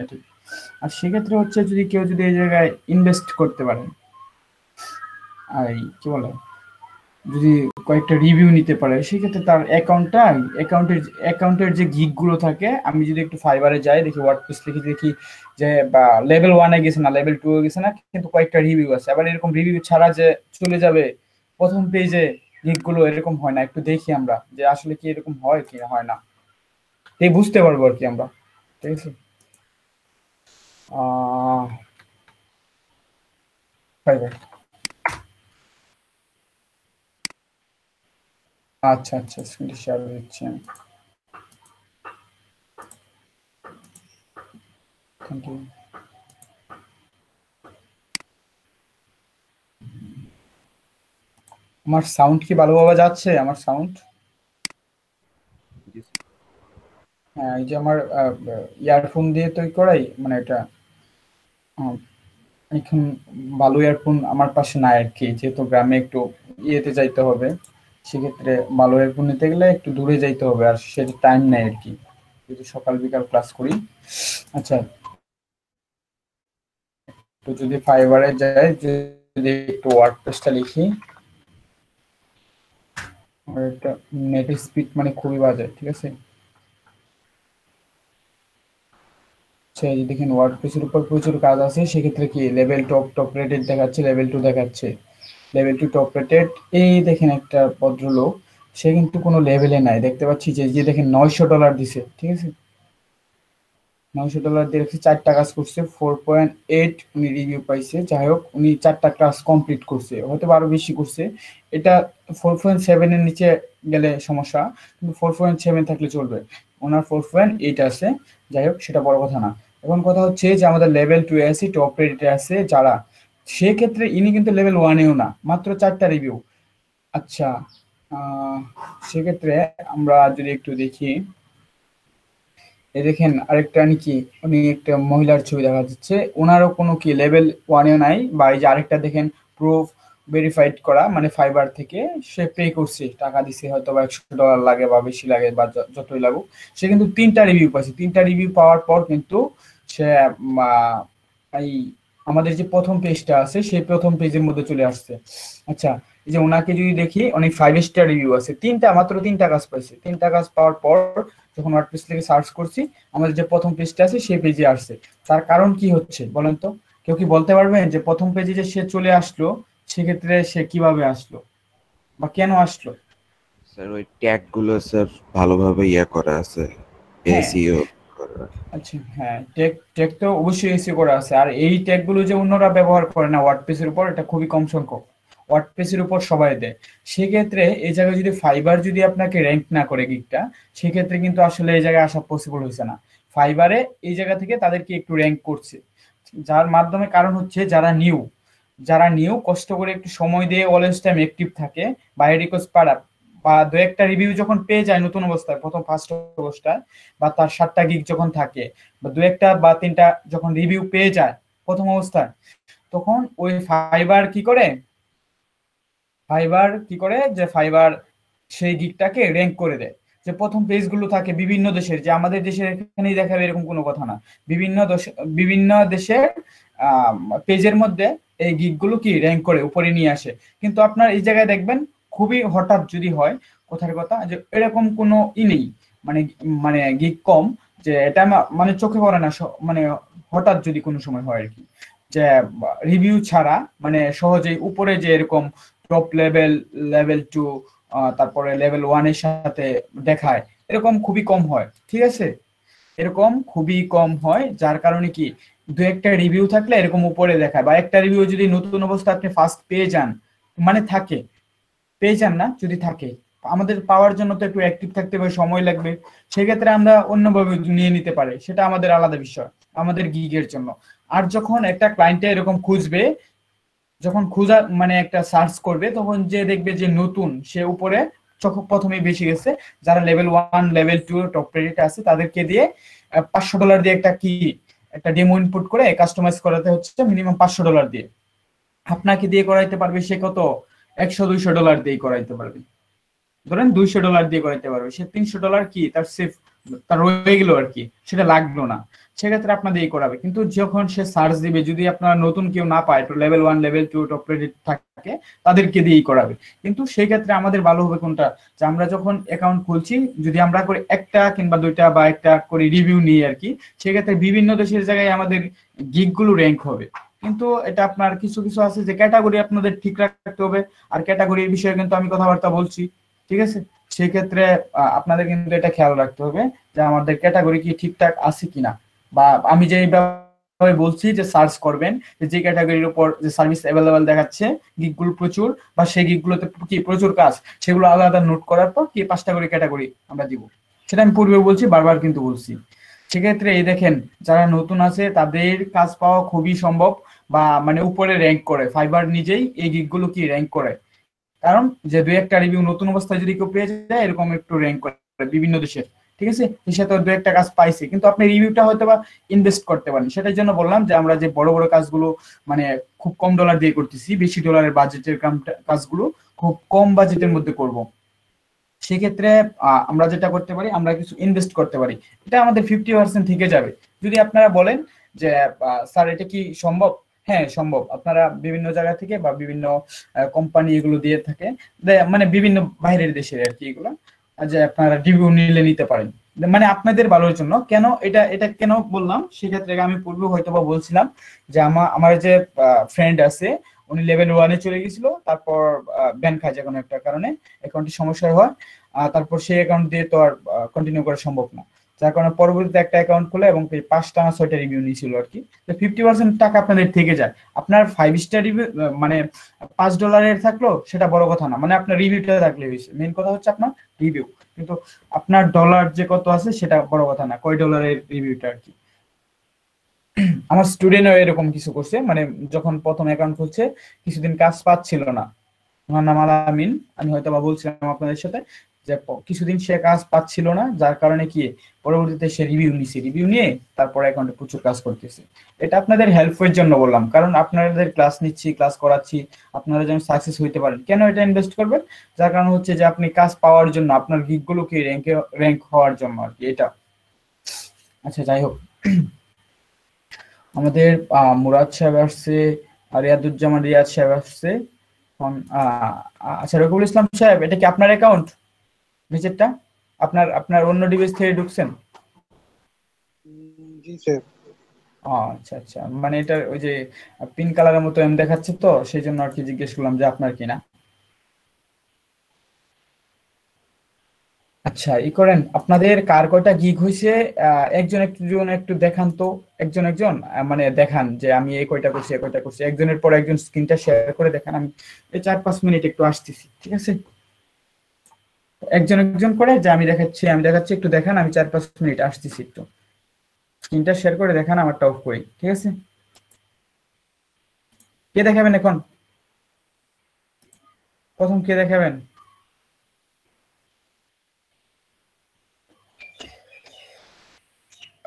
এটি। আর সেক্ষেত্রে হচ্ছে যদি কেউ যদি এই জায়গায় ইনভেস্ট করতে পারে, আর এই কি বলে, যদি কয়েকটা রিভিউ নিতে পারে, সেক্ষেত্রে তার অ্যাকাউন্টের যে গিগ গুলো থাকে, আমি যদি একটু ফাইবারে যাই দেখি ওয়ার্ডপ্রেস লিখে দেখি যে বা লেভেল 1-এ গেছে না, লেভেল 2-এ গেছে না, কিন্তু কয়েকটা রিভিউ আছে। আবার এরকম রিভিউ ছাড়া যে চলে যাবে প্রথম পেজে গিগ গুলো, এরকম হয় না। একটু দেখি আমরা যে আসলে কি এরকম হয় কি হয় না, এই বুঝতে পারবো আর কি আমরা। ঠিক আছে। আহ ফাইবার, আচ্ছা আচ্ছা, স্ক্রিনটা শেয়ার দিচ্ছি আমি। Thank you. আমার সাউন্ড কি ভালোভাবে যাচ্ছে? আমার সাউন্ড, হ্যাঁ, এই যে আমার ইয়ারফোন দিয়ে তৈরি করাই, মানে এটা আহ, এখন ভালো ইয়ারফোন আমার পাশে নাই আর কি, যেহেতু গ্রামে একটু ইয়েতে যাইতে হবে, সেক্ষেত্রে ভালো ইয়ারফোন নিতে গেলে একটু দূরে যাইতে হবে, আর সেটা টাইম নেই আর কি, যদি সকাল বিকাল ক্লাস করি। আচ্ছা, তো যদি ফাইবারে যাই, যদি একটু ওয়ার্ডপ্রেসটা লিখি, আর একটা নেটের স্পিড মানে খুবই বাজে, ঠিক আছে। আচ্ছা, এই যে দেখেন ওয়ার্ডপ্রেসের উপর প্রচুর কাজ আছে, সেক্ষেত্রে কি লেভেল টপ রেটেড দেখাচ্ছে, লেভেল 2 দেখাচ্ছে, লেভেল 2 টপ রেটেড। এই দেখেন একটা ভদ্রলোক, সে কিন্তু কোনো লেভেলে নাই, দেখতে পাচ্ছি যে যে দেখেন $900 দিছে, ঠিক আছে। $900 দিয়ে রেখেছে, 4টা কাজ করছে, 4.8 উনি রিভিউ পাইছে। যাই হোক, উনি 4টা ক্লাস কমপ্লিট করছে, হয়তো আরো বেশি করছে। এটা 4.7 এর নিচে গেলে সমস্যা, কিন্তু 4.7 থাকলে চলবে। ওনার 4.8 আছে। যাই হোক, সেটা বড় কথা না। এখন কথা হচ্ছে যে আমাদের লেভেল 2 এ আছে, টপ রেটে আছে যারা, সেক্ষেত্রে ইনি কিন্তু লেভেল 1-এও না, মাত্র 4টা রিভিউ। আচ্ছা, আহ সেক্ষেত্রে আমরা যদি একটু দেখি, এই দেখেন আরেকটা নাকি, উনি একটা মহিলার ছবি দেখা যাচ্ছে, ওনারও কোনো কি লেভেল 1-এও নাই। বা এই যে আরেকটা দেখেন, প্রুফ ভেরিফাইড করা, মানে ফাইবার থেকে সে পে করছে, টাকা দিছে, হয়তো বা $100 লাগে বা বেশি লাগে বা যতই লাগুক। সে কিন্তু 3টা রিভিউ পাইছে, 3টা রিভিউ পাওয়ার পর কিন্তু সে এই আমাদের যে প্রথম পেজটা আছে সেই প্রথম পেজের মধ্যে চলে আসছে। আচ্ছা, এই যে ওনাকে যদি দেখি, অনেক 5 স্টার রিভিউ আছে, মাত্র 3টা কাজ পাইছে। 3টা কাজ পাওয়ার পর যখন ওয়ার্ডপ্রেস থেকে সার্চ করছি, আমাদের যে প্রথম পেজটা আছে সেই পেজে আসছে। তার কারণ কি হচ্ছে বলেন তো? কেউ কি বলতে পারবেন যে প্রথম পেজে যে সে চলে আসলো, সেক্ষেত্রে সে কিভাবে আসলো বা কেন আসলো? স্যার ওই ট্যাগ গুলো স্যার ভালোভাবে করা আছে, হ্যাঁ, এসইও করা। আচ্ছা, হ্যাঁ, ট্যাগ ট্যাগ তো অবশ্যই এসি করা আছে। আর এই ট্যাগ গুলো যে অন্যরা ব্যবহার করে না ওয়ার্ডপ্রেসের উপর, এটা খুবই কম সংখ্যক, ওয়ার্ডপ্রেসের উপর সবাই দেয়। সেক্ষেত্রে এই জায়গায় যদি ফাইবার যদি আপনাকে র্যাঙ্ক না করে গিকটা, সেক্ষেত্রে কিন্তু আসলে এই জায়গায় আসা পসিবল হয়েছে না। ফাইবারে এই জায়গা থেকে তাদেরকে একটু র্যাঙ্ক করছে, যার মাধ্যমে, কারণ হচ্ছে যারা নিউ কষ্ট করে একটু সময় দিয়ে অলওয়েজ টাইম অ্যাক্টিভ থাকে, বা রিকোয়েস্ট পাড়া বা দু একটা রিভিউ যখন পেয়ে যায় নতুন অবস্থায়, প্রথম ফার্স্ট অবস্থায়, বা তার 7টা গিগ যখন থাকে, বা দু একটা বা 3টা যখন রিভিউ পেয়ে যায় প্রথম অবস্থায়, তখন ওই ফাইবার কি করে যে ফাইবার সেই গিগটাকে র্যাঙ্ক করে দেয়। যে প্রথম পেজগুলো থাকে বিভিন্ন দেশের, যে আমাদের দেশের এখানেই দেখাবে এরকম কোনো কথা না, বিভিন্ন দেশের পেজের মধ্যে এই গিগগুলো কি র্যাঙ্ক করে উপরে নিয়ে আসে। কিন্তু আপনার এই জায়গায় দেখবেন, খুবই হঠাৎ যদি হয়, কথার কথা যে এরকম কোনো নেই, মানে মানে গিগ কম, যে এটা মানে চোখে পড়ে না, মানে হঠাৎ যদি কোনো সময় হয় আর কি, যে রিভিউ ছাড়া মানে সহজেই উপরে যে এরকম টপ লেভেল, লেভেল 2, তারপরে লেভেল 1 এর সাথে দেখায়, এরকম খুবই কম হয়, ঠিক আছে। এরকম খুবই কম হয়, যার কারণে কি দু একটা রিভিউ থাকলে এরকম উপরে দেখায়, বা একটা রিভিউ যদি নতুন অবস্থা আপনি ফার্স্ট পেয়ে যান, মানে থাকে, পেয়ে যান না, যদি থাকে, আমাদের পাওয়ার জন্য তো একটু অ্যাক্টিভ থাকতে হবে, সময় লাগবে। সেক্ষেত্রে আমরা অন্যভাবে নিয়ে নিতে পারি, সেটা আমাদের আলাদা বিষয়, আমাদের গিগের জন্য। আর যখন একটা ক্লায়েন্টে এরকম খুঁজবে, যখন খোঁজা মানে একটা সার্চ করবে, তখন যে দেখবে যে নতুন, সে উপরে চোখ প্রথমেই বেশি গেছে। যারা লেভেল 1, লেভেল 2 টপ রেটে আছে, তাদেরকে দিয়ে $500 দিয়ে একটা ডেমো ইনপুট করে কাস্টমাইজ করাতে হচ্ছে মিনিমাম $500 দিয়ে। আপনাকে দিয়ে করাইতে পারবে সে কত, $100-200 দিয়ে করাইতে পারবে। ধরেন $200 দিয়ে করাইতে পারবে, সে $300 কি তার সেফ তার রয়ে গেলো আর কি, সেটা লাগলো না, সেক্ষেত্রে আপনাদের এই করাবে। কিন্তু যখন সে সার্চ দিবে, যদি আপনারা নতুন কেউ না পায়, লেভেল 1 লেভেল 2 টপ রেটেড থাকে, তাদেরকে দিয়েই করাবে। কিন্তু সেই ক্ষেত্রে আমাদের ভালো হবে কোনটা, যে আমরা যখন অ্যাকাউন্ট খুলছি, যদি আমরা করে একটা কিংবা দুইটা বা একটা করে রিভিউ নিই আর কি, সেক্ষেত্রে বিভিন্ন দেশের জায়গায় আমাদের গিগ গুলো র্যাঙ্ক হবে। কিন্তু এটা আপনার কিছু কিছু আছে যে ক্যাটাগরি আপনাদের ঠিক রাখতে হবে, আর ক্যাটাগরির বিষয়ে কিন্তু আমি কথাবার্তা বলছি, ঠিক আছে। সেই ক্ষেত্রে আপনাদের কিন্তু এটা খেয়াল রাখতে হবে যে আমাদের ক্যাটাগরি কি ঠিকঠাক আছে কিনা, বা আমি যে এইভাবে বলছি যে সার্চ করবেন, যে ক্যাটাগরির উপর যে সার্ভিস অ্যাভেলেবেল দেখাচ্ছে, গিগগুলো প্রচুর, বা সেই গিগগুলোতে কি প্রচুর কাজ, সেগুলো আলাদা আলাদা নোট করার পর কি 5টা করে ক্যাটাগরি আমরা দিব। সেটা আমি পূর্বে বলছি, বারবার কিন্তু বলছি। সেক্ষেত্রে এই দেখেন, যারা নতুন আছে তাদের কাজ পাওয়া খুবই সম্ভব, বা মানে উপরে র্যাঙ্ক করে, ফাইবার নিজেই এই গিগগুলো কি র্যাঙ্ক করে। কারণ যে দুই একটা রিভিউ নতুন অবস্থায় যদি কেউ পেয়ে যায়, এরকম একটু র্যাঙ্ক করে বিভিন্ন দেশের, ঠিক আছে। সে তো দু একটা কাজ পাইছে, কিন্তু আপনি রিভিউটা হয়তো বা ইনভেস্ট করতে পারেন। সেটার জন্য বললাম যে আমরা যে বড় বড় কাজগুলো মানে খুব কম ডলার দিয়ে করতেছি, বেশি ডলারের বাজেটের কাজগুলো খুব কম বাজেটের মধ্যে করব। সেক্ষেত্রে আমরা যেটা করতে পারি, আমরা কিছু ইনভেস্ট করতে পারি, এটা আমাদের 50% থেকে যাবে। যদি আপনারা বলেন যে স্যার এটা কি সম্ভব, হ্যাঁ সম্ভব। আপনারা বিভিন্ন জায়গা থেকে বা বিভিন্ন কোম্পানি এগুলো দিয়ে থাকে, মানে বিভিন্ন বাইরের দেশের আর কি এগুলো, যে আপনারা রিভিউ নিলে নিতে পারেন। মানে আপনাদের ভালোর জন্য। কেন এটা এটা কেন বললাম, সেক্ষেত্রে আমি পূর্বে হয়তো বা বলছিলাম যে আমার যে ফ্রেন্ড আছে, উনি লেভেল 1-এ চলে গেছিল, তারপর ব্যান খায় যে কোনো একটা কারণে, অ্যাকাউন্টে সমস্যা হয়, তারপর সেই অ্যাকাউন্ট দিয়ে তো আর কন্টিনিউ করা সম্ভব না। যার কারণে পরবর্তীতে একটা অ্যাকাউন্ট খুলে এবং 5টা না 6টা রিভিউ নিয়েছিল আর কি। তো 50% টাকা আপনাদের থেকে যায়। আপনার 5 স্টার রিভিউ মানে $5 থাকলো, সেটা বড় কথা না, মানে আপনার রিভিউটা থাকলে হয়েছে। মেইন কথা হচ্ছে আপনার রিভিউ। কিন্তু আপনার ডলার যে কত আছে সেটা বড় কথা না, কয় ডলারের রিভিউটা আর কি। আমার স্টুডেন্টও এরকম কিছু করছে, মানে যখন প্রথম অ্যাকাউন্ট খুলছে, কিছুদিন কাজ পাচ্ছিল না। আমার নাম আলামিন, আমি হয়তো বা বলছিলাম আপনাদের সাথে যে কিছুদিন সে কাজ পাচ্ছিল না, যার কারণে কি পরবর্তীতে সে রিভিউ নিছে, রিভিউ নিয়ে তারপর অ্যাকাউন্টে প্রচুর কাজ করতেছে। এটা আপনাদের হেল্পের জন্য বললাম, কারণ আপনাদের ক্লাস নিচ্ছি, ক্লাস করাচ্ছি, আপনারা যেন সাকসেস হইতে পারেন। কেন এটা ইনভেস্ট করবেন, যার কারণ হচ্ছে যে আপনি কাজ পাওয়ার জন্য, আপনার গিগগুলোকে র্যাঙ্ক হওয়ার জন্য আর কি এটা। আচ্ছা যাই হোক, আমাদের মুরাদ সাহেব আসছে, রিয়াদুজ্জামান রিয়াদ সাহেব আসছে। এখন আচ্ছা, রকিবুল ইসলাম সাহেব, এটা কি আপনার অ্যাকাউন্ট নিচেরটা? আপনার আপনার অন্য ডিভাইস থেকে ঢুকছেন? জি স্যার। আচ্ছা আচ্ছা, মানে এটা ওই যে পিঙ্ক কালারের মতো এম দেখাচ্ছে, তো সেই জন্য আর কি জিজ্ঞেস করলাম যে আপনার কিনা। আচ্ছা, ই করেন, আপনাদের কার কয়টা গিগ হয়েছে, একজন একজন একটু দেখান তো। একজন একজন মানে দেখান যে আমি এই কয়টা করছি, এই কয়টা করছি, একজনের পর একজন স্ক্রিনটা শেয়ার করে দেখান। আমি এই 4-5 মিনিট একটু আসতেছি, ঠিক আছে। একজন একজন করে, যে আমি দেখাচ্ছি আমি দেখাচ্ছি, একটু দেখান, আমি 4-5 মিনিট আসতেছি একটু। স্ক্রিনটা শেয়ার করে দেখান, আমারটা অফ করি, ঠিক আছে। কে দেখাবেন এখন, প্রথম কে দেখাবেন?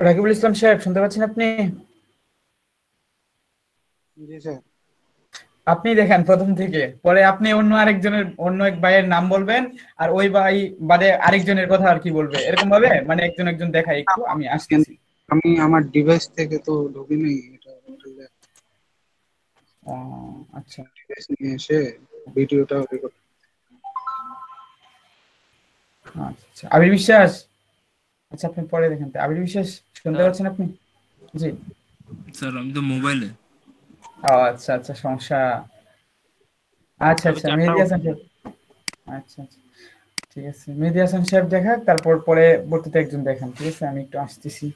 রাকিবুল ইসলাম সাহেব, শুনতে পাচ্ছেন আপনি? জি স্যার। আপনি দেখেন প্রথম থেকে, পরে আপনি অন্য আরেকজনের, অন্য এক ভাইয়ের নাম বলবেন, আর ওই ভাই বাদে আরেকজনের কথা আর কি বলবে, এরকম ভাবে মানে একজন একজন দেখাই, একটু আমি আসতেছি। আমি আমার ডিভাইস থেকে তো ঢুকিনি, এটা আচ্ছা ডিভাইস নিয়ে এসে ভিডিওটা রেকর্ড। আচ্ছা, আবির বিশ্বাস, আচ্ছা আপনি পরে দেখেন তো। আবির বিশ্বাস, শুনতে স্যার পাচ্ছেন আপনি? জি। স্যার আমি তো মোবাইলে। আচ্ছা আচ্ছা, সমস্যা। আচ্ছা আমি আচ্ছা, চারটা মেহেদী হাসান সাহেব। আচ্ছা আচ্ছা, ঠিক আছে, মেহেদী হাসান সাহেব দেখা, তারপর পরে বর্তীতে একজন দেখান, ঠিক আছে, আমি একটু আসতেছি।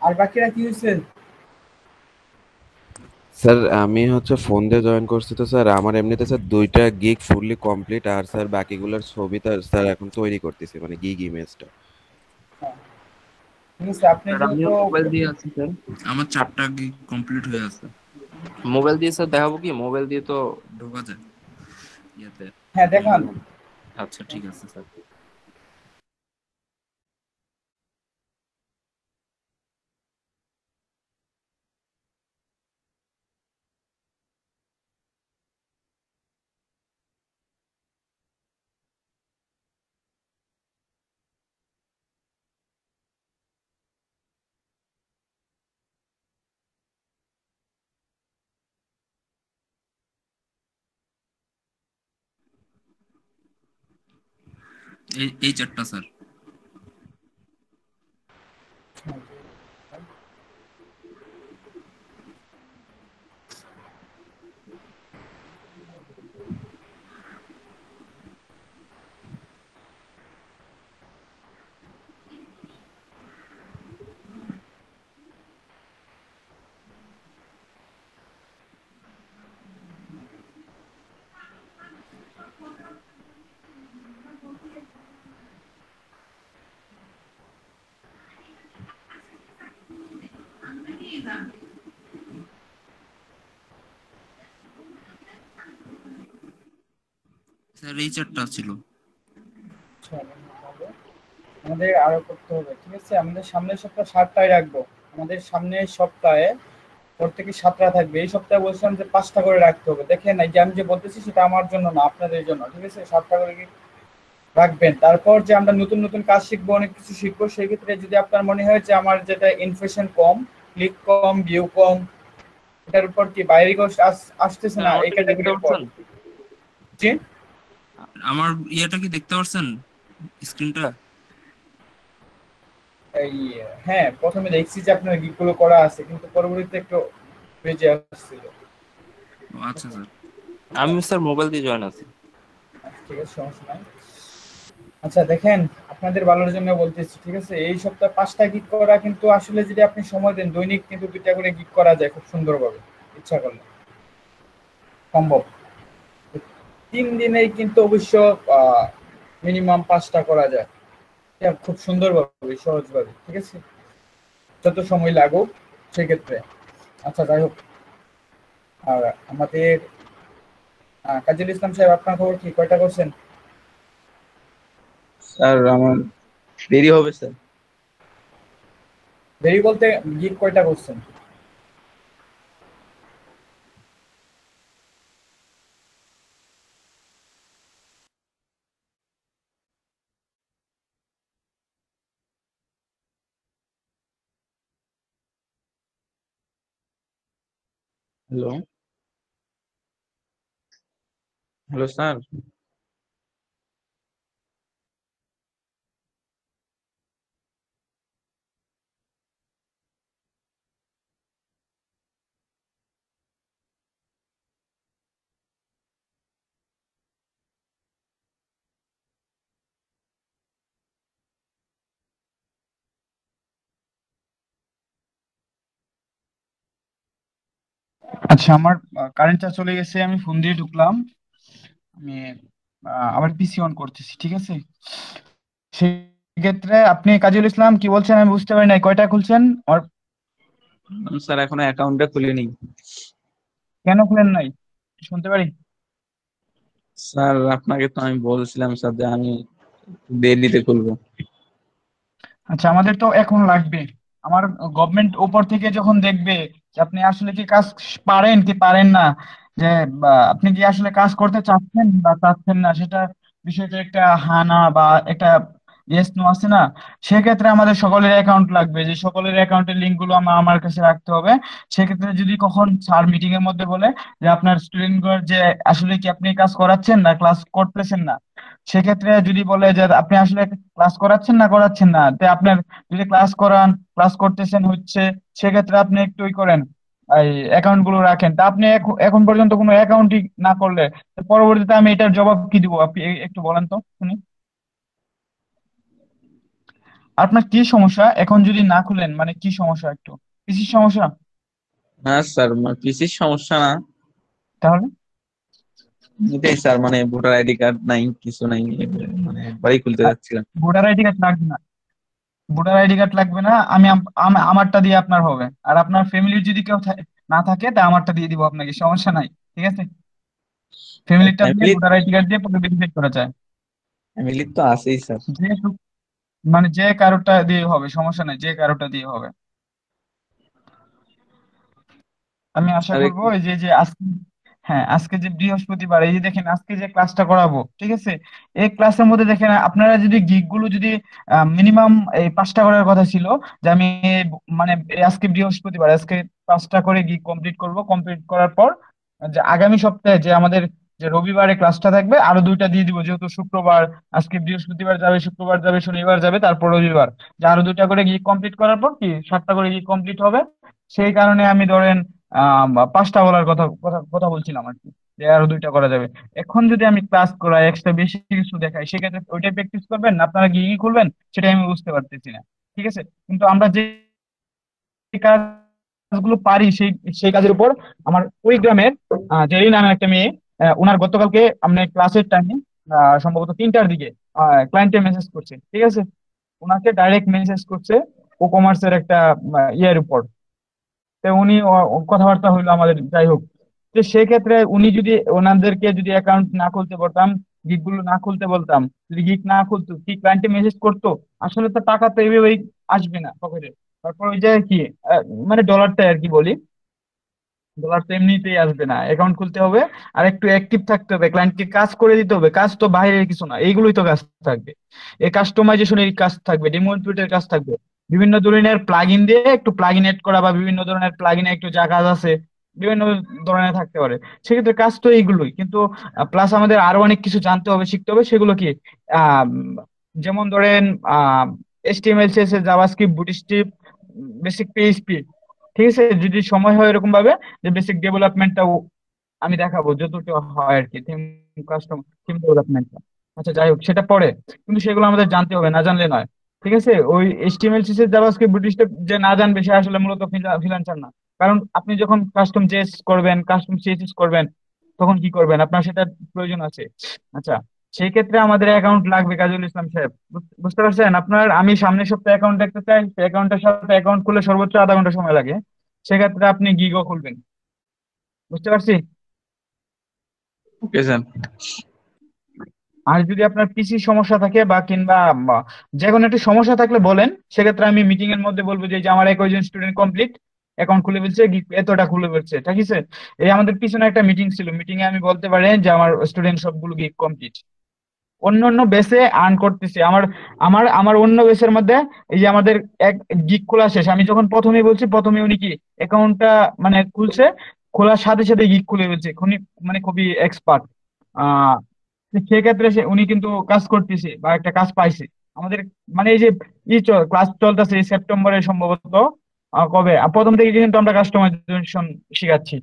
আর বাকিরা কি হয়েছে? স্যার আমি হচ্ছে ফোন দিয়ে জয়েন করছি তো স্যার, আমার এমনিতে স্যার 2টা গিগ ফুললি কমপ্লিট, আর স্যার বাকিগুলোর ছবিটা স্যার এখন তৈরি করতেছি, মানে গিগ ইমেজটা। হ্যাঁ, ঠিক আছে, আপনি স্যার যেহেতু আমিও মোবাইল দিয়ে আছি স্যার। আমার 4টা গিগ কমপ্লিট হয়ে আছে। মোবাইল দিয়ে স্যার দেখাবো কি? মোবাইল দিয়ে তো ঢোকা যায় ইয়াতে। হ্যাঁ দেখান। আচ্ছা ঠিক আছে স্যার। এই 4টা স্যার। স্যার এই 4টা ছিল। আচ্ছা, আমাদের আরো করতে হবে, ঠিক আছে। আমাদের সামনের সপ্তাহ 7টায় রাখবো। আমাদের সামনের সপ্তাহে প্রত্যেকে 7টা থাকবে। এই সপ্তাহে বলছিলাম যে 5টা করে রাখতে হবে। দেখেন এই যে আমি যে বলতেছি সেটা আমার জন্য না, আপনাদের জন্য, ঠিক আছে। 7টা করে কি রাখবেন। তারপর যে আমরা নতুন নতুন কাজ শিখবো, অনেক কিছু শিখবো, সেই ক্ষেত্রে যদি আপনার মনে হয় যে আমার যেটা ইনফরমেশন কম, ক্লিক কম, ভিউ কম, এটার উপর কি বাইরে আসতেছে স্যার না এই আমারটা কি দেখতে ক্যাটাগরির উপর। পাচ্ছেন? জি, আমার ইয়েটা কি দেখতে পারছেন? স্ক্রিনটা? এই হ্যাঁ, প্রথমে দেখছি যে আপনার গিকগুলো করা আছে, কিন্তু পরবর্তীতে একটু বেজে আসছিল। ও আচ্ছা স্যার। আমি স্যার মোবাইল দিয়ে জয়েন আছি। ঠিক আছে, সমস্যা নাই। আচ্ছা দেখেন, আপনাদের ভালোর জন্য বলতেছি, ঠিক আছে। এই সপ্তাহে 5টা গিগ করা, কিন্তু আসলে যদি আপনি সময় দেন দৈনিক কিন্তু 2টা করে গিগ করা যায় খুব সুন্দরভাবে, ইচ্ছা করলে সম্ভব। 3 দিনেই কিন্তু অবশ্য মিনিমাম 5টা করা যায়, এটা খুব সুন্দরভাবে, সহজভাবে, ঠিক আছে। যত সময় লাগুক সেক্ষেত্রে। আচ্ছা যাই হোক, আর আমাদের কাজী ইসলাম সাহেব, আপনার খবর কি? কয়টা করছেন? স্যার আমার দেরি হবে স্যার। দেরি বলতে গিগ কয়টা করছেন? Hello, hello sir. আচ্ছা, আমার কারেন্টটা চলে গেছে, আমি ফোন দিয়ে ঢুকলাম। আমি আবার পিসি অন করতেছি, ঠিক আছে। সেক্ষেত্রে আপনি কাজল ইসলাম কি বলছেন আমি বুঝতে পারি নাই, কয়টা খুলছেন? আর স্যার এখনো অ্যাকাউন্টটা খুলিনি। কেন খুলেন নাই, শুনতে পারি? স্যার আপনাকে তো আমি বলছিলাম স্যার যে আমি দেরিতে খুলবো। আচ্ছা, আমাদের তো এখন লাগবে। আমার গভর্নমেন্ট উপর থেকে যখন দেখবে যে আপনি আসলে কি কাজ পারেন কি পারেন না, যে আপনি কি আসলে কাজ করতে চাচ্ছেন বা চাচ্ছেন না, সেটা বিষয়টা একটা হানা বা একটা ইয়েস নো আছে না। সেক্ষেত্রে আমাদের সকলের অ্যাকাউন্ট লাগবে, যে সকলের অ্যাকাউন্টের লিঙ্ক গুলো আমার কাছে রাখতে হবে। সেক্ষেত্রে যদি কখন স্যার মিটিং এর মধ্যে বলে যে আপনার স্টুডেন্ট গুলোর যে আসলে কি আপনি কাজ করাচ্ছেন না ক্লাস করতেছেন না, সেক্ষেত্রে যদি বলে যে আপনি আসলে ক্লাস করাচ্ছেন না করাচ্ছেন না, তে আপনার যদি ক্লাস করান, ক্লাস করতেছেন হচ্ছে, সেক্ষেত্রে আপনি একটু করেন, এই অ্যাকাউন্ট গুলো রাখেন। তা আপনি এখন পর্যন্ত কোনো অ্যাকাউন্টই না করলে, তো পরবর্তীতে আমি এটার জবাব কি দিব? আপনি একটু বলেন তো শুনি। আপনার কি সমস্যা এখন যদি না খুলেন, মানে কি সমস্যা? একটু পিসির সমস্যা? না স্যার, পিসির সমস্যা না, তাহলে এটাই স্যার, মানে ভোটার আইডি কার্ড নাই, কিছু নাই, মানে একবারই খুলতে যাচ্ছিলাম। ভোটার আইডি কার্ড লাগবে না, ভোটার আইডি কার্ড লাগবে না। আমারটা দিয়ে আপনার হবে, আর আপনার ফ্যামিলির যদি কেউ না থাকে তা আমারটা দিয়ে দিব আপনাকে, সমস্যা নাই। ঠিক আছে, ফ্যামিলিটা দিয়ে ফ্যামিলি ভোটার আইডি কার্ড দিয়ে পুরো ভেরিফাই করা যায়। ফ্যামিলি তো আছেই স্যার। যে মানে যে কারোটা দিয়ে হবে, সমস্যা নাই, যে কারোটা দিয়ে হবে। আমি আশা স্যার করবো একটু এই যে যে আজকে, হ্যাঁ আজকে যে বৃহস্পতিবার, এই যে দেখেন আজকে যে ক্লাসটা করাবো, ঠিক আছে, এই ক্লাসের মধ্যে দেখেন আপনারা যদি গিগ গুলো যদি মিনিমাম এই 5টা করার কথা ছিল, যে আমি মানে এই আজকে বৃহস্পতিবার, আজকে 5টা করে গিগ কমপ্লিট করব। কমপ্লিট করার পর যে আগামী সপ্তাহে যে আমাদের যে রবিবারে ক্লাসটা থাকবে আরো 2টা দিয়ে দিব, যেহেতু শুক্রবার, আজকে বৃহস্পতিবার যাবে, শুক্রবার যাবে, শনিবার যাবে, তারপর রবিবার, যে আরো 2টা করে গিগ কমপ্লিট করার পর কি 7টা করে গিগ কমপ্লিট হবে। সেই কারণে আমি ধরেন 5টা বলার কথা কথা কথা বলছিলাম আর কি, যে আরো 2টা করা যাবে। এখন যদি আমি ক্লাস করাই, এক্সট্রা বেশি কিছু দেখাই, সেক্ষেত্রে ওইটাই প্র্যাকটিস করবেন না আপনারা, কি কি করবেন সেটাই আমি বুঝতে পারতেছি না। ঠিক আছে, কিন্তু আমরা যে কাজগুলো পারি সেই সেই কাজের উপর আমার ওই গ্রামের জেরি নামে একটা মেয়ে, ওনার গতকালকে আমরা ক্লাসের টাইমে সম্ভবত 3টার দিকে ক্লায়েন্টে মেসেজ করছে। ঠিক আছে, ওনাকে ডাইরেক্ট মেসেজ করছে ও কমার্সের একটা ইয়ের উপর। তো উনি কথাবার্তা হইলো আমাদের, যাই হোক। তো সেক্ষেত্রে উনি যদি ওনাদেরকে যদি অ্যাকাউন্ট না খুলতে বলতাম, গিগ গুলো না খুলতে বলতাম, যদি গিগ না খুলতো, কি ক্লায়েন্টে মেসেজ করতো, আসলে তো টাকা তো এইভাবেই আসবে না পকেটে। তারপর ওই যে কি আহ, মানে ডলারটা আর কি বলি, ডলার তো এমনিতেই আসবে না, অ্যাকাউন্ট খুলতে হবে, আর একটু অ্যাক্টিভ থাকতে হবে, ক্লায়েন্টকে কাজ করে দিতে হবে। কাজ তো বাইরের কিছু না, এইগুলোই তো কাজ থাকবে, এই কাস্টমাইজেশনের কাজ থাকবে, ডেমোন্ট্রেটের কাজ থাকবে, বিভিন্ন ধরনের প্লাগ ইন দিয়ে একটু প্লাগ ইন এড করা, বা বিভিন্ন ধরনের প্লাগ ইনে একটু যা কাজ আছে বিভিন্ন ধরনের থাকতে পারে। সেক্ষেত্রে কাজ তো এইগুলোই, কিন্তু প্লাস আমাদের আরো অনেক কিছু জানতে হবে, শিখতে হবে। সেগুলো কি আহ যেমন ধরেন HTML, CSS, JavaScript, bootstrap, basic PHP. ঠিক আছে, যদি সময় হয় এরকম ভাবে যে বেসিক ডেভেলপমেন্টটাও আমি দেখাবো যতটুকু হয় আর কি, থিম কাস্টম থিম ডেভেলপমেন্টটা। আচ্ছা যাই হোক, সেটা পরে, কিন্তু সেগুলো আমাদের জানতে হবে, না জানলে নয়। ঠিক আছে, ওই এইচটিএমএল সিএসএস জাভাস্ক্রিপ্ট বুটস্ট্র্যাপ যে না জানবে সে আসলে মূলত ফ্রিল্যান্সার না। কারণ আপনি যখন কাস্টম জেএস করবেন, কাস্টম সিএসএস করবেন, তখন কি করবেন, আপনার সেটা প্রয়োজন আছে। আচ্ছা, সেই ক্ষেত্রে আমাদের অ্যাকাউন্ট লাগবে কাজল ইসলাম সাহেব। বুঝতে পারছেন আপনার, আমি সামনের সপ্তাহে অ্যাকাউন্ট দেখতে চাই, সেই অ্যাকাউন্টের সাথে অ্যাকাউন্ট খুলে সর্বোচ্চ আধা ঘন্টা সময় লাগে, সেক্ষেত্রে আপনি গিগও খুলবেন। বুঝতে পারছি। Okay sir. আর যদি আপনার পিসির সমস্যা থাকে বা কিংবা যে কোনো একটা সমস্যা থাকলে বলেন, সেক্ষেত্রে আমি মিটিং এর মধ্যে বলবো যে এই যে আমার 21 জন স্টুডেন্ট কমপ্লিট অ্যাকাউন্ট খুলে ফেলছে, এতটা খুলে ফেলছে। ঠিক আছে, এই আমাদের পিছনে একটা মিটিং ছিল, মিটিং এ আমি বলতে পারেন যে আমার স্টুডেন্ট সবগুলো গিগ কমপ্লিট, অন্য অন্য বেসে আর্ন করতেছে। আমার আমার আমার অন্য বেসের মধ্যে এই যে আমাদের এক গিগ খোলা শেষ, আমি যখন প্রথমে বলছি, প্রথমে উনি কি অ্যাকাউন্টটা মানে খুলছে, খোলার সাথে সাথে গিগ খুলে ফেলছে, উনি মানে খুবই এক্সপার্ট। তো সেক্ষেত্রে উনি কিন্তু কাজ করতেছে বা একটা কাজ পাইছে আমাদের, মানে এই যে ক্লাস চলতেছে এই সেপ্টেম্বরে সম্ভবত, কবে প্রথম থেকে কিন্তু আমরা কাস্টমাইজেশন শিখাচ্ছি।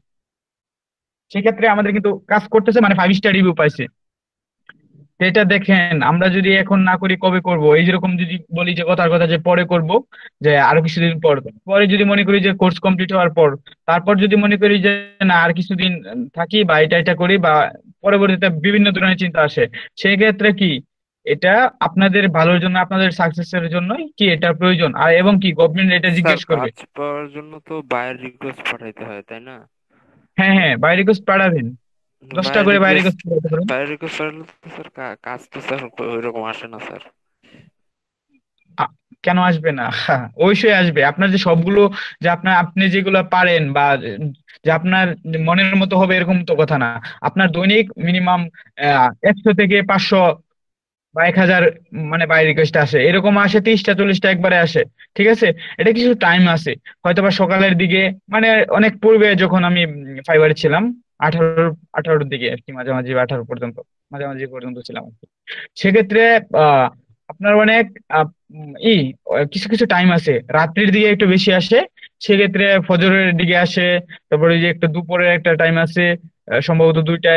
সেক্ষেত্রে আমাদের কিন্তু কাজ করতেছে, মানে 5 স্টার রিভিউ পাইছে। তো এটা দেখেন, আমরা যদি এখন না করি কবে করব? এই যেরকম যদি বলি যে কথার কথা যে পরে করব, যে আরো কিছুদিন পর, পরে যদি মনে করি যে কোর্স কমপ্লিট হওয়ার পর, তারপর যদি মনে করি যে না আর কিছুদিন থাকি বা এটা এটা করি, বা পরবর্তীতে বিভিন্ন ধরনের চিন্তা আসে, সেই ক্ষেত্রে কি এটা আপনাদের ভালোর জন্য, আপনাদের সাকসেসের জন্যই কি এটা প্রয়োজন, আর এবং কি গভর্নমেন্ট এটা স্যার জিজ্ঞেস করবে। কাজ পাওয়ার জন্য তো বায়ার রিকোয়েস্ট পাঠাইতে হয় তাই না? হ্যাঁ হ্যাঁ, বাই রিকোয়েস্ট পাঠাবেন, 10টা বায়ার করে বাই রিকোয়েস্ট রিকোয়েস্ট পাঠাতে পারেন। বায়ার রিকোয়েস্ট পাঠালে তো স্যার কাজ তো স্যার ওইরকম আসে না স্যার। আ- কেন আসবে না? অবশ্যই আসবে। আপনার যে সবগুলো, যে আপনি যেগুলো পারেন বা যে আপনার মনের মতো হবে এরকম তো কথা না। আপনার দৈনিক মিনিমাম 100 থেকে 500 বা 1000 মানে বাই রিকোয়েস্ট আসে, এরকম আসে 30টা 40টা একবারে আসে। ঠিক আছে, এটা কিছু টাইম আছে, হয়তোবা সকালের দিকে, মানে অনেক পূর্বে যখন আমি ফাইবারে ছিলাম, 18-18 দিকে আর কি, মাঝামাঝি বা 18 পর্যন্ত, মাঝামাঝি পর্যন্ত ছিলাম আর কি। সেক্ষেত্রে আহ আপনার অনেক আহ, উম, ই কিছু কিছু টাইম আছে, রাত্রির দিকে একটু বেশি আসে, সেক্ষেত্রে ফজরের দিকে আসে। তারপরে এই যে একটু দুপুরের একটা টাইম আছে, সম্ভবত 2টা,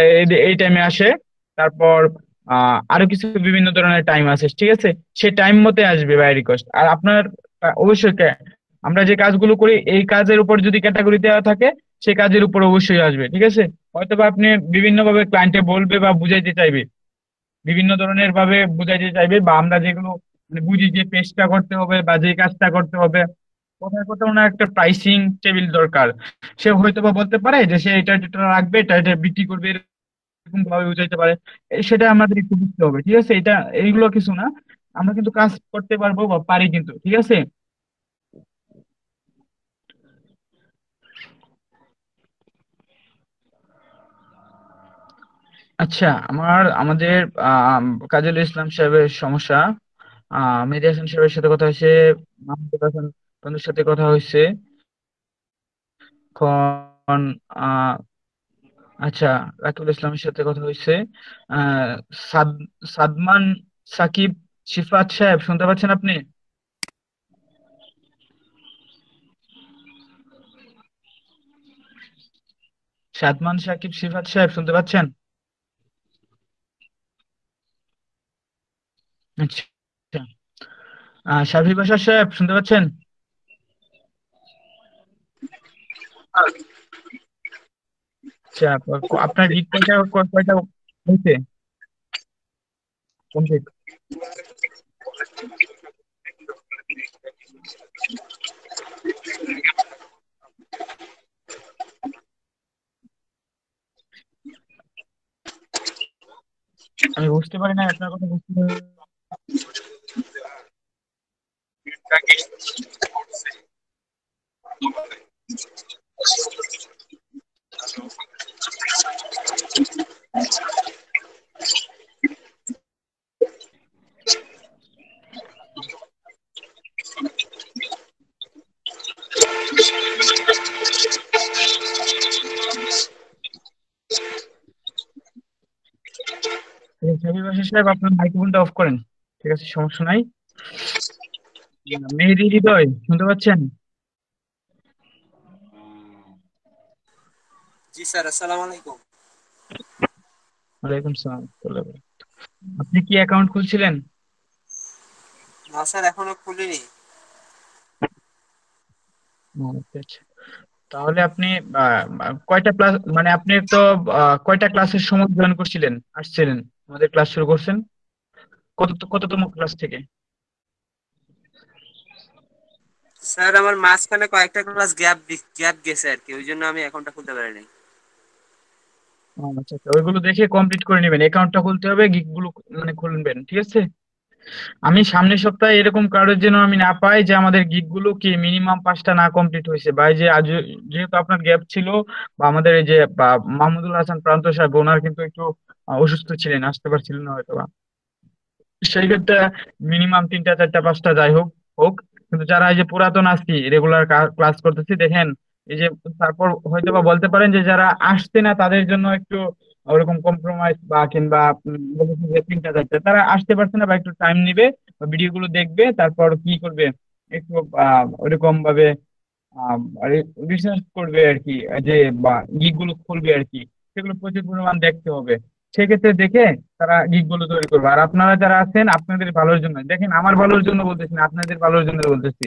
এই টাইমে আসে। তারপর আরো কিছু বিভিন্ন ধরনের টাইম আছে, ঠিক আছে? সেই টাইম মতে আসবে বাই রিকোয়েস্ট। আর আপনার অবশ্যই আমরা যে কাজগুলো করি এই কাজের উপর যদি ক্যাটাগরি দেওয়া থাকে সেই কাজের উপর অবশ্যই আসবে, ঠিক আছে? হয়তোবা আপনি বিভিন্ন ভাবে ক্লায়েন্টে বলবে বা বুঝাইতে চাইবে, বিভিন্ন ধরনের ভাবে বুঝাইতে চাইবে, বা আমরা যেগুলো মানে বুঝি যে পেজটা করতে হবে বা যে কাজটা করতে হবে, কোথায় কোথাও না একটা প্রাইসিং টেবিল দরকার। সে হয়তো বা বলতে পারে যে সে এটা রাখবে, এটা বিক্রি করবে, এরকম ভাবে বুঝাইতে পারে। সেটা আমাদের একটু বুঝতে হবে, ঠিক আছে? এইগুলো কিছু না, আমরা কিন্তু কাজ করতে পারবো বা পারি কিন্তু, ঠিক আছে? আচ্ছা, আমাদের কাজল ইসলাম সাহেবের সমস্যা, মেহেদী হাসান সাহেবের সাথে কথা হয়েছে, মাহমুদুল হাসান বন্ধুর সাথে কথা হয়েছে। এখন আচ্ছা, রাকিবুল ইসলামের সাথে কথা হয়েছে। আহ সাদমান সাকিব শিফাত সাহেব শুনতে পাচ্ছেন আপনি? সাদমান সাকিব শিফাত সাহেব শুনতে পাচ্ছেন? আচ্ছা। শাফি বাশার সাহেব শুনতে পাচ্ছেন? আচ্ছা, আপনার রিড কয়টা কয়টা হয়েছে কমপ্লিট? আমি বুঝতে পারি না আপনার কথা, বুঝতে পারি। শাফি বাশার সাহেব আপনার মাইক্রোফোনটা অফ করেন, ঠিক আছে? সমস্যা নাই। মেহেদী হৃদয় শুনতে পাচ্ছেন? জি স্যার, আসসালামু আলাইকুম। ওয়ালাইকুম সালাম। আপনি কি অ্যাকাউন্ট খুলছিলেন? না স্যার, এখনো খুলিনি। আচ্ছা আচ্ছা। তাহলে আপনি কয়টা ক্লাস, মানে আপনি তো কয়টা ক্লাসের সময় জয়েন করছিলেন, আসছিলেন, আমাদের ক্লাস শুরু করছেন কততম ক্লাস থেকে? স্যার, আমার মাঝখানে কয়েকটা ক্লাস গ্যাপ গেছে আর কি, ওই জন্য আমি অ্যাকাউন্টটা খুলতে পারিনি। আচ্ছা আচ্ছা, ওইগুলো দেখে কমপ্লিট করে নেবেন, অ্যাকাউন্টটা খুলতে হবে, গিগ গুলো মানে খুলবেন, ঠিক আছে? আমি সামনের সপ্তাহে এরকম কারোর যেন আমি না পাই যে আমাদের গিগ গুলো কি মিনিমাম 5টা না কমপ্লিট হয়েছে, বা এই যে আজ যেহেতু আপনার গ্যাপ ছিল, বা আমাদের এই যে মাহমুদুল হাসান প্রান্ত সাহেব ওনার কিন্তু একটু অসুস্থ ছিলেন, আসতে পারছিলেন না হয়তো, সেই ক্ষেত্রে মিনিমাম 3টা 4টা 5টা যাই হোক হোক, কিন্তু যারা এই যে পুরাতন আসছি রেগুলার ক্লাস করতেছি দেখেন, এই যে তারপর হয়তো বা বলতে পারেন যে যারা আসছে না তাদের জন্য একটু ওরকম কম্প্রোমাইজ বা কিংবা বলেছি যে 3টা 4টা, তারা আসতে পারছে না বা একটু টাইম নিবে, ভিডিও গুলো দেখবে, তারপর কি করবে, একটু ওরকম ভাবে রিসার্চ করবে আর কি, যে বা গিগ গুলো খুলবে আর কি, সেগুলো প্রচুর পরিমাণ দেখতে হবে। সেক্ষেত্রে দেখে তারা গিগ গুলো তৈরি করবে। আর আপনারা যারা আছেন আপনাদের ভালোর জন্য, দেখেন আমার ভালোর জন্য বলতেছি না, আপনাদের ভালোর জন্য বলতেছি।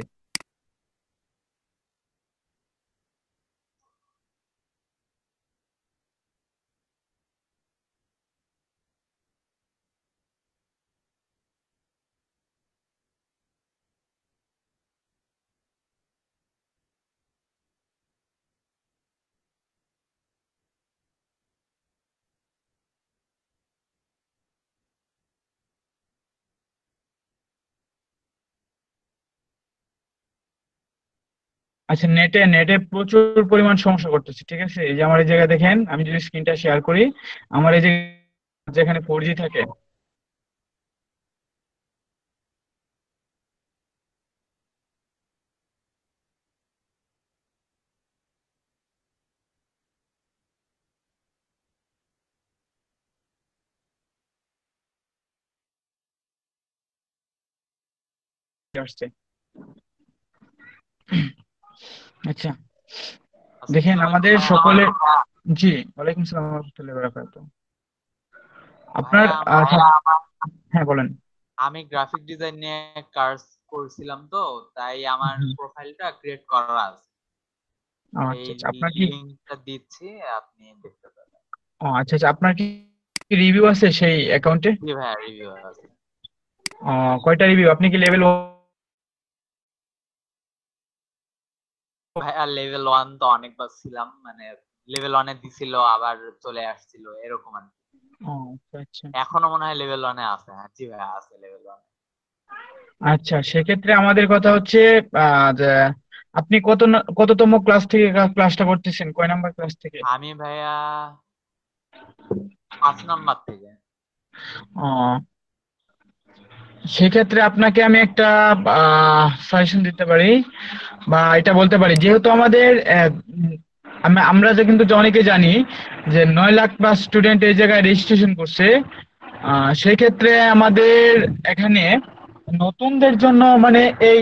আচ্ছা, নেটে নেটে প্রচুর পরিমাণ সমস্যা করতেছে, ঠিক আছে? এই যে আমার এই জায়গায় দেখেন, আমি যদি স্ক্রিনটা শেয়ার করি, আমার এই যে যেখানে 4G থাকে, আসছে। আচ্ছা, দেখেন আমাদের সকলে, জি, ওয়ালাইকুম সালাম ওয়া রাহমাতুল্লাহি ওয়া বারাকাতুহু। আপনার ভাইয়া আমার হ্যাঁ বলেন। আমি গ্রাফিক ডিজাইন নিয়ে কাজ করছিলাম, তো তাই আমার প্রোফাইলটা ক্রিয়েট করা আছে। এই আচ্ছা আচ্ছা, আপনার কি লিংকটা দিচ্ছি, আপনি দেখতে পারেন। আচ্ছা আচ্ছা, আপনার কি রিভিউ আছে সেই অ্যাকাউন্টে? জি ভাইয়া, রিভিউ আছে। কয়টা রিভিউ? আপনি কি লেভেল? ভাইয়া লেভেল 1 তো অনেকবার ছিলাম, মানে লেভেল 1 এ দিছিল আবার চলে আসছিল এরকম আর কি। আচ্ছা আচ্ছা এখনো মনে হয় লেভেল 1 এ আছে। হ্যাঁ জি ভাইয়া, আছে লেভেল 1 এ। আচ্ছা, সেক্ষেত্রে আমাদের কথা হচ্ছে যে আপনি কততম ক্লাস থেকে ক্লাসটা করতেছেন, কয় নাম্বার ক্লাস থেকে? আমি ভাইয়া 5 নাম্বার থেকে। আহ, সেক্ষেত্রে আপনাকে আমি একটা সাজেশন দিতে পারি বা এটা বলতে পারি, যেহেতু আমাদের আমরা যে কিন্তু অনেকে জানি যে 9 লাখ প্লাস স্টুডেন্ট এই জায়গায় রেজিস্ট্রেশন করছে। সেই ক্ষেত্রে আমাদের এখানে নতুনদের জন্য মানে এই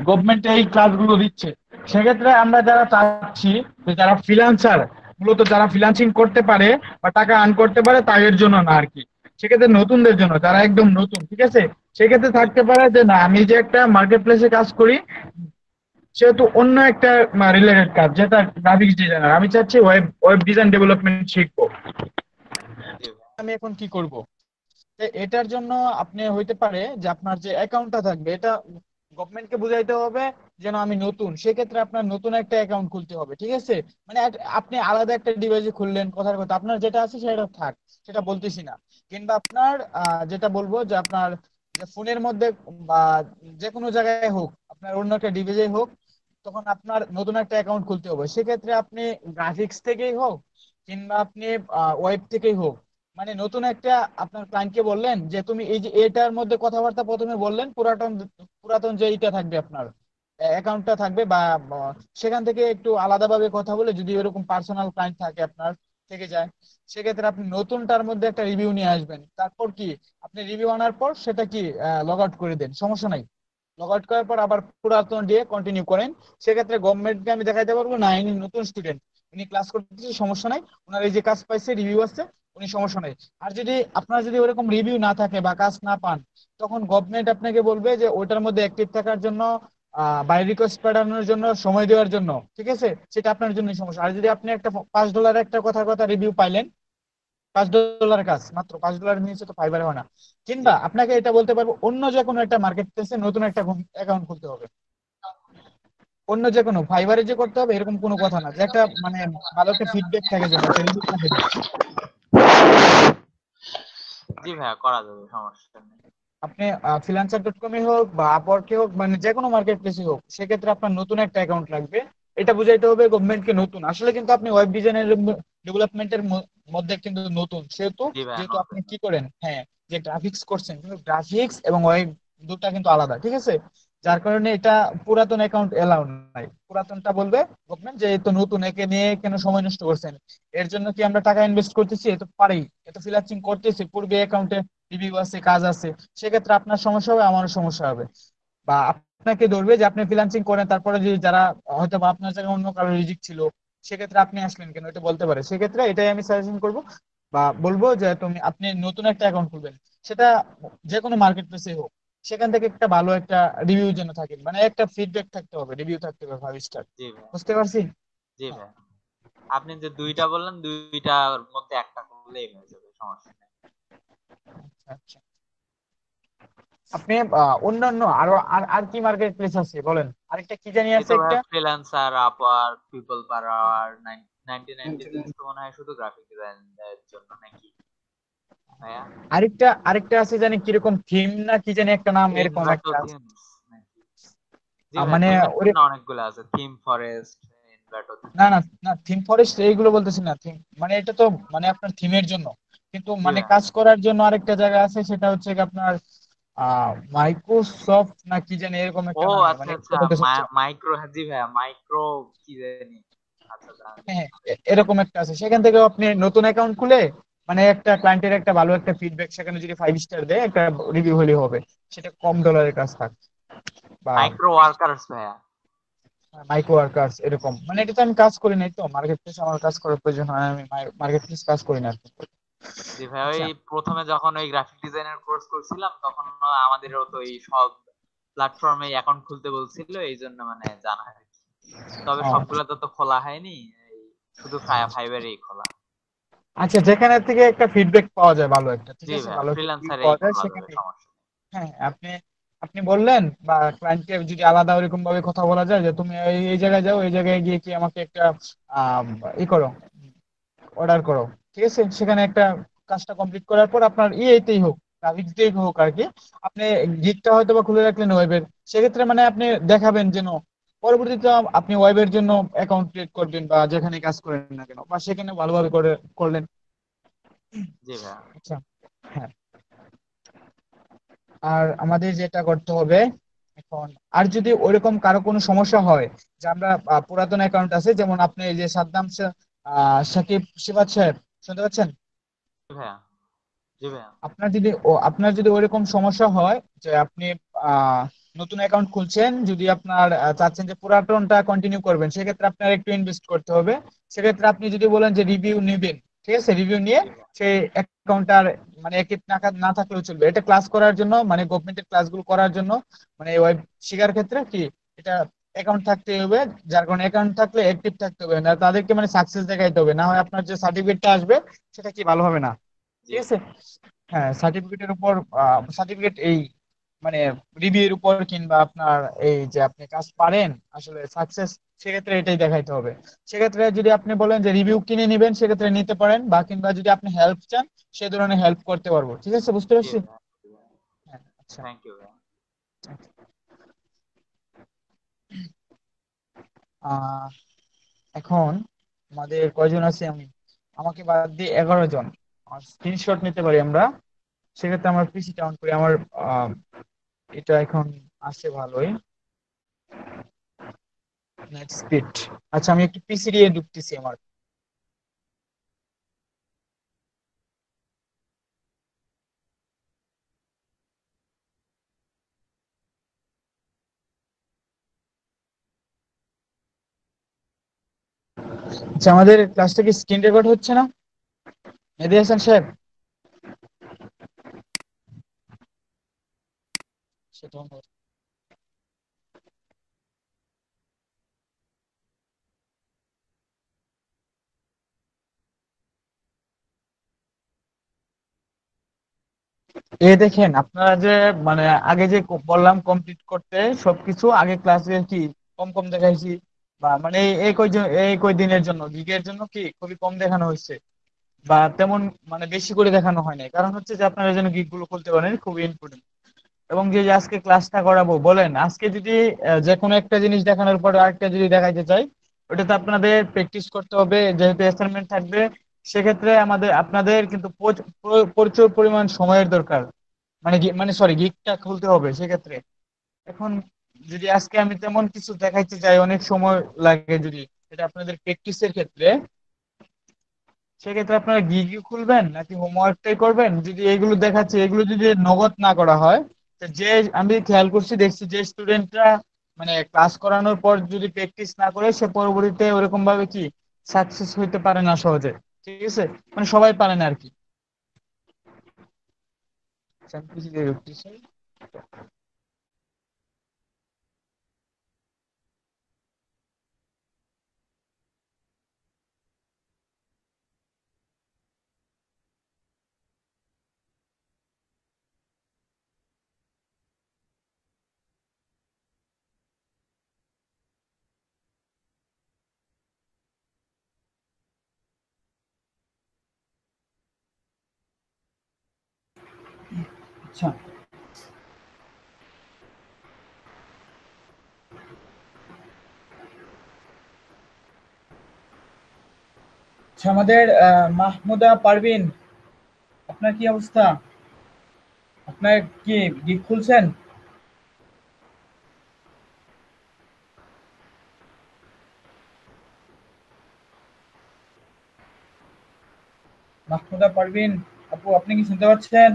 গভর্নমেন্ট এই ক্লাসগুলো দিচ্ছে। সেক্ষেত্রে আমরা যারা চাচ্ছি যে যারা ফ্রিল্যান্সার, মূলত যারা ফ্রিল্যান্সিং করতে পারে বা টাকা আর্ন করতে পারে তাদের জন্য না আর কি। সেক্ষেত্রে নতুনদের জন্য, যারা একদম নতুন, ঠিক আছে, সেক্ষেত্রে থাকতে পারে যে না আমি যে একটা মার্কেট প্লেসে কাজ করি, সেহেতু অন্য একটা রিলেটেড কাজ যেটা গ্রাফিক্স ডিজাইনার, আমি চাচ্ছি ওয়েব ওয়েব ডিজাইন ডেভেলপমেন্ট শিখবো। জি ভাইয়া। আমি এখন কি করব? এটার জন্য আপনি হইতে পারে যে আপনার যে অ্যাকাউন্টটা থাকবে এটা গভর্নমেন্টকে বুঝাইতে হবে যেন আমি নতুন, সেক্ষেত্রে আপনার নতুন একটা অ্যাকাউন্ট খুলতে হবে, ঠিক আছে? মানে আপনি আলাদা একটা ডিভাইসে খুললেন, কথার কথা আপনার যেটা আছে সেটা থাক, সেটা বলতেছি না। কিংবা আপনার যেটা বলবো যে আপনার ফোনের মধ্যে বা যে কোনো জায়গায় হোক, আপনার অন্য একটা ডিভাইসে হোক, তখন আপনার নতুন একটা অ্যাকাউন্ট খুলতে হবে। সেক্ষেত্রে আপনি গ্রাফিক্স থেকেই হোক কিংবা আপনি ওয়েব থেকেই হোক, মানে নতুন একটা আপনার ক্লায়েন্টকে বললেন যে তুমি এই যে এটার মধ্যে কথাবার্তা প্রথমে বললেন, পুরাতন পুরাতন যে এইটা থাকবে আপনার অ্যাকাউন্টটা থাকবে বা সেখান থেকে একটু আলাদাভাবে কথা বলে, যদি এরকম পার্সোনাল ক্লায়েন্ট থাকে আপনার থেকে যায়, সেক্ষেত্রে আপনি নতুনটার মধ্যে একটা রিভিউ নিয়ে আসবেন। তারপর কি আপনি রিভিউ আনার পর সেটা কি লগ আউট করে দেন, সমস্যা নাই। লগ আউট করার পর আবার পুরাতন দিয়ে কন্টিনিউ করেন। সেক্ষেত্রে গভর্নমেন্টকে আমি দেখাইতে পারবো না ইনি নতুন স্টুডেন্ট, উনি ক্লাস করতেছে, সমস্যা নাই, ওনার এই যে কাজ পাইছে রিভিউ আছে, উনি সমস্যা নাই। আর যদি আপনার যদি ওরকম রিভিউ না থাকে বা কাজ না পান, তখন গভর্নমেন্ট আপনাকে বলবে যে ওইটার মধ্যে অ্যাক্টিভ থাকার জন্য বাই রিকোয়েস্ট পাঠানোর জন্য সময় দেওয়ার জন্য, ঠিক আছে, সেটা আপনার জন্যই সমস্যা। আর যদি আপনি একটা $5 একটা কথার কথা রিভিউ পাইলেন, $5 কাজ, মাত্র $5 নিচে তো ফাইবারে হয় না। জি কিংবা আপনাকে এটা বলতে পারবো অন্য যে কোনো একটা মার্কেট প্লেসে নতুন একটা অ্যাকাউন্ট খুলতে হবে, অন্য যে কোনো ফাইবারে যে করতে হবে এরকম কোনো কথা না, যে একটা মানে ভালো একটা ফিডব্যাক থাকে যেন, একটা রিভিউ থাকে যেন। জি ভাইয়া, করা যাবে, সমস্যা নেই। আপনি freelancer.com-এ হোক বা আপওয়ার্কে হোক, মানে যে কোনো মার্কেট প্লেসে হোক, সেক্ষেত্রে আপনার নতুন একটা অ্যাকাউন্ট লাগবে। এটা বুঝাইতে হবে গভর্নমেন্টকে নতুন, আসলে কিন্তু আপনি ওয়েব ডিজাইনের ডেভেলপমেন্টের মধ্যে কিন্তু নতুন, সেহেতু জি ভাইয়া, যেহেতু আপনি নতুন। কি করেন, হ্যাঁ, যে গ্রাফিক্স করছেন, কিন্তু গ্রাফিক্স এবং ওয়েব দুটা কিন্তু আলাদা, ঠিক আছে? যার কারণে এটা পুরাতন অ্যাকাউন্ট এলাও নাই। পুরাতনটা বলবে গভর্নমেন্ট যে এ তো নতুন, একে নিয়ে কেন সময় নষ্ট করছেন, এর জন্য কি আমরা টাকা ইনভেস্ট করতেছি, এ তো পারি, এ তো ফ্রিল্যান্সিং করতেছি, পূর্বে অ্যাকাউন্টে রিভিউ আছে, কাজ আছে। সেক্ষেত্রে আপনার সমস্যা হবে, আমারও সমস্যা হবে। বা আপনাকে ধরবে যে আপনি ফ্রিল্যান্সিং করেন, তারপরে যে যারা হয়তো বা আপনার জায়গায় অন্য কারো রিজিক ছিল, সেক্ষেত্রে আপনি আসলেন কেন, এটা বলতে পারে। সেক্ষেত্রে এটাই আমি সাজেশন করব বা বলবো যে আপনি নতুন একটা অ্যাকাউন্ট খুলবেন, সেটা যে কোনো মার্কেট প্লেসে হোক, সেখান থেকে একটা ভালো একটা রিভিউ যেন থাকে, মানে একটা ফিডব্যাক থাকতে হবে, রিভিউ থাকতে হবে 5 স্টার। জি ভাইয়া। বুঝতে পারছি? জি হ্যাঁ, ভাইয়া, আপনি যে দুইটা বললেন, দুইটার মধ্যে একটা করলেই হয়ে যাবে, সমস্যা নেই। আচ্ছা আচ্ছা। আপনি অন্যান্য আরো আর আর কি মার্কেট প্লেস আছে বলেন, আরেকটা কি জানি এই আছে তো একটা। ভাইয়া, freelancer, Upwork, people per hour, 99 digits তো মনে হয় শুধু গ্রাফিক ডিজাইন এর জন্য নাকি ভাইয়া? আরেকটা আছে জানি কিরকম থিম না কি জানি একটা নাম, এরকম ইনভার্টো একটা আছে। থিমস নাকি? জি ভাইয়া, মানে থিমের ওরে, জন্য অনেকগুলো আছে, থিম ফরেস্ট, ইনভার্টো থিম। না না না, থিম ফরেস্ট এইগুলো বলতেছি না, থিম মানে এটা তো মানে আপনার থিমের জন্য, কিন্তু জি মানে ভাইয়া। কাজ করার জন্য আরেকটা জায়গা আছে, সেটা হচ্ছে কি আপনার মাইক্রোসফট না কি জানি এরকম ও একটা নামে, আচ্ছা মানে আচ্ছা, এটা বলতে চাচ্ছি না। মাইক্রো, জি ভাইয়া, মাইক্রো কি জানি। আচ্ছা জানি। হ্যাঁ হ্যাঁ, এরকম একটা আছে, সেখান থেকে আপনি নতুন অ্যাকাউন্ট খুলে মানে একটা ক্লায়েন্টের একটা ভালো একটা ফিডব্যাক, সেখানে যদি 5 স্টার দেয়, একটা রিভিউ হলে হবে, সেটা কম ডলারের কাজ থাক বা মাইক্রো ওয়ার্কার্স ভাইয়া। মাইক্রো ওয়ার্কার্স এরকম। মানে এটা তো আমি কাজ করি নাই, তো মার্কেট প্লেস আমার কাজ করার প্রয়োজন হয়, আমি মার্কেট প্লেস কাজ করি না আর কি। জি ভাই, ওই আচ্ছা প্রথমে যখন ওই গ্রাফিক ডিজাইনের কোর্স করছিলাম তখন আমাদেরও তো এই সব প্ল্যাটফর্মে অ্যাকাউন্ট খুলতে বলছিল, এই জন্য মানে জানা আর কি। তবে ও, সবগুলা তো খোলা হয়নি, এই শুধু ফাইবারেই খোলা। আচ্ছা, যেখানে থেকে একটা ফিডব্যাক পাওয়া যায় ভালো একটা, ঠিক জি আছে, ভাই, ভালো একটা view ফ্রিল্যান্সারেই পাওয়া যায় খোলা যাবে, সেখানে। সমস্যা নেই। হ্যাঁ, আপনি আপনি বললেন বা ক্লায়েন্টকে যদি আলাদা ওইরকম ভাবে কথা বলা যায় যে তুমি এই এই জায়গায় যাও, এই জায়গায় গিয়ে কি আমাকে একটা আহ ই করো, অর্ডার করো, ঠিক আছে, সেখানে একটা কাজটা কমপ্লিট করার পর আপনার ইয়েতেই হোক, গ্রাফিক্স দিয়ে হোক আর কি, আপনি গিগটা হয়তো বা খুলে রাখলেন ওয়েবের, সেক্ষেত্রে মানে আপনি দেখাবেন যেন পরবর্তীতে আপনি ওয়েবের জন্য অ্যাকাউন্ট ক্রিয়েট করবেন বা যেখানে কাজ করেন না কেন, বা সেখানে ভালোভাবে করে করলেন। জি ভাই। আচ্ছা, হ্যাঁ, আর আমাদের যেটা করতে হবে এখন, আর যদি ওইরকম কারো কোনো সমস্যা হয়, যে আমরা পুরাতন অ্যাকাউন্ট আছে, যেমন আপনি এই যে সাদ্দাম সাকিব সিফাত সাহেব, শুনতে পাচ্ছেন? জি ভাইয়া। জি ভাইয়া। আপনার যদি ওইরকম সমস্যা হয় যে আপনি আহ নতুন অ্যাকাউন্ট খুলছেন, যদি আপনার চাচ্ছেন যে পুরাতনটা কন্টিনিউ করবেন, সেক্ষেত্রে আপনার একটু ইনভেস্ট করতে হবে। সেক্ষেত্রে আপনি যদি বলেন যে রিভিউ নেবেন, ঠিক আছে, রিভিউ নিয়ে জি ভাইয়া। সেই অ্যাকাউন্টটার মানে একটি টাকা না থাকলেও চলবে, এটা ক্লাস করার জন্য, মানে গভর্নমেন্টের ক্লাসগুলো করার জন্য, মানে ওয়েব শেখার ক্ষেত্রে কি এটা অ্যাকাউন্ট থাকতে হবে। যার কারণে অ্যাকাউন্ট থাকলে অ্যাক্টিভ থাকতে হবে, না তাদেরকে মানে সাকসেস দেখাইতে হবে, না হয় আপনার যে সার্টিফিকেটটা আসবে সেটা কি ভালো হবে না, জি ঠিক আছে। ভাইয়া। হ্যাঁ, সার্টিফিকেটের উপর, সার্টিফিকেট এই মানে রিভিউর উপর, কিংবা আপনার এই যে আপনি কাজ পারেন আসলে সাকসেস, সেক্ষেত্রে এটাই দেখাইতে হবে। সেক্ষেত্রে যদি আপনি বলেন যে রিভিউ কিনে নেবেন, সেক্ষেত্রে নিতে পারেন, বা কিংবা যদি আপনি হেল্প চান সে ধরনের হেল্প করতে পারবো, ঠিক আছে, বুঝতে জি পারছি। ভাইয়া। হ্যাঁ, আচ্ছা, থ্যাংক ইউ ভাইয়া। আহ এখন আমাদের কয়জন আছে, আমাকে বাদ দিয়ে 11 জন। স্ক্রিনশট নিতে পারি আমরা, সেক্ষেত্রে আমার পিসিটা অন করি, আমার আহ, এটা এখন আছে ভালোই নেট স্পিড। আচ্ছা, আমি একটু পিসি দিয়ে ঢুকতেছি আমার। আচ্ছা, আমাদের ক্লাসটা কি স্ক্রিন রেকর্ড হচ্ছে না, মেহেদী হাসান সাহেব? সেটা দেখেন, আপনারা যে মানে আগে যে বললাম কমপ্লিট করতে সবকিছু, আগে ক্লাসে কি কম কম দেখাইছি, বা মানে এই কই দিনের জন্য গিগের জন্য কি খুবই কম দেখানো হয়েছে, বা তেমন মানে বেশি করে দেখানো হয় নাই, কারণ হচ্ছে যে আপনারা যেন গিগ গুলো খুলতে পারেন, খুবই ইম্পর্টেন্ট। এবং যে আজকে ক্লাসটা করাবো, বলেন আজকে যদি যে কোনো একটা জিনিস দেখানোর পরে আরেকটা যদি দেখাইতে চাই, ওটাতে আপনাদের প্র্যাকটিস করতে হবে, যেহেতু অ্যাসাইনমেন্ট থাকবে, সেক্ষেত্রে আপনাদের কিন্তু প্রচুর পরিমাণ সময়ের দরকার, মানে সরি, গিগটা খুলতে হবে সেক্ষেত্রে। এখন যদি আজকে আমি তেমন কিছু দেখাইতে চাই, অনেক সময় লাগে যদি, এটা আপনাদের প্র্যাকটিসের ক্ষেত্রে, সেক্ষেত্রে আপনারা গিগি খুলবেন নাকি হোমওয়ার্কটাই করবেন, যদি এগুলো দেখাচ্ছে এগুলো যদি নগদ না করা হয়, তো যে আমি খেয়াল করছি, দেখছি যে স্টুডেন্টরা মানে ক্লাস করানোর পর যদি প্র্যাকটিস না করে, সে পরবর্তীতে ওরকম ভাবে কি সাকসেস হইতে পারে না সহজে, ঠিক আছে, মানে সবাই পারে না আর কি। আচ্ছা, আমি কিছু দিয়ে রাখতেছি। আচ্ছা, আচ্ছা, আমাদের মাহমুদা পারভিন, আপনার কি অবস্থা? আপনার কি গিগ খুলছেন? মাহমুদা পারভিন আপু, আপনি কি শুনতে পাচ্ছেন?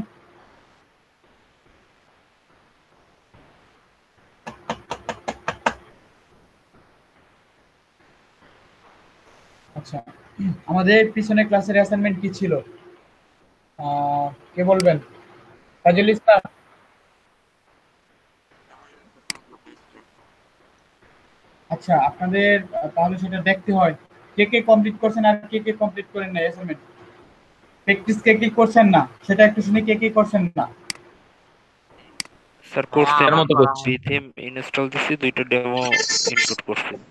আচ্ছা, আমাদের পিছনে ক্লাসের অ্যাসাইনমেন্ট কি ছিল? কে বলবেন? তাজুল ইসলাম। আচ্ছা, আপনাদের তাহলে সেটা দেখতে হয় কে কে কমপ্লিট করছেন আর কে কে কমপ্লিট করেন না অ্যাসাইনমেন্ট। প্র্যাকটিস কে কে করছেন না সেটা একটু শুনি, কে কে করছেন না। স্যার ভাইয়া করছি, এর আমি আমার মতো করা করছি। হয়নি। বিথিম ইনস্টল দিছি, 2টা ডেমো ইনপুট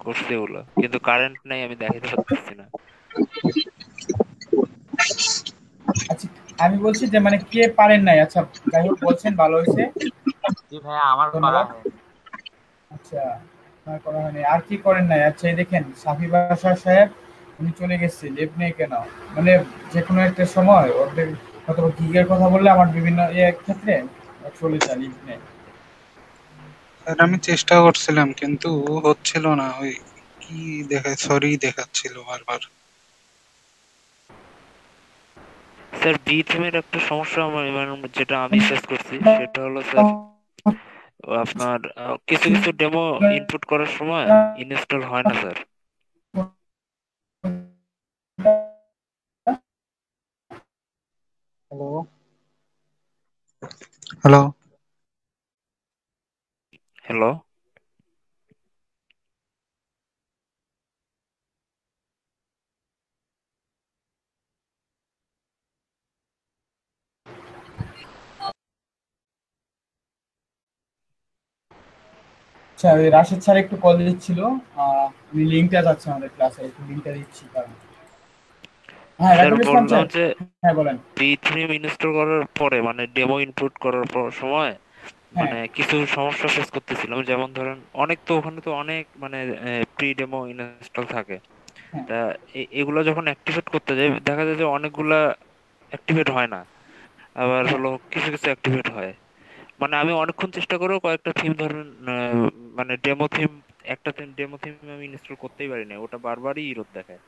করছি ওগুলা, কিন্তু কারেন্ট নাই, আমি দেখাতে পারতেছি না। আচ্ছা, আমি বলছি যে মানে কে পারেন নাই। আচ্ছা, যাই হোক, বলছেন ভালো হয়েছে, জি ভাইয়া আমার করা ধন্যবাদ। হয়নি। আচ্ছা, আপনার করা হয়নি। আর কি করেন নাই? আচ্ছা, এই দেখেন সাফি বাশার সাহেব, উনি চলে গেছে, লেপ নেই কেন? মানে যে কোনো একটা সময় ওদের অথবা গিগের কথা বললে আমার বিভিন্ন ক্ষেত্রে চলে যায়, লিপ নেই। স্যার আমি চেষ্টা করছিলাম কিন্তু হচ্ছিল না, ওই কি সরি দেখাচ্ছিল বারবার। স্যার বিথিমের একটা সমস্যা আমার যেটা আমি ফেস করছি সেটা হলো স্যার, আপনার কিছু কিছু ডেমো ইনপুট করার সময় ইনস্টল হয় না স্যার। Hello hello. হ্যালো। আচ্ছা, ওই রাশেদ স্যার একটু কল দিচ্ছিল, আমি লিঙ্কটা যাচ্ছে আমাদের ক্লাসে, একটু লিঙ্কটা দিচ্ছি কারণ। হ্যাঁ, স্যার রাকিবুল ইসলাম বললাম স্যার। যে হ্যাঁ, বলেন। বিথিম ইনস্টল করার পরে মানে ডেমো ইনপুট করার সময় হ্যাঁ, মানে কিছু সমস্যা ফেস করতেছিলাম, যেমন ধরেন অনেক তো ওখানে তো অনেক মানে প্রি ডেমো ইনস্টল থাকে। হ্যাঁ, তা এগুলো যখন অ্যাক্টিভেট করতে যাই দেখা যায় যে অনেকগুলা অ্যাক্টিভেট হয় না, আবার হ্যাঁ। হলো কিছু কিছু অ্যাক্টিভেট হয়। মানে আমি অনেকক্ষণ চেষ্টা করেও কয়েকটা থিম ধরেন মানে ডেমো থিম, একটা ডেমো থিম আমি ইনস্টল করতেই পারি না, ওটা বারবারই ইরর দেখায়।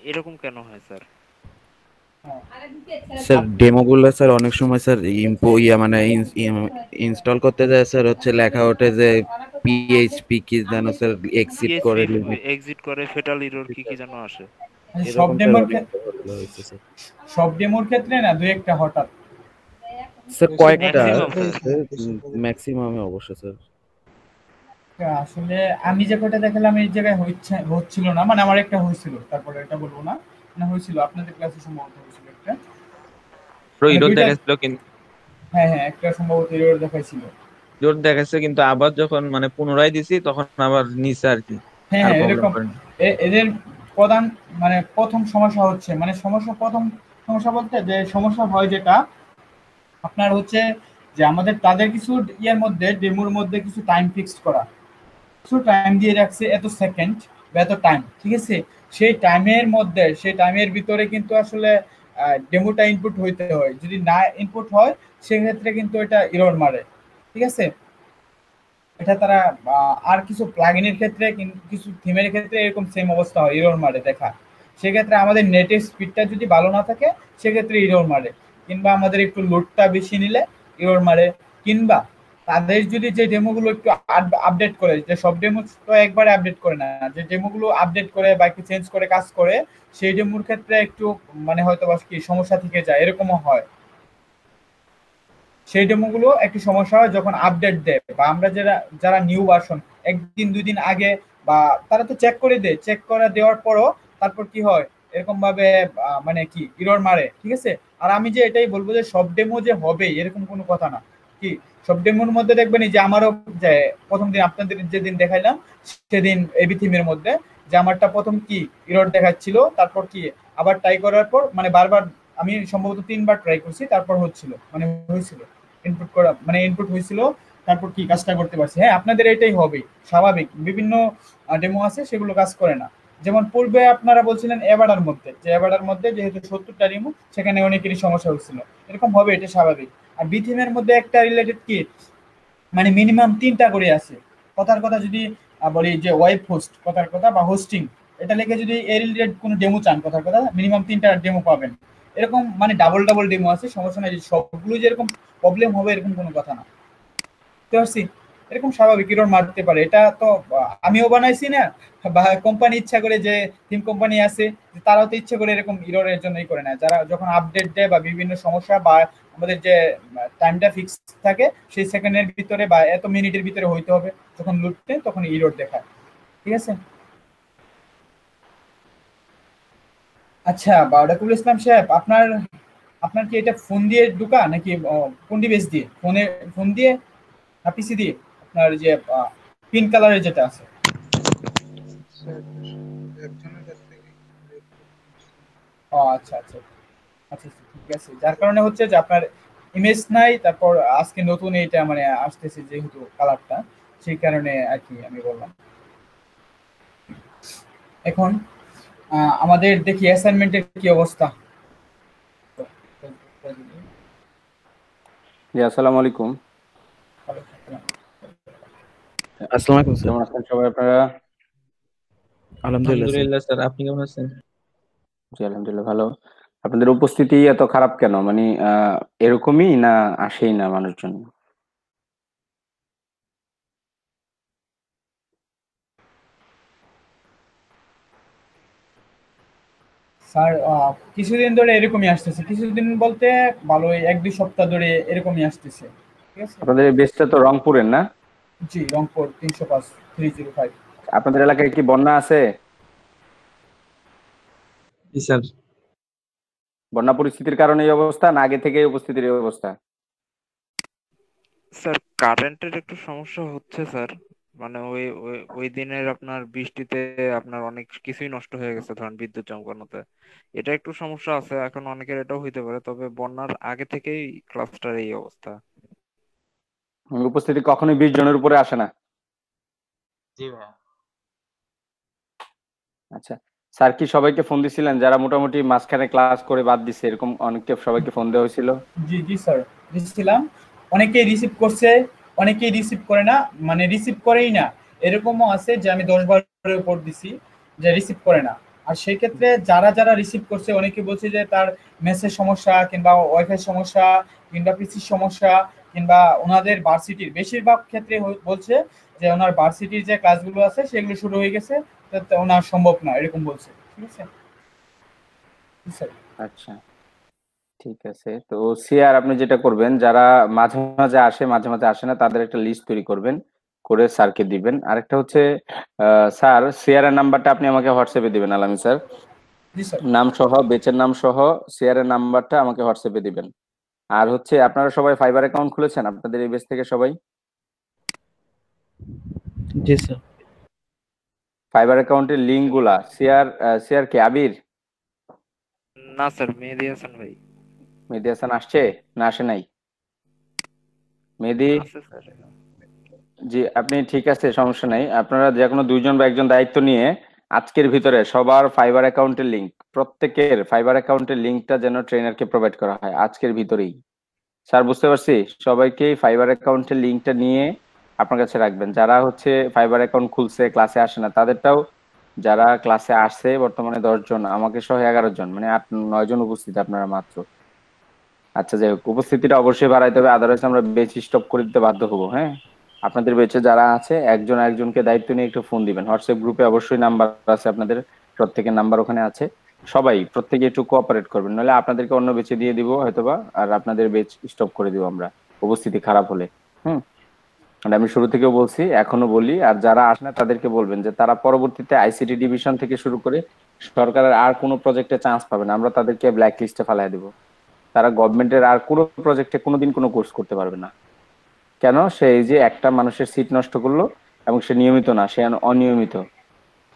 এরকম কেন হয় স্যার? হ্যাঁ। স্যার ডেমো গুলো স্যার অনেক সময় স্যার মানে ইনস্টল করতে যায় স্যার, হচ্ছে লেখা ওঠে যে পিএইচপি কি যেন স্যার এক্সিট পিএইচপি করে লিমিট, এক্সিট করে, ফেটাল ইরর কি কি যেন আসে। আচ্ছা, এরকম স্যার অনেক ঝামেলা হয়েছে স্যার। সব ডেমোর ক্ষেত্রে না, দুই একটা হঠাৎ। স্যার কয়েকটা বেশিরভাগ ম্যাক্সিমাম ক্ষেত্রেই স্যার। হ্যাঁ, বেশিরভাগ ম্যাক্সিমামে অবশ্য স্যার। আসলে আমি যে কটা দেখালাম এই জায়গায় হচ্ছিল না, মানে আমার একটা হয়েছিল, তারপরে এটা বলবো না, মানে হয়েছিল আপনাদের ক্লাসে সম্ভবত হয়েছিল একটা, মানে ইরোর দুইটা। দেখাচ্ছিল কিন্তু, হ্যাঁ, হ্যাঁ, একটা সম্ভবত এরর দেখাইছিল। ইরোর দেখাচ্ছে কিন্তু আবার যখন মানে পুনরায় দিছি তখন আবার নিচে আর কি, হ্যাঁ, আর হ্যাঁ, প্রবলেম এরকম। করেনি। এদের প্রধান মানে প্রথম সমস্যা হচ্ছে, মানে প্রথম সমস্যা বলতে যে সমস্যা হয় যেটা আপনার হচ্ছে যে আমাদের তাদের কিছু ইয়ের মধ্যে, ডেমোর মধ্যে কিছু টাইম ফিক্সড করা, কিছু টাইম দিয়ে রাখছে, এত সেকেন্ড বা এত টাইম, ঠিক আছে? সেই টাইমের মধ্যে, সেই টাইমের ভিতরে কিন্তু আসলে ডেমোটা ইনপুট হইতে হয়। যদি না ইনপুট হয় সেক্ষেত্রে কিন্তু এটা এরর মারে, ঠিক আছে? এটা তারা আর কিছু প্লাগইনের ক্ষেত্রে, কিছু থিমের ক্ষেত্রে এরকম সেম অবস্থা হয়, এরর মারে দেখা। সেক্ষেত্রে আমাদের নেটের স্পিডটা যদি ভালো না থাকে সেক্ষেত্রে এরর মারে, কিংবা আমাদের একটু লোডটা বেশি নিলে এরর মারে, কিংবা তাদের যদি যে ডেমোগুলো একটু আপডেট করে, যে সব ডেমো তো একবারে আপডেট করে না, যে ডেমোগুলো আপডেট করে বা একটু চেঞ্জ করে কাজ করে, সেই ডেমোর ক্ষেত্রে একটু মানে হয়তো বা কি সমস্যা থেকে যায়, এরকমও হয়। সেই ডেমোগুলো একটু সমস্যা হয় যখন আপডেট দেয়, বা আমরা যারা যারা নিউ ভার্সন একদিন দুই দিন আগে, বা তারা তো চেক করে দেয়, চেক করে দেওয়ার পরও তারপর কি হয়, এরকম ভাবে মানে কি এরর মারে, ঠিক আছে? আর আমি যে এটাই বলবো যে সব ডেমো যে হবে এরকম কোনো কথা না। কি সব ডেমোর মধ্যে দেখবেন, এই যে আমারও যে প্রথম দিন আপনাদের যেদিন দেখাইলাম সেদিন এবি থিমের মধ্যে, যে আমারটা প্রথম কি এরর দেখাচ্ছিল, তারপর কি আবার ট্রাই করার পর মানে বারবার আমি সম্ভবত 3 বার ট্রাই করছি, তারপর হচ্ছিল, মানে হয়েছিল ইনপুট করা, মানে ইনপুট হয়েছিল, তারপর কি কাজটা করতে পারছি। হ্যাঁ, আপনাদের এটাই হবে স্বাভাবিক, বিভিন্ন ডেমো আছে সেগুলো কাজ করে না। যেমন পূর্বে আপনারা বলছিলেন এবাডার মধ্যে, যে এবাডার মধ্যে যেহেতু 70টা ডেমো, সেখানে অনেকেরই সমস্যা হচ্ছিল, এরকম হবে, এটা স্বাভাবিক। আর বিথিমের মধ্যে একটা রিলেটেড কি, মানে মিনিমাম 3টা করে আছে। কথার কথা যদি বলি যে ওয়েব হোস্ট, কথার কথা, বা হোস্টিং, এটা লিখে যদি এর রিলেটেড কোনো ডেমো চান, কথার কথা মিনিমাম 3টা ডেমো পাবেন। এরকম মানে ডাবল ডাবল ডেমো আছে, সমস্যা নাই, সবগুলো যে এরকম প্রবলেম হবে এরকম কোনো কথা না। বুঝতে পারছি? এরকম স্বাভাবিক ইরর মারতে পারে। এটা তো আমিও বানাইছি না, বা কোম্পানি ইচ্ছা করে, যে থিম কোম্পানি আছে তারাও তো ইচ্ছা করে এরকম ইররের জন্যই করে না। যারা যখন আপডেট দেয় বা বিভিন্ন সমস্যা বা আমাদের যে টাইমটা ফিক্স থাকে সেই সেকেন্ডের ভিতরে বা এত মিনিটের ভিতরে হইতে হবে, যখন লুটতে তখন ইরর দেখায়। ঠিক আছে। আচ্ছা, বারুকুল ইসলাম সাহেব, আপনার আপনার কি এটা ফোন দিয়ে ঢুকা নাকি কোন ডিভাইস দিয়ে? ফোন দিয়ে না পিসি দিয়ে? আপনার যে পিঙ্ক কালারের যেটা আছে। একজনের কাছ থেকে ও আচ্ছা আচ্ছা আচ্ছা আচ্ছা, ঠিক আছে। যার কারণে হচ্ছে যে আপনার ইমেজ নাই, তারপর আজকে নতুন এইটা মানে আসতেছে যেহেতু কালারটা, সেই কারণে আর কি আমি বললাম। এখন আমাদের দেখি অ্যাসাইনমেন্টের কি অবস্থা। জি, আসসালামু আলাইকুম। আসসালামু আলাইকুম স্যার। কেমন আছেন সবাই আপনারা? আলহামদুলিল্লাহ স্যার। আলহামদুলিল্লাহ স্যার, আপনি কেমন আছেন? জি, আলহামদুলিল্লাহ ভালো। আপনাদের উপস্থিতি এত খারাপ কেন? মানে এরকমই না আসেই না মানুষজন? স্যার কিছুদিন ধরে এরকমই আসতেছে, কিছুদিন বলতে ভালোই 1-2 সপ্তাহ ধরে এরকমই আসতেছে। ঠিক আছে। আপনাদের এই বেসটা তো রংপুরের না? জি, রংপুর 305 305। আপনাদের এলাকায় কি বন্যা আছে? জি স্যার। বন্যা পরিস্থিতির কারণে এই অবস্থা না আগে থেকেই উপস্থিতির এই অবস্থা? স্যার কারেন্টের একটু সমস্যা হচ্ছে স্যার। মানে ওই ওই ওই দিনের আপনার বৃষ্টিতে আপনার অনেক কিছুই নষ্ট হয়ে গেছে, ধরেন বিদ্যুৎ চমকানোতে। এটা একটু সমস্যা আছে, এখন অনেকের এটাও হইতে পারে, তবে বন্যার আগে থেকেই ক্লাসটার এই অবস্থা। উপস্থিতি কখনোই 20 জনের উপরে আসে না। জি ভাইয়া। আচ্ছা, স্যার কি সবাইকে ফোন দিছিলেন যারা মোটামুটি মাঝখানে ক্লাস করে বাদ দিছে? এরকম অনেককে সবাইকে ফোন দেওয়া হয়েছিল? জি জি স্যার, দিয়েছিলাম। অনেকেই রিসিভ করছে, অনেকেই রিসিভ করে না, মানে রিসিভ করেই না। এরকমও আছে যে আমি 10-12 উপর দিছি যে রিসিভ করে না। আর সেই ক্ষেত্রে যারা যারা রিসিভ করছে অনেকে বলছে যে তার মেসের সমস্যা কিংবা ওয়াইফাই সমস্যা কিংবা পিসির সমস্যা কিংবা ওনাদের ভার্সিটির বেশিরভাগ ক্ষেত্রে বলছে যে ওনার ভার্সিটির যে ক্লাসগুলো আছে সেগুলো শুরু হয়ে গেছে, তাতে ওনার সম্ভব না, এরকম বলছে। ঠিক আছে স্যার। আচ্ছা, ঠিক আছে। তো সিআর আপনি যেটা করবেন, যারা মাঝে মাঝে আসে মাঝে মাঝে আসে না তাদের একটা লিস্ট তৈরি করবেন, করে স্যারকে দিবেন। আরেকটা হচ্ছে স্যার সিআর এর নাম্বারটা আপনি আমাকে হোয়াটসঅ্যাপে দিবেন। আলামিন স্যার, জি স্যার। নাম সহ বেচের নাম সহ সিআর এর নাম্বারটা আমাকে হোয়াটসঅ্যাপে দিবেন। আর হচ্ছে আপনারা সবাই ফাইবার অ্যাকাউন্ট খুলেছেন আপনাদের এই বেস থেকে সবাই? জি স্যার। ফাইবার অ্যাকাউন্টের লিংক গুলা সিআর কে আবির? না স্যার, মেহেদী হাসান ভাই। মেহেদী হাসান আসছে না আসে নাই? মেহেদী, আছে স্যার। জি আপনি ঠিক আছে, সমস্যা নাই। আপনারা যে কোনো 2 জন বা 1 জন দায়িত্ব নিয়ে আজকের ভিতরে সবার ফাইবার অ্যাকাউন্টের লিংক, প্রত্যেকের ফাইবার অ্যাকাউন্টের লিংকটা যেন ট্রেনারকে প্রোভাইড করা হয় আজকের ভিতরেই। স্যার বুঝতে পারছি, সবাইকেই ফাইবার অ্যাকাউন্টের লিংকটা নিয়ে আপনার কাছে রাখবেন। যারা হচ্ছে ফাইবার অ্যাকাউন্ট খুলছে ক্লাসে আসে না তাদেরটাও, যারা ক্লাসে আসছে বর্তমানে 10 জন, আমাকে সহ 11 জন, মানে 8-9 জন উপস্থিত আপনারা মাত্র। আচ্ছা যাই হোক, উপস্থিতিটা অবশ্যই বাড়াইতে হবে, আদারওয়াইজ আমরা বেচ স্টপ করে দিতে বাধ্য হবো। হ্যাঁ, আপনাদের বেচে যারা আছে একজন একজনকে দায়িত্ব নিয়ে একটু ফোন দিবেন। হোয়াটসঅ্যাপ গ্রুপে অবশ্যই নাম্বার আছে আপনাদের, প্রত্যেকের নাম্বার ওখানে আছে। সবাই প্রত্যেকে একটু কোঅপারেট করবেন, নইলে আপনাদেরকে অন্য বেচে দিয়ে দিব হয়তোবা, আর আপনাদের বেচ স্টপ করে দিব আমরা উপস্থিতি খারাপ হলে। হুম, আর আমি শুরু থেকেও বলছি, এখনো বলি, আর যারা আসে না তাদেরকে বলবেন যে তারা পরবর্তীতে আইসিটি ডিভিশন থেকে শুরু করে সরকারের আর কোনো প্রজেক্টে চান্স পাবে না, আমরা তাদেরকে ব্ল্যাক লিস্টে ফেলাই দেবো। তারা গভর্নমেন্টের আর কোনো প্রজেক্টে কোনোদিন কোনো কোর্স করতে পারবে না। কেন? সে এই যে একটা মানুষের সিট নষ্ট করলো, এবং সে নিয়মিত না, সে অনিয়মিত।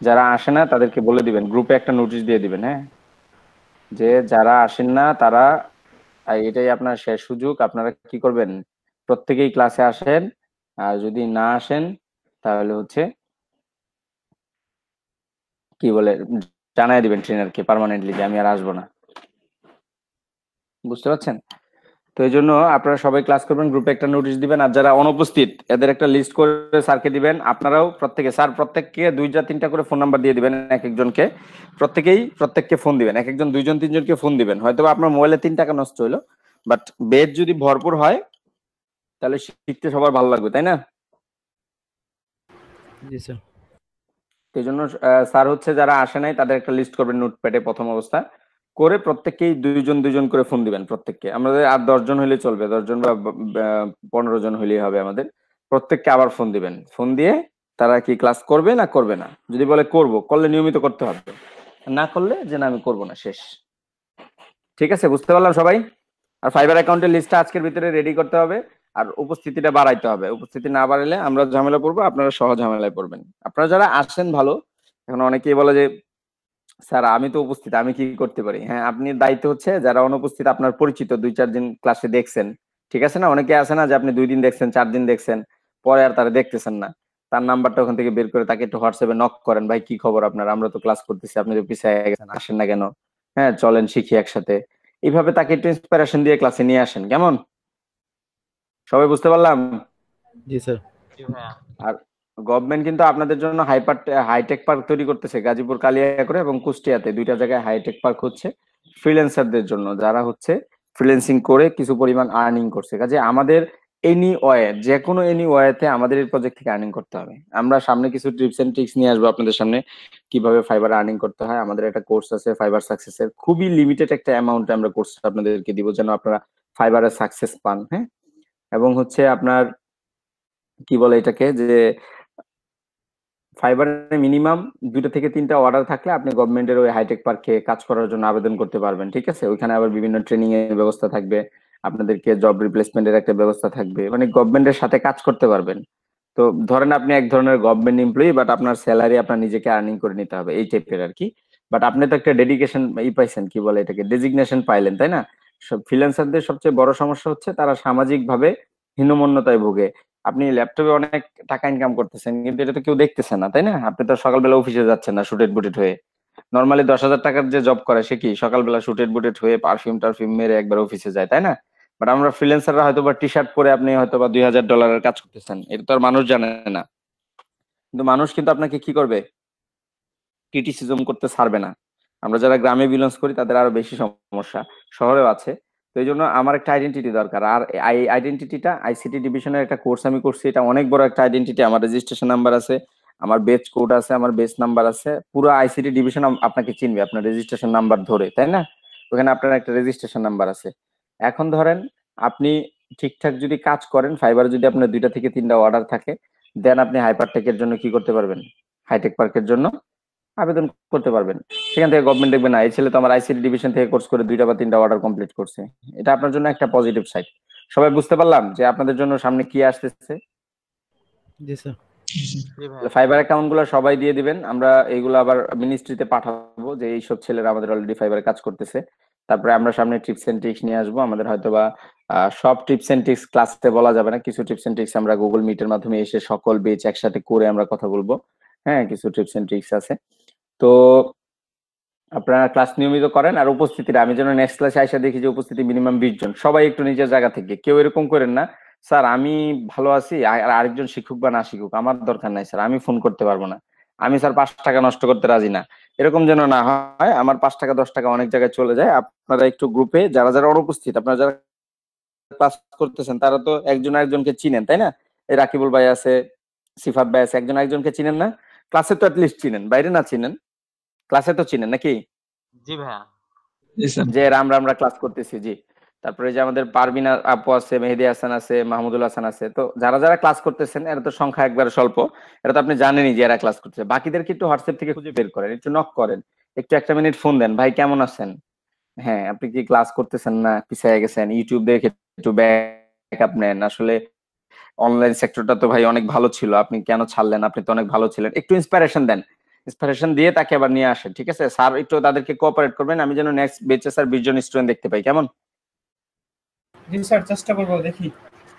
যারা আসে না তাদেরকে বলে দিবেন, গ্রুপে একটা নোটিশ দিয়ে দিবেন, হ্যাঁ, যে যারা আসেন না তারা, এটাই আপনার শেষ সুযোগ। আপনারা কি করবেন, প্রত্যেকেই ক্লাসে আসেন, আর যদি না আসেন তাহলে হচ্ছে কি বলে জানাই দিবেন ট্রেনারকে পার্মানেন্টলি যে আমি আর আসবো না। বুঝতে পারছেন? তো এই জন্য আপনারা সবাই ক্লাস করবেন, গ্রুপে একটা নোটিশ দিবেন, আর যারা অনুপস্থিত এদের একটা লিস্ট করে স্যারকে দিবেন। আপনারাও প্রত্যেকে, স্যার প্রত্যেককে 2-3টা করে ফোন নাম্বার দিয়ে দিবেন এক একজনকে, প্রত্যেককে ফোন দিবেন, এক একজন 2-3জনকে ফোন দিবেন। হয়তো আপনার মোবাইলে 3 টাকা নষ্ট হইলো, বাট বেদ যদি ভরপুর হয় তাহলে শিখতে সবার ভালো লাগবে, তাই না? জি স্যার। এই জন্য স্যার হচ্ছে যারা আসে নাই তাদের একটা লিস্ট করবেন নোটপ্যাডে প্রথম অবস্থা করে, প্রত্যেককেই দুইজন দুইজন করে ফোন দিবেন প্রত্যেককে। আমাদের আর 10 জন হলে চলবে, 10 জন বা 15 জন হলেই হবে আমাদের। প্রত্যেককে আবার ফোন দিবেন, ফোন দিয়ে তারা কি ক্লাস করবে না করবে না, যদি বলে করব, করলে নিয়মিত করতে হবে, না করলে যে না আমি করব না, শেষ। ঠিক আছে, বুঝতে পারলাম সবাই? আর ফাইবার অ্যাকাউন্টের লিস্টটা আজকের ভিতরে রেডি করতে হবে, আর উপস্থিতিটা বাড়াইতে হবে। উপস্থিতি না বাড়ালে আমরা ঝামেলা পড়বো, আপনারা সহজ ঝামেলায় পড়বেন। আপনারা যারা আসেন ভালো, এখন অনেকেই বলে যে স্যার আমি তো উপস্থিত, আমি কি করতে পারি? হ্যাঁ, আপনি দায়িত্ব হচ্ছে যারা অনুপস্থিত আপনার পরিচিত 2-4 দিন ক্লাসে দেখছেন, ঠিক আছে না? অনেকে আছে না যে আপনি 2 দিন দেখছেন, 4 দিন দেখছেন, পরে আর তারা দেখতেছেন না, তার নাম্বারটা ওখান থেকে বের করে তাকে একটু হোয়াটসঅ্যাপে নক করেন, ভাই কি খবর আপনার, আমরা তো ক্লাস করতেছি, আপনি তো পিছিয়ে গেছেন, আসেন না কেন? হ্যাঁ, চলেন শিখি একসাথে। এইভাবে তাকে একটু ইন্সপিরেশন দিয়ে ক্লাসে নিয়ে আসেন, কেমন? সবাই বুঝতে পারলাম? জি স্যার। জি ভাইয়া। আর গভর্নমেন্ট কিন্তু আপনাদের জন্য হাইটেক পার্ক তৈরি করতেছে গাজীপুর কালিয়াকৈর এবং কুষ্টিয়াতে, 2টা জায়গায় হাইটেক পার্ক হচ্ছে ফ্রিল্যান্সারদের জন্য, যারা হচ্ছে ফ্রিল্যান্সিং করে কিছু পরিমাণ আর্নিং করছে। কাজে আমাদের এনি ওয়ে, যে কোনো এনি ওয়েতে আমাদের এই প্রজেক্ট থেকে আর্নিং করতে হবে। আমরা সামনে কিছু টিপস এন্ড ট্রিক্স নিয়ে আসবো আপনাদের সামনে, কিভাবে ফাইবার আর্নিং করতে হয়। আমাদের একটা কোর্স আছে ফাইবার সাকসেসের, খুবই লিমিটেড একটা অ্যামাউন্টে আমরা কোর্স আপনাদেরকে দিব, যেন আপনারা ফাইবারের সাকসেস পান। হ্যাঁ, এবং হচ্ছে আপনার কি বলে এটাকে, যে ফাইবারে মিনিমাম 2টা থেকে 3টা অর্ডার থাকলে আপনি গভর্নমেন্টের ওই হাইটেক পার্কে কাজ করার জন্য আবেদন করতে পারবেন। ঠিক আছে, ওইখানে আবার বিভিন্ন ট্রেনিং এর ব্যবস্থা থাকবে, আপনাদেরকে জব রিপ্লেসমেন্টের একটা ব্যবস্থা থাকবে, মানে গভর্নমেন্টের সাথে কাজ করতে পারবেন। তো ধরেন আপনি এক ধরনের গভর্নমেন্ট এমপ্লয়ি, বাট আপনার স্যালারি আপনার নিজেকে আর্নিং করে নিতে হবে, এই টাইপের আর কি। বাট আপনি তো একটা ডেডিকেশন পাইছেন, কি বলে এটাকে, ডেজিগনেশন পাইলেন, তাই না? সব ফ্রিল্যান্সারদের সবচেয়ে বড় সমস্যা হচ্ছে তারা সামাজিকভাবে হীনমন্যতায় ভোগে। আপনি ল্যাপটপে অনেক টাকা ইনকাম করতেছেন, কিন্তু এটা তো কেউ দেখতেছে না, তাই না? আপনি তো সকালবেলা অফিসে যাচ্ছেন না সুটেড বুটেড হয়ে। নর্মালি 10,000 টাকার যে জব করে সে কি সকালবেলা সুটেড বুটেড হয়ে পারফিউম টারফিউম মেরে একবার অফিসে যায়, তাই না? বাট আমরা ফ্রিল্যান্সাররা হয়তো বা টি শার্ট পরে আপনি হয়তো বা $2,000 কাজ করতেছেন, এটা তো আর মানুষ জানে না। কিন্তু মানুষ কিন্তু আপনাকে কি করবে, ক্রিটিসিজম করতে ছাড়বে না। আমরা যারা গ্রামে বিলংস করি তাদের আরো বেশি সমস্যা, শহরেও আছে। তো এই জন্য আমার একটা আইডেন্টিটি দরকার, আর এই আইডেন্টিটিটা আইসিটি ডিভিশনের একটা কোর্স আমি করছি, এটা অনেক বড় একটা আইডেন্টিটি। আমার রেজিস্ট্রেশন নাম্বার আছে, আমার বেচ কোড আছে, আমার বেচ নাম্বার আছে, পুরো আইসিটি ডিভিশন আপনাকে চিনবে আপনার রেজিস্ট্রেশন নাম্বার ধরে, তাই না? ওখানে আপনার একটা রেজিস্ট্রেশন নাম্বার আছে। এখন ধরেন আপনি ঠিকঠাক যদি কাজ করেন, ফাইবার যদি আপনার 2টা থেকে 3টা অর্ডার থাকে, দেন আপনি হাইপারটেকের জন্য কি করতে পারবেন, হাইটেক পার্কের জন্য আবেদন করতে পারবেন। সেখান থেকে গভর্নমেন্ট দেখবে না এই ছেলে তো আমার আইসিটি ডিভিশন থেকে কোর্স করে 2টা বা 3টা অর্ডার কমপ্লিট করছে। এটা আপনার জন্য একটা পজিটিভ সাইড। সবাই বুঝতে পারলাম যে আপনাদের জন্য সামনে কি আসতেছে? জি স্যার। জি ভাইয়া। ফাইবার অ্যাকাউন্ট গুলো সবাই দিয়ে দিবেন, আমরা এইগুলো আবার মিনিস্ট্রিতে পাঠাবো যে এইসব ছেলেরা আমাদের অলরেডি ফাইবারে কাজ করতেছে। তারপরে আমরা সামনে টিপস এন্ড ট্রিক্স নিয়ে আসবো। আমাদের হয়তোবা সব টিপস এন্ড ট্রিক্স ক্লাসে বলা যাবে না, কিছু টিপস এন্ড ট্রিক্স আমরা গুগল মিটের মাধ্যমে এসে সকল বেচ একসাথে করে আমরা কথা বলবো। হ্যাঁ, কিছু টিপস এন্ড ট্রিক্স আছে। তো আপনারা ক্লাস নিয়মিত করেন, আর উপস্থিতিটা আমি যেন নেক্সট ক্লাসে আইসা দেখি যে উপস্থিতি মিনিমাম 20 জন। সবাই একটু নিজের জায়গা থেকে, কেউ এরকম করেন না স্যার আমি ভালো আছি আর আরেকজন শিক্ষক বা না শিক্ষক আমার দরকার নাই স্যার, আমি ফোন করতে পারবো না, আমি স্যার 5 টাকা নষ্ট করতে রাজি না, এরকম যেন না হয়। আমার 5 টাকা 10 টাকা অনেক জায়গায় চলে যায়। আপনারা একটু গ্রুপে যারা যারা অনুপস্থিত, আপনারা যারা ক্লাস করতেছেন তারা তো একজন আরেকজনকে চিনেন, তাই না? এই রাকিবুল ভাই আছে, সিফাত ভাই আছে, একজন আরেকজনকে চিনেন না? ক্লাসে তো অ্যাটলিস্ট চিনেন, বাইরে না চিনেন, ক্লাসে তো চিনেন নাকি? জি ভাইয়া। জি স্যার। যে আমরা ক্লাস করতেছি, জি। তারপরে যে আমাদের পারবিনা আপু আছে, মেহেদি হাসান আছে, মাহমুদুল হাসান আছে, তো যারা যারা ক্লাস করতেছেন এরা তো সংখ্যা একবারে স্বল্প, এটা তো আপনি জানেনই যে এরা ক্লাস করতেছে। বাকিদেরকে একটু হোয়াটসঅ্যাপ থেকে খুঁজে বের করেন, একটু নক করেন, একটু 1টা মিনিট ফোন দেন, ভাই কেমন আছেন, হ্যাঁ আপনি কি ক্লাস করতেছেন না পিছিয়ে গেছেন, ইউটিউব দেখে একটু ব্যাকআপ নেন, আসলে অনলাইন সেক্টরটা তো ভাই অনেক ভালো ছিল, আপনি কেন ছাড়লেন, আপনি তো অনেক ভালো ছিলেন, একটু ইন্সপিরেশন দেন। ইন্সপিরেশন দিয়ে তাকে আবার নিয়ে আসেন, ঠিক আছে? স্যার একটু তাদেরকে কোঅপারেট করবেন, আমি যেন নেক্সট বেচে স্যার 20 জন স্টুডেন্ট দেখতে পাই, কেমন? জি স্যার, চেষ্টা করবো, দেখি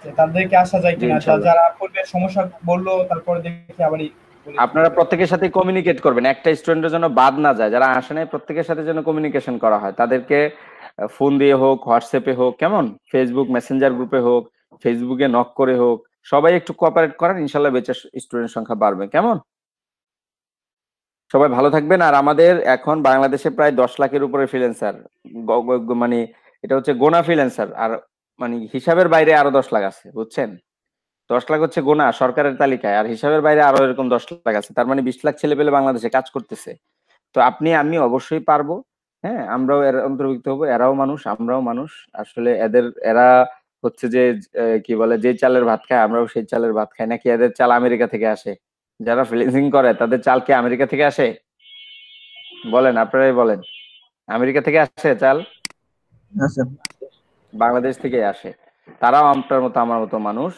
যে তাদেরকে আসা যায় জি কিনা। ইনশাআল্লাহ। যারা পূর্বের সমস্যা বললো তারপর দেখি আবারই বলি। আপনারা প্রত্যেকের সাথে কমিউনিকেট করবেন, একটা স্টুডেন্টের জন্য বাদ না যায়, যারা আসে নাই প্রত্যেকের সাথে যেন কমিউনিকেশন করা হয়, তাদেরকে ফোন দিয়ে হোক, হোয়াটসঅ্যাপে হোক, কেমন, ফেসবুক মেসেঞ্জার গ্রুপে হোক, ফেসবুকে নক করে হোক, সবাই একটু কোঅপারেট করেন, ইনশাল্লাহ বেচে স্টুডেন্ট সংখ্যা বাড়বে, কেমন? সবাই ভালো থাকবেন। আর আমাদের এখন বাংলাদেশে প্রায় 10 লাখের উপরে ফ্রিল্যান্সার, মানে এটা হচ্ছে গোনা ফ্রিল্যান্সার, আর মানে হিসাবের বাইরে আরো 10 লাখ আছে, বুঝছেন? 10 লাখ হচ্ছে গোনা সরকারের তালিকায়, আর হিসাবের বাইরে আরো এরকম 10 লাখ আছে। তার মানে 20 লাখ ছেলে পেলে বাংলাদেশে কাজ করতেছে। তো আপনি আমি অবশ্যই পারবো। হ্যাঁ, আমরাও এর অন্তর্ভুক্ত হবো, এরাও মানুষ আমরাও মানুষ। আসলে এরা হচ্ছে যে কি বলে, যে চালের ভাত খায় আমরাও সেই চালের ভাত খাই, নাকি এদের চাল আমেরিকা থেকে আসে? যারা ফ্রিল্যান্সিং করে তাদের চাল কি আমেরিকা থেকে আসে? বলেন, আপনারাই বলেন, আমেরিকা থেকে আসে চাল? আচ্ছা, বাংলাদেশ থেকে আসে। তারাও আপনার মতো আমার মতো মানুষ,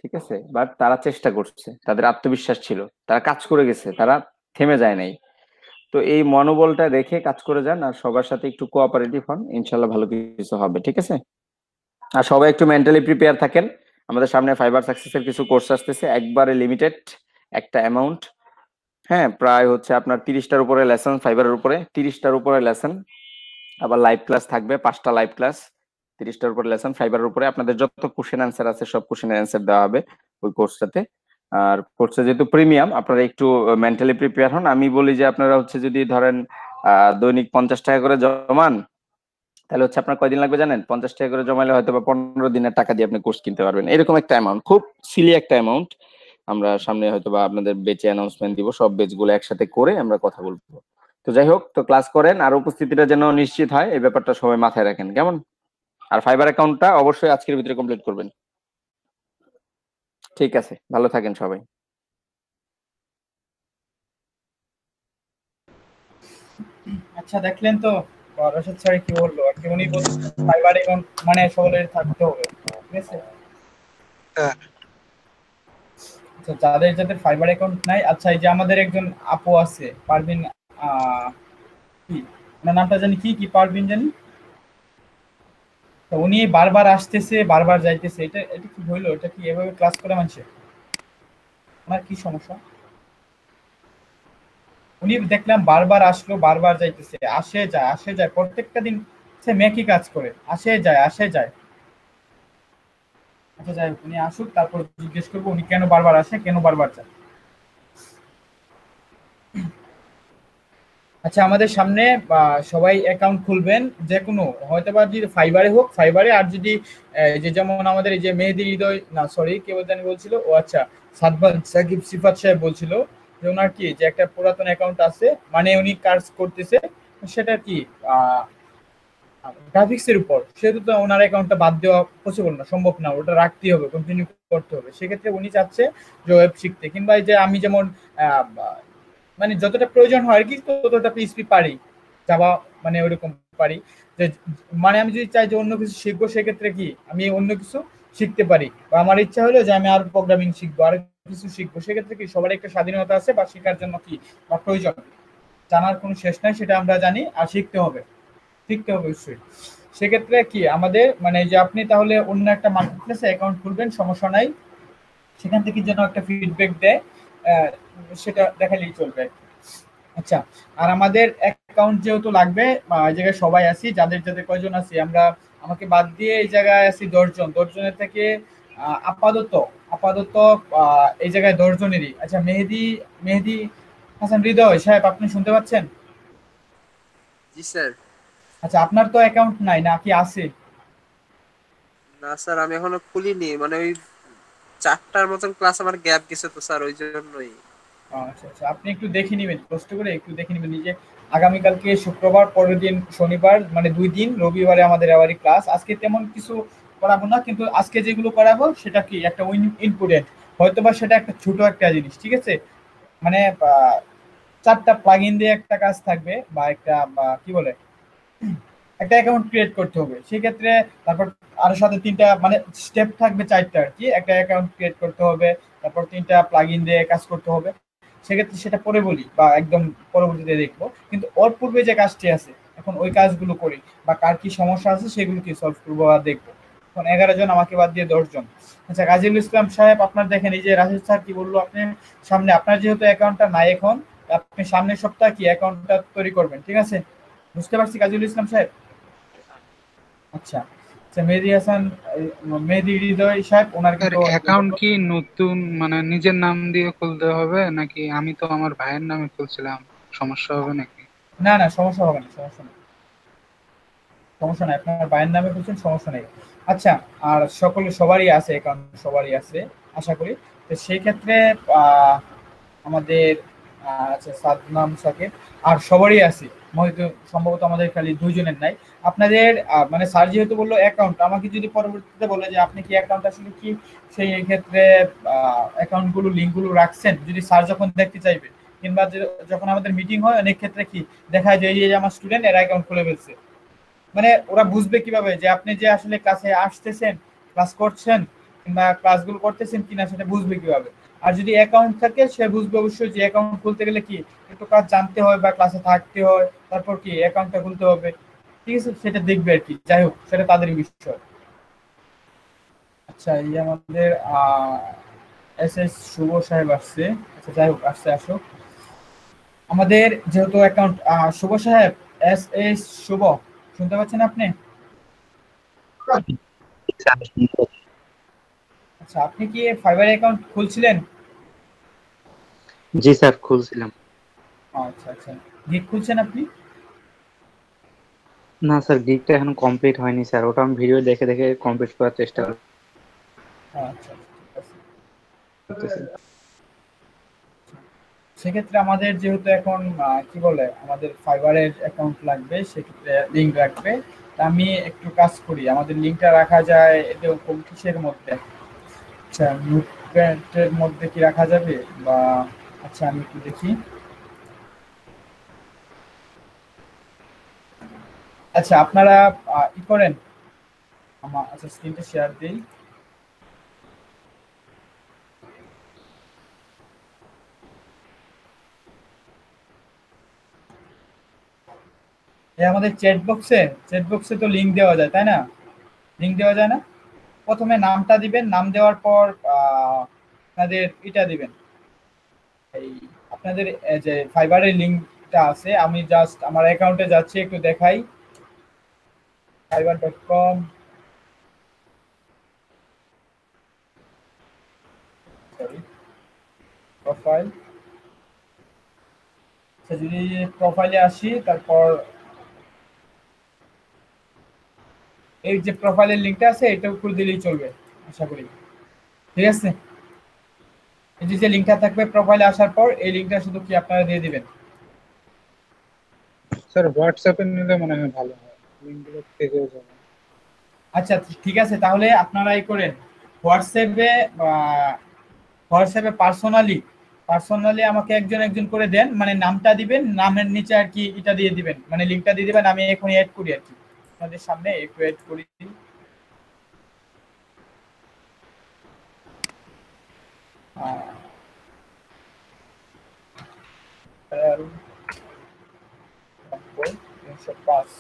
ঠিক আছে, বাট তারা চেষ্টা করছে, তাদের আত্মবিশ্বাস ছিল, তারা কাজ করে গেছে, তারা থেমে যায় নাই। তো এই মনোবলটা রেখে কাজ করে যান, আর সবার সাথে একটু কোঅপারেটিভ হন, ইনশাল্লাহ ভালো কিছু হবে, ঠিক আছে? আর সবাই একটু মেন্টালি প্রিপেয়ার থাকেন। আমাদের সামনে ফাইবার সাকসেসের কিছু কোর্স আসতেছে, একবারে লিমিটেড একটা অ্যামাউন্ট। হ্যাঁ, প্রায় হচ্ছে আপনার 30টার উপরে লেসন, ফাইবারের উপরে 30টার উপরে লেসন, আবার লাইভ ক্লাস থাকবে 5টা লাইভ ক্লাস, 30টার উপরে লেসন ফাইবারের উপরে। আপনাদের যত কোশ্চেন অ্যান্সার আছে সব কোশ্চেনের অ্যান্সার দেওয়া হবে ওই কোর্সটাতে। আর কোর্সটা যেহেতু প্রিমিয়াম, আপনারা একটু মেন্টালি প্রিপেয়ার হন। আমি বলি যে আপনারা হচ্ছে যদি ধরেন দৈনিক 50 টাকা করে জমান, তাহলে হচ্ছে আপনার কয়দিন লাগবে জানেন? 50 টাকা করে জমাইলে হয়তো বা 15 দিনের টাকা দিয়ে আপনি কোর্স কিনতে পারবেন, এরকম একটা অ্যামাউন্ট, খুব সিলি একটা অ্যামাউন্ট। আমরা সামনে হয়তো বা আপনাদের বেচে অ্যানাউন্সমেন্ট দিব, সব বেচ গুলো একসাথে করে আমরা কথা বলবো। তো যাই হোক, তো ক্লাস করেন, আর উপস্থিতিটা যেন নিশ্চিত হয় এই ব্যাপারটা সবাই মাথায় রাখেন, কেমন? আর ফাইবার অ্যাকাউন্টটা অবশ্যই আজকের ভিতরে কমপ্লিট করবেন। ঠিক আছে, ভালো থাকেন সবাই। আচ্ছা, দেখলেন তো রশিদ স্যার কি বললো আর কি, উনি বলছেন ফাইবার অ্যাকাউন্ট মানে সকলের থাকতে হবে, ঠিক আছে? হ্যাঁ। আচ্ছা, যাদের যাদের ফাইবার অ্যাকাউন্ট নাই, আচ্ছা এই যে আমাদের একজন আপু আছে পারভিন, কি ওনার নামটা জানি, কি পারভিন জানি, তো উনি বারবার আসতেছে বারবার যাইতেছে, এটা এটা কি হইলো? এটা কি এভাবে ক্লাস করে মানছে? ওনার কি সমস্যা? উনি দেখলাম বারবার আসলো বারবার যাইতেছে, আসে যায় প্রত্যেকটা দিন সে মেকি কাজ করে, আসে যায়। আচ্ছা যাই হোক, উনি আসুক, তারপর জিজ্ঞেস করবো উনি কেন বারবার আসে, কেন বারবার যায়। আচ্ছা, আমাদের সামনে সবাই অ্যাকাউন্ট খুলবেন, যে কোনো হয়তো বা যদি ফাইবারে হোক ফাইবারে, আর যদি যে যেমন আমাদের এই যে মেহেদি হৃদয়, না সরি কে জানি বলছিল, ও আচ্ছা সাকিব সিফাত সাহেব বলছিল যে ওনার কি যে একটা পুরাতন অ্যাকাউন্ট আছে, মানে উনি কাজ করতেছে সেটা কি গ্রাফিক্স এর উপর, সেহেতু তো ওনার অ্যাকাউন্টটা বাদ দেওয়া পসিবল না, সম্ভব না, ওটা রাখতেই হবে, কন্টিনিউ করতে হবে। সেক্ষেত্রে উনি চাচ্ছে যে ওয়েব শিখতে, কিংবা এই যে আমি যেমন মানে যতটা প্রয়োজন হয় আর কি ততটা পিএইচপি পারি, জাভা মানে ওরকম পারি, যে মানে আমি যদি চাই যে অন্য কিছু শিখবো, সেক্ষেত্রে কি আমি অন্য কিছু শিখতে পারি, বা আমার ইচ্ছা হলো যে আমি আর প্রোগ্রামিং শিখবো, আর কিছু শিখবো, সেক্ষেত্রে কি সবার একটা স্বাধীনতা আছে, বা শেখার জন্য কি বা প্রয়োজন, জানার কোনো শেষ নাই, সেটা আমরা জানি, আর শিখতে হবে অবশ্যই। সেক্ষেত্রে কি আমাদের মানে যে আপনি তাহলে অন্য একটা মার্কেট প্লেসে অ্যাকাউন্ট খুলবেন, সমস্যা নাই, সেখান থেকে যেন একটা ফিডব্যাক দেয়, সেটা দেখালেই চলবে। আচ্ছা, আর আমাদের অ্যাকাউন্ট যেহেতু লাগবে, এই জায়গায় সবাই আছি, যাদের যাদের কয়জন আছি আমরা, আমাকে বাদ দিয়ে এই জায়গায় আছি 10 জন, 10 জনের থেকে আপাতত এই জায়গায় 10 জনেরই। আচ্ছা, মেহেদি হাসান হৃদয় সাহেব, আপনি শুনতে পাচ্ছেন? জি স্যার। আচ্ছা, আপনার তো অ্যাকাউন্ট নাই নাকি আছে? না স্যার, আমি এখনো খুলিনি, মানে ওই 4টার মতন ক্লাস আমার গ্যাপ গেছে তো স্যার, ওই জন্যই। আচ্ছা আচ্ছা, আপনি একটু দেখে নেবেন, কষ্ট করে একটু দেখে নেবেন নিজে। আগামীকালকে শুক্রবার, পরের দিন শনিবার, মানে 2 দিন, রবিবারে আমাদের আবারই ক্লাস। আজকে তেমন কিছু করাবো না, কিন্তু আজকে যেগুলো করাবো সেটা কি একটা ইম্পর্টেন্ট, হয়তো বা সেটা একটা ছোট একটা জিনিস, ঠিক আছে? মানে 4টা প্লাগ ইন দিয়ে একটা কাজ থাকবে, বা একটা কি বলে একটা অ্যাকাউন্ট ক্রিয়েট করতে হবে, সেক্ষেত্রে তারপর আরো সাথে 3টা মানে স্টেপ থাকবে, 4টা আর কি, একটা অ্যাকাউন্ট ক্রিয়েট করতে হবে, তারপর 3টা প্লাগ ইন দিয়ে কাজ করতে হবে। সেক্ষেত্রে সেটা পরে বলি, বা একদম পরবর্তীতে দেখবো, কিন্তু ওর পূর্বে যে কাজটি আছে এখন ওই কাজগুলো করি, বা কার কি সমস্যা আছে সেগুলো কি সলভ করবো আর দেখবো। এখন 11 জন আমাকে বাদ দিয়ে 10 জন। আচ্ছা, কাজীউল ইসলাম সাহেব, আপনার দেখেন এই যে রাশেদ স্যার কি বললো, আপনি সামনে আপনার যেহেতু অ্যাকাউন্টটা নাই এখন, আপনি সামনের সপ্তাহে কি অ্যাকাউন্টটা তৈরি করবেন, ঠিক আছে? বুঝতে পারছি কাজীউল ইসলাম সাহেব? আচ্ছা আচ্ছা, মেহেদি হৃদয় সাহেব, ওনার কিন্তু অ্যাকাউন্ট কি নতুন মানে নিজের নাম দিয়ে খুলতে হবে, নাকি আমি তো আমার ভাইয়ের নামে খুলছিলাম, সমস্যা হবে নাকি? না সমস্যা হবে না, সমস্যা নেই, আপনার ভাইয়ের নামে খুলছেন, সমস্যা নেই। আচ্ছা, আর সবারই আছে অ্যাকাউন্ট, সবারই আছে আশা করি। তো সেই ক্ষেত্রে আহ, আমাদের আচ্ছা সাদনাম সাকিব আর সবারই আছে, হয়তো সম্ভবত আমাদের খালি দুইজনের নাই। আপনাদের মানে স্যার যেহেতু বললো অ্যাকাউন্ট, আমাকে যদি পরবর্তীতে বলে যে আপনি কি অ্যাকাউন্ট আসলে কি, সেই ক্ষেত্রে অ্যাকাউন্ট গুলো লিঙ্ক গুলো রাখছেন, যদি স্যার যখন দেখতে চাইবে, কিংবা যখন আমাদের মিটিং হয় অনেক ক্ষেত্রে কি দেখা যায় এই যে আমার স্টুডেন্ট এরা অ্যাকাউন্ট খুলে ফেলছে, মানে ওরা বুঝবে কিভাবে যে আপনি যে আসলে ক্লাসে আসতেছেন, ক্লাস করছেন, কিংবা ক্লাসগুলো করতেছেন কিনা সেটা বুঝবে কিভাবে? আর যদি অ্যাকাউন্ট থাকে সে বুঝবে অবশ্যই যে অ্যাকাউন্ট খুলতে গেলে কি একটু কাজ জানতে হয় বা ক্লাসে থাকতে হয়, তারপর কি অ্যাকাউন্টটা খুলতে হবে, ঠিক আছে, সেটা দেখবে আর কি। যাই হোক, সেটা তাদের বিষয়। আচ্ছা, এই আমাদের এস এস শুভ সাহেব আসছে। আচ্ছা যাই হোক, আসছে আসো। আমাদের যেহেতু অ্যাকাউন্ট, শুভ সাহেব, এস এস শুভ, শুনতে পাচ্ছেন আপনি? আচ্ছা, আপনি কি ফাইবার অ্যাকাউন্ট খুলছিলেন? জি স্যার, খুলছিলাম। আচ্ছা আচ্ছা, গিগ খুলছেন আপনি? না স্যার, গিগটা এখন কমপ্লিট হয়নি স্যার, ওটা আমি ভিডিও দেখে দেখে কমপ্লিট করার চেষ্টা আচ্ছা ঠিক আছে। করতেছি। সেক্ষেত্রে আমাদের যেহেতু এখন কি বলে আমাদের ফাইবারের অ্যাকাউন্ট লাগবে, সেক্ষেত্রে লিঙ্ক রাখবে। তা আমি একটু কাজ করি, আমাদের লিঙ্কটা রাখা যায় এটা কোন কিসের মধ্যে? আচ্ছা, নোটপ্যাডের মধ্যে কি রাখা যাবে বা? আচ্ছা আমি একটু দেখি। আচ্ছা আপনারা ই করেন, আমার আচ্ছা স্ক্রিনটা শেয়ার দিই। এই আমাদের চ্যাট বক্সে তো লিংক দেওয়া যায় তাই না? লিংক দেওয়া যায় না? প্রথমে নামটা দিবেন, নাম দেওয়ার পর আপনাদের এটা দিবেন, এই আপনাদের যে ফাইবারের লিংকটা আছে, আমি জাস্ট আমার অ্যাকাউন্টে যাচ্ছি, একটু দেখাই। fiber.com, sorry, profile. আচ্ছা যদি প্রোফাইলে আসি, তারপর এই যে প্রোফাইলের লিংকটা আছে এটা উপর দিলেই চলবে আশা করি, ঠিক আছে? এই যে লিংকটা থাকবে প্রোফাইলে আসার পর, এই লিংকটা শুধু কি আপনারা দিয়ে দিবেন। স্যার হোয়াটসঅ্যাপে নিলে মনে হয় ভালো হয়, লিঙ্কগুলো থেকেও যাবে। আচ্ছা ঠিক আছে, তাহলে আপনারা এই করেন হোয়াটসঅ্যাপে, হোয়াটসঅ্যাপে পার্সোনালি আমাকে একজন একজন করে দেন, মানে নামটা দিবেন, নামের নিচে আর কি এটা দিয়ে দিবেন, মানে লিংকটা দিয়ে দিবেন, আমি এখনই অ্যাড করি আর কি আপনাদের সামনে, একটু অ্যাড করি। আহ, 305।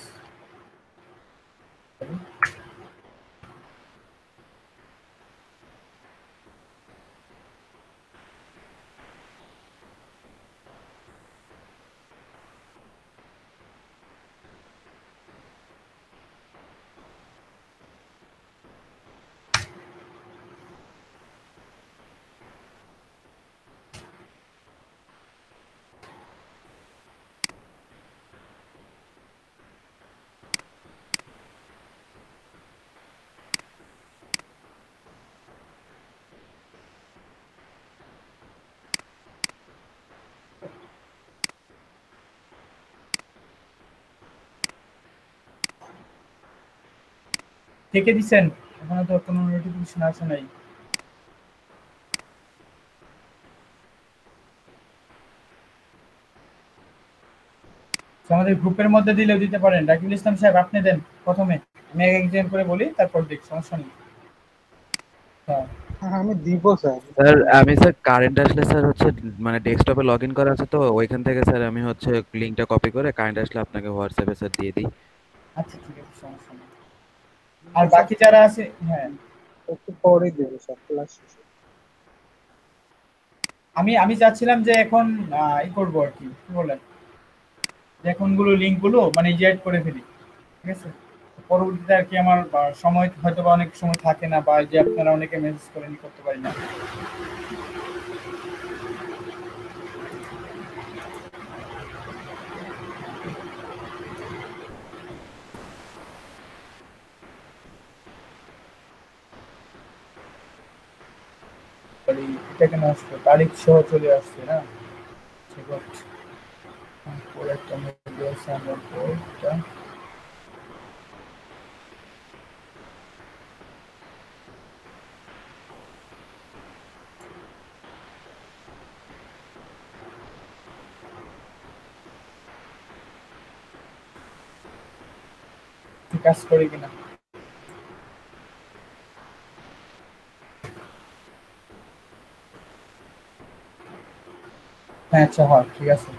থেকে দিছেন? এখনো তো কোনো নোটিফিকেশন আসে নাই। আমাদের গ্রুপের মধ্যে দিলেও দিতে পারেন। রাকিবুল ইসলাম সাহেব আপনি দেন প্রথমে, আমি এক একজন করে বলি, তারপর দেখ, সমস্যা নেই। হ্যাঁ হ্যাঁ আমি দিব স্যার। স্যার আমি স্যার কারেন্ট আসলে স্যার হচ্ছে মানে ডেস্কটপে লগ ইন করা আছে, তো ওইখান থেকে স্যার আমি হচ্ছে লিঙ্কটা কপি করে কারেন্ট আসলে আপনাকে হোয়াটসঅ্যাপে স্যার দিয়ে দিই। আচ্ছা ঠিক আছে, সমস্যা নেই। আর বাকি যারা আছে, হ্যাঁ একটু পরেই দেবো স্যার, ক্লাস শেষে। আমি আমি চাচ্ছিলাম যে এখন ই করবো আর কি, কি বলেন, যে এখনগুলো লিঙ্ক গুলো মানে অ্যাড করে ফেলি, ঠিক আছে? পরবর্তীতে আর কি আমার সময় হয়তো বা অনেক সময় থাকে না, বা যে আপনারা অনেকে মেসেজ করেন, করতে পারি না। সরি, এটা কেন আসছে? তারিখ সহ চলে আসছে না? ঠিক আছে, পরে একটা মেল আছে আমার পরটা। কাজ করে কিনা? হ্যাঁ, আচ্ছা, হয়, ঠিক আছে।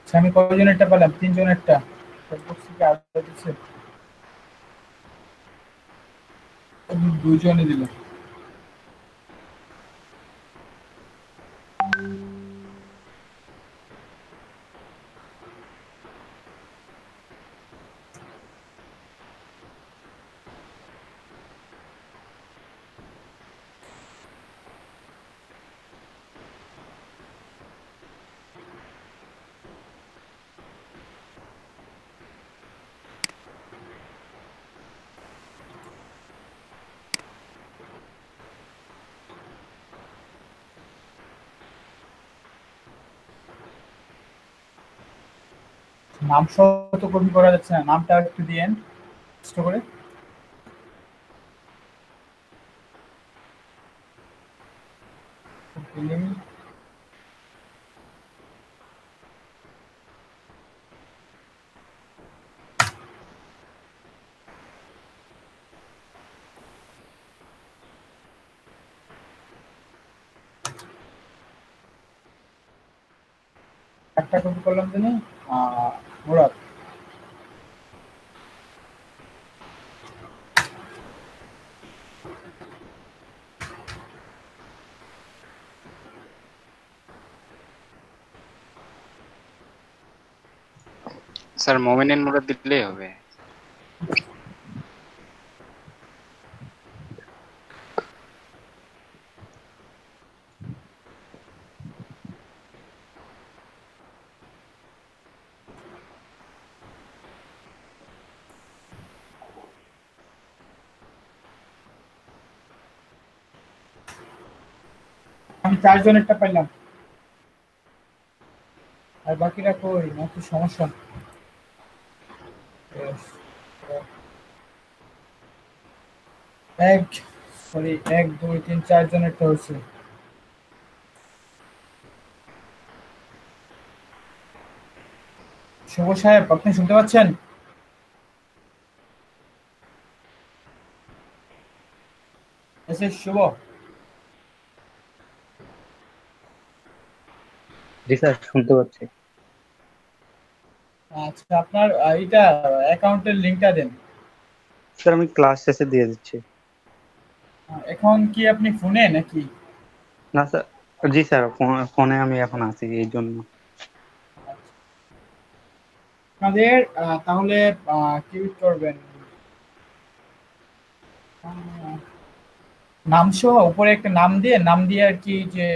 আচ্ছা, আমি কয়জনেরটা পেলাম? 3 জনেরটা। আরো দিচ্ছে? 2 জনই দিল। নাম সহ তো কপি করা যাচ্ছে না, নামটা একটু দিয়েন কষ্ট করে। একটা কপি করলাম তিনি মুরাদ। স্যার মোমিনিন মুরাদ দিলেই হবে। আমি 4 জনেরটা পাইলাম। আর বাকিরা কই? নাকি সমস্যা? এক, সরি, 1 2 3 4 জনেরটা হচ্ছে। শুভ সাহেব, আপনি শুনতে পাচ্ছেন? এসে শুভ। জি স্যার, শুনতে পাচ্ছি। আচ্ছা, আপনার এইটা অ্যাকাউন্টের লিংকটা দেন। স্যার আমি ক্লাস শেষে দিয়ে দিচ্ছি। এখন কি আপনি ফোনে নাকি? না স্যার, জি স্যার, ফোনে আমি এখন আছি এই জন্য। আপনাদের তাহলে কি করবেন, নাম সহ উপরে একটা নাম দিয়ে আর কি, যে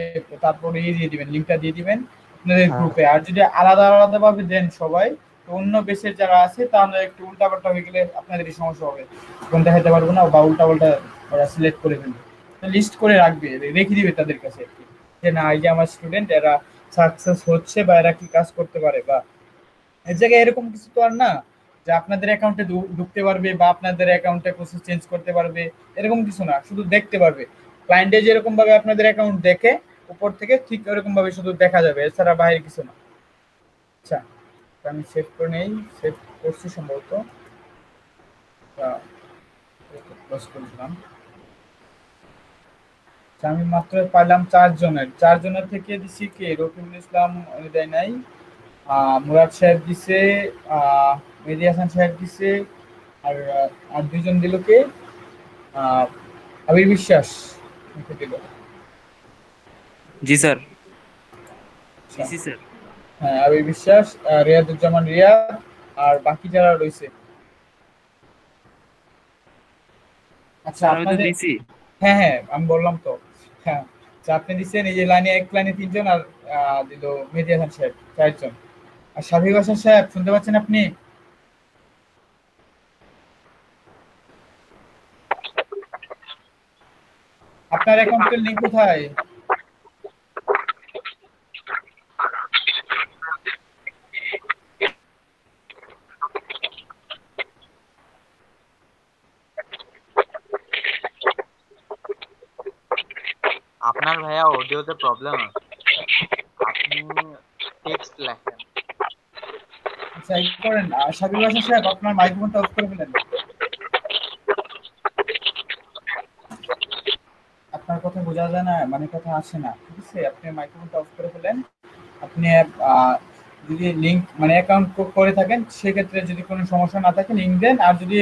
তারপরে দিয়ে দিবেন, লিঙ্কটা দিয়ে দিবেন আপনাদের গ্রুপে। আর যদি আলাদা আলাদা ভাবে দেন সবাই, তো অন্য বেসের যারা আছে তাহলে একটু উল্টাপাল্টা হয়ে গেলে আপনাদেরই সমস্যা হবে, তখন দেখাতে পারবো না বা উল্টাপাল্টা ওরা সিলেক্ট করে ফেলবে। লিস্ট করে রাখবে, রেখে দিবে তাদের কাছে আর কি, যে না এই যে আমার স্টুডেন্ট এরা সাকসেস হচ্ছে বা এরা কি কাজ করতে পারে, বা এর জায়গায় এরকম কিছু তো আর না যে আপনাদের অ্যাকাউন্টে ঢুকতে পারবে বা আপনাদের অ্যাকাউন্টে কিছু চেঞ্জ করতে পারবে, এরকম কিছু না, শুধু দেখতে পারবে। ক্লায়েন্টে যেরকম ভাবে আপনাদের অ্যাকাউন্ট দেখে উপর থেকে, ঠিক ওরকম ভাবে শুধু দেখা যাবে, এছাড়া বাইরে কিছু না। আচ্ছা, তো আমি সেভ করে নেই, সেভ করছি সম্ভবত, ক্লোজ করে দিলাম। আচ্ছা, আমি মাত্র পাইলাম 4 জনের থেকে দিছি কে, রফিকুল ইসলাম উনি দেয় নাই, মুরাদ সাহেব দিছে, মেহেদী হাসান সাহেব দিছে, আর আর 2জন দিল কে, আবির বিশ্বাস আমাকে দিল। জি স্যার, আচ্ছা, দিছি স্যার। হ্যাঁ আবির বিশ্বাস, রিয়াদুজ্জামান রিয়াদ, আর বাকি যারা রয়েছে। আচ্ছা স্যার আমি তো আপনাদের, দিছি। হ্যাঁ হ্যাঁ আমি বললাম তো, হ্যাঁ আচ্ছা, আপনি দিচ্ছেন এই যে লাইনে, এক লাইনে 3জন, আর দিল মেহেদী হাসান সাহেব 4জন। আর শাফিক হাসান সাহেব শুনতে পাচ্ছেন আপনি? আপনার অ্যাকাউন্টের লিঙ্ক কোথায়? আপনার ভাইয়া অডিওতে প্রবলেম আছে, আপনি টেক্সট লেখেন। আচ্ছা এই করেন, শাফিক হাসান সাহেব আপনার মাইক্রোফোনটা অফ করে ফেলেন, আপনার কথা বোঝা যায় না, মানে কথা আসে না, ঠিক আছে? আপনি মাইক্রোফোনটা অফ করে ফেলেন। আপনি যদি লিঙ্ক মানে অ্যাকাউন্ট করে থাকেন, সেক্ষেত্রে যদি কোনো সমস্যা না থাকে লিঙ্ক দেন, আর যদি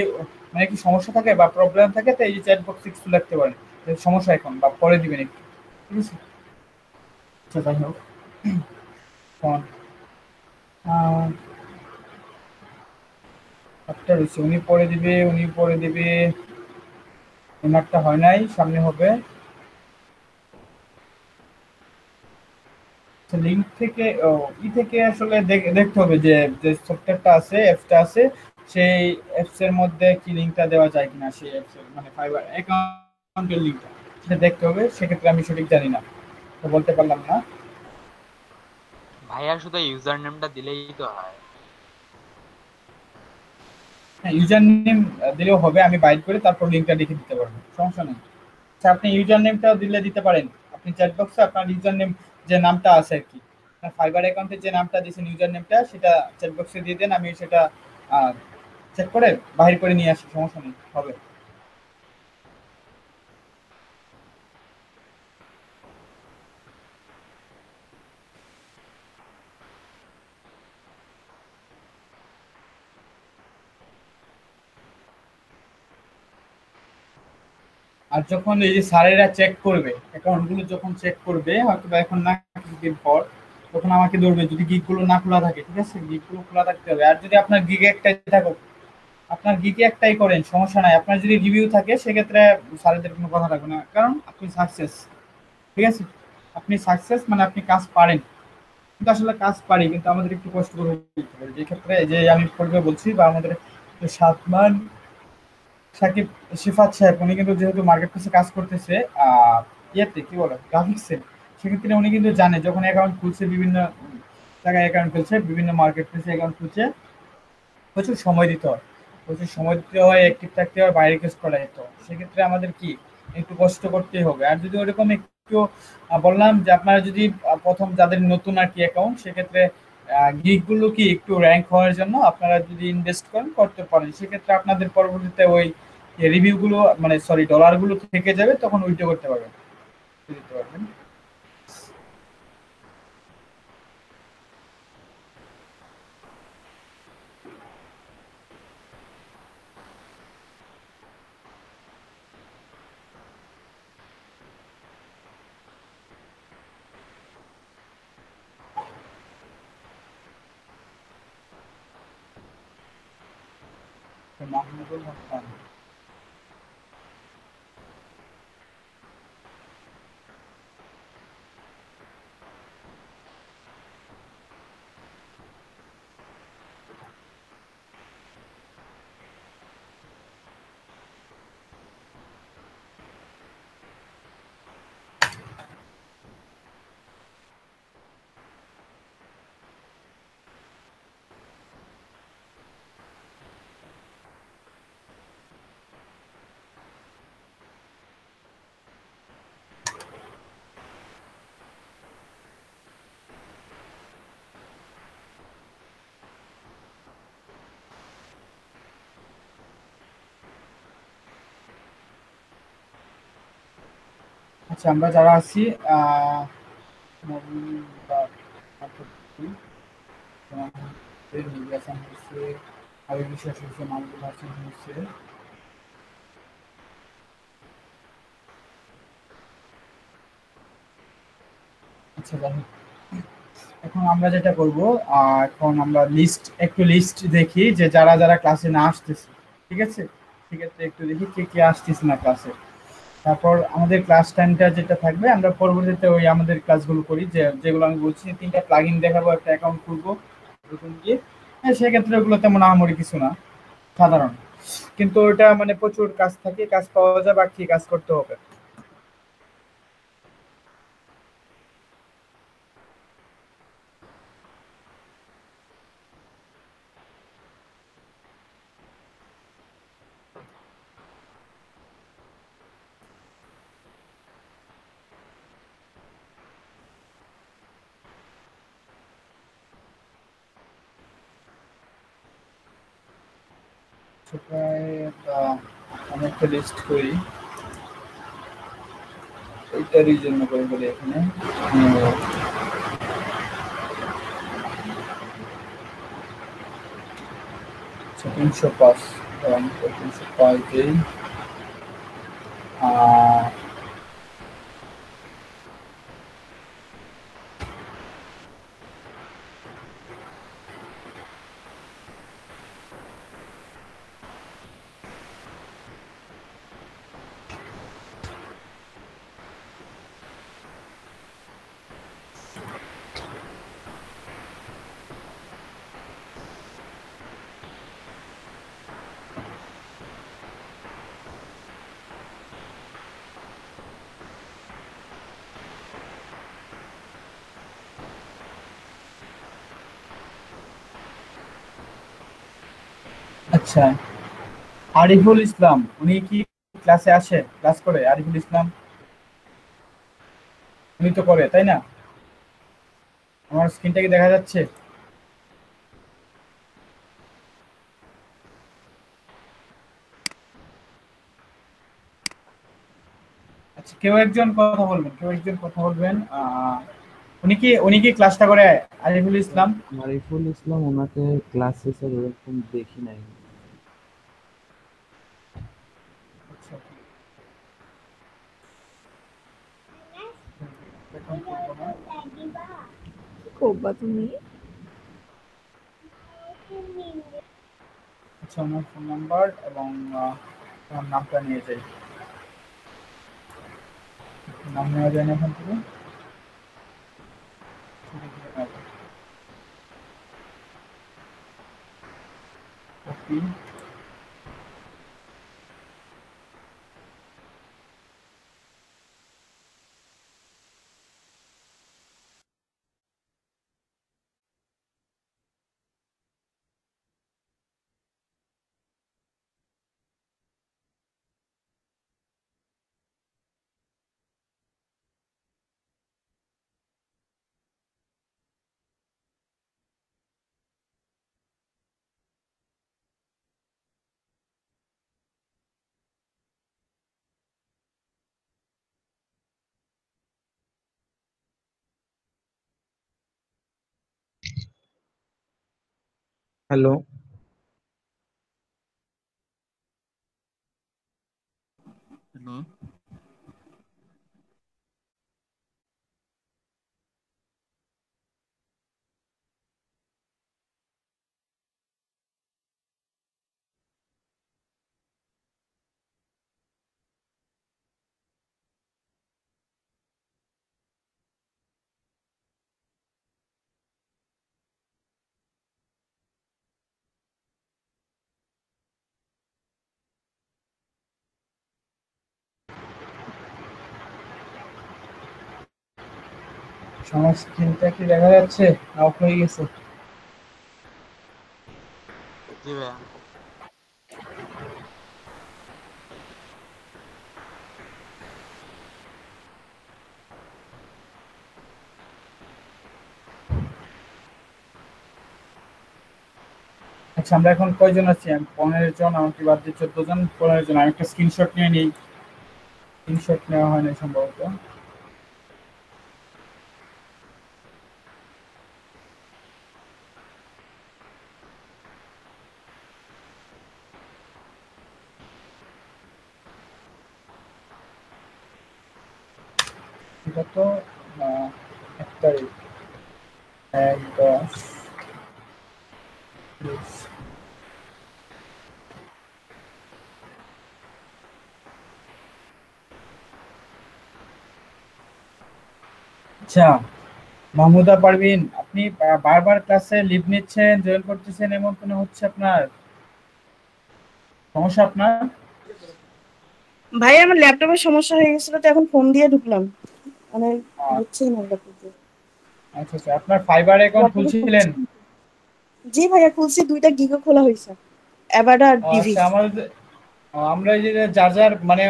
মানে কি সমস্যা থাকে বা প্রবলেম থাকে, তো এই যে চ্যাট বক্সে কিছু লিখতে পারেন যে সমস্যা এখন, বা পরে দিবেন একটু, ঠিক আছে? আচ্ছা যাই হোক, এখন একটা রয়েছে, উনি পরে দিবে, ওনারটা হয় নাই, সামনে হবে। লিঙ্ক থেকে থেকে আসলে দেখতে হবে যে যে সফটওয়্যারটা আছে, অ্যাপসটা আছে, সেই অ্যাপস এর মধ্যে কি লিঙ্কটা দেওয়া যায় কিনা, সেই অ্যাপস এর মানে ফাইবার অ্যাকাউন্টের লিঙ্কটা, সেটা দেখতে হবে। সেক্ষেত্রে আমি সঠিক জানি না, তো বলতে পারলাম না। ভাইয়া শুধু ইউজার নেমটা দিলেই তো হয়। হ্যাঁ ইউজার নেম দিলেও হবে, আমি বাইট করে তারপর লিঙ্কটা লিখে দিতে পারবো, সমস্যা নেই। আচ্ছা আপনি ইউজার নেমটাও দিতে পারেন, আপনি চ্যাট বক্সে আপনার ইউজার নেম যে নামটা আছে আর কি, আপনার ফাইবার অ্যাকাউন্টে যে নামটা দিয়েছেন ইউজার নেমটা, সেটা চ্যাট বক্সে দিয়ে দেন, আমি সেটা চেক করে বাহির করে নিয়ে আসি, সমস্যা নেই, হবে। আর যখন এই যে স্যারেরা চেক করবে অ্যাকাউন্ট গুলো, যখন চেক করবে হয়তো বা এখন না, কিছুদিন পর, তখন আমাকে ধরবে যদি গিগ গুলো না খোলা থাকে, ঠিক আছে? গিগ গুলো খোলা থাকতে হবে। আর যদি আপনার গিগ একটাই থাকুক, আপনার গিগে একটাই করেন, সমস্যা নাই। আপনার যদি রিভিউ থাকে সেক্ষেত্রে স্যারেদের কোনো কথা থাকবে না, কারণ আপনি সাকসেস, ঠিক আছে? আপনি সাকসেস মানে আপনি কাজ পারেন, কিন্তু আসলে কাজ পারি, কিন্তু আমাদের একটু কষ্ট করে করতে হবে। যে ক্ষেত্রে যে আমি পূর্বে বলছি, বা আমাদের সাতমান সাকিব সিফাত সাহেব, উনি কিন্তু যেহেতু মার্কেট প্লেসে কাজ করতেছে, ইয়েতে কি বলে গ্রাফিক্সে, সেক্ষেত্রে উনি কিন্তু জানে যখন অ্যাকাউন্ট খুলছে, বিভিন্ন জায়গায় অ্যাকাউন্ট খুলছে, বিভিন্ন মার্কেট প্লেসে অ্যাকাউন্ট খুলছে, প্রচুর সময় দিতে হয়, প্রচুর সময় দিতে হয়, অ্যাক্টিভ থাকতে হয়, বাইরে কাজ করা যেত। সেক্ষেত্রে আমাদের কি একটু কষ্ট করতেই হবে। আর যদি ওরকম একটু বললাম যে আপনারা যদি প্রথম যাদের নতুন আর কি অ্যাকাউন্ট, সেক্ষেত্রে গিগ গুলো কি একটু র্যাঙ্ক হওয়ার জন্য আপনারা যদি ইনভেস্ট করেন, করতে পারেন, সেক্ষেত্রে আপনাদের পরবর্তীতে ওই রিভিউ গুলো মানে সরি ডলার গুলো থেকে যাবে, তখন উইথড্র করতে পারবেন, দিতে পারবেন। মাহমুদুল হাসান। আচ্ছা, আমরা যারা আছি নবীন বা হাসান হচ্ছে, আবির বিশ্বাস হচ্ছে, মাহমুদুল হাসান হচ্ছে। আচ্ছা, যাই হোক। এখন আমরা যেটা করব, এখন আমরা একটু লিস্ট দেখি যে যারা যারা ক্লাসে না আসতেছে, ঠিক আছে? সেক্ষেত্রে একটু দেখি কে কে আসতেছে না ক্লাসে। তারপর আমাদের ক্লাস টাইমটা যেটা থাকবে, আমরা পরবর্তীতে ওই আমাদের ক্লাসগুলো করি, যেগুলো আমি বলছি, 3টা প্লাগইন দেখাবো, একটা অ্যাকাউন্ট খুলবো নতুন গিয়ে। হ্যাঁ, সেক্ষেত্রে ওগুলো তেমন আহামরি কিছু না, সাধারণ। কিন্তু ওটা মানে প্রচুর কাজ থাকে, কাজ পাওয়া যায়, বাকি কাজ করতে হবে। প্রায় আমি একটা লিস্ট করি, এইটারই জন্য করে বলি এখানে। 305, 305 আচ্ছা, আরিফুল ইসলাম উনি কি ক্লাসে আসে, ক্লাস করে? আরিফুল ইসলাম উনি তো করে, তাই না? আমার স্ক্রিনটা কি দেখা যাচ্ছে? আচ্ছা, কেউ একজন কথা বলবেন। উনি কি ক্লাসটা করে, আরিফুল ইসলাম? আরিফুল ইসলাম ওনাকে ক্লাসে স্যার ওরকম দেখি নাই। আচ্ছা, এখন করবো না। করবা তুমি? আচ্ছা, আমার ফোন নাম্বার এবং আমার নামটা নিয়ে যাই। নাম নেওয়া যায় না এখান থেকে? কপি। হ্যালো। হ্যালো। আমার স্ক্রিনটা কি দেখা যাচ্ছে? অফ হয়ে গেছে। জি ভাইয়া। আচ্ছা আমরা এখন কয়জন আছি? আমি 15 জন, আমাকে বাদ দিয়ে 14 জন, 15 জন। আমি একটা স্ক্রিনশট নিয়ে নিই। স্ক্রিনশট নেওয়া হয়নি সম্ভবত। এটা তো 1 তারিখ, 1/10/20। আচ্ছা মাহমুদা পারভিন, আপনি বারবার ক্লাসে লিভ নিচ্ছেন, জয়েন করতেছেন, এমন কোনো হচ্ছে আপনার সমস্যা আপনার? ভাই আমার ল্যাপটপের সমস্যা হয়ে গেছিল তো এখন ফোন দিয়ে ঢুকলাম, মানে হচ্ছেই না ল্যাপটপে। আচ্ছা আচ্ছা, আপনার ফাইবার অ্যাকাউন্ট ল্যাপটপে খুলছিলেন? হচ্ছে না। জি ভাইয়া খুলছি, 2টা গিগও খোলা হয়েছে, অ্যাবাডা আর ডিভি। আচ্ছা আমাদের আমরা এই যে যার যার মানে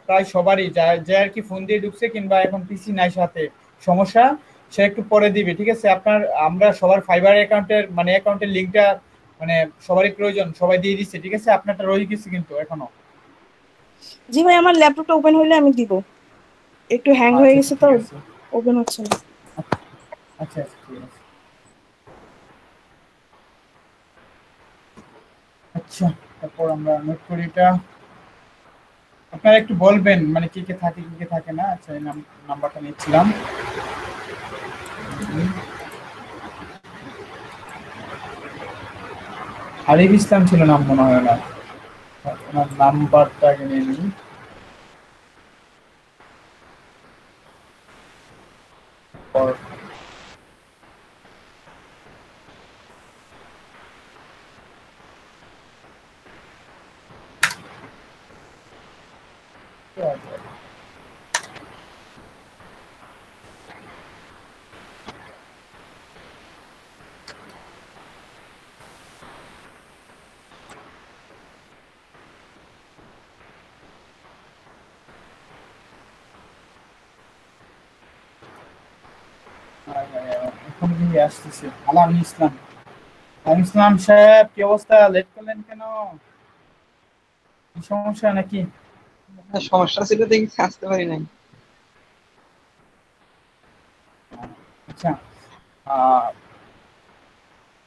প্রায় সবারই যে আর কি ফোন দিয়ে ঢুকছে কিংবা এখন পিসি নাই সাথে সমস্যা, সে একটু পরে দিবে, ঠিক আছে? আপনার আমরা সবার ফাইবার অ্যাকাউন্টের মানে অ্যাকাউন্টের লিঙ্কটা মানে সবারই প্রয়োজন, সবাই দিয়ে দিচ্ছে, ঠিক আছে? আপনারটা রয়ে গেছে কিন্তু এখনো। জি ভাই আমার ল্যাপটপটা ওপেন হইলে আমি দিব, একটু হ্যাং হয়ে আচ্ছা আচ্ছা গেছে তো, ঠিক আছে। ওপেন হচ্ছে না। আচ্ছা আচ্ছা ঠিক আছে। আচ্ছা তারপর আমরা নোট করি এটা। আপনারা একটু বলবেন মানে কি কি থাকে কি কি থাকে না। আচ্ছা এই নাম্বারটা নিচ্ছিলাম। আরিফ ইসলাম ছিল নাম মনে হয় না, ওনার নাম্বারটা আগে নিয়ে নিই। পর- এখন কি আসতেছে? আলামিন ইসলাম। আলামিন ইসলাম সাহেব কি অবস্থা? লেট করলেন কেন? কি সমস্যা নাকি? সমস্যা ছিল দেখি আসতে পারি নাই। আচ্ছা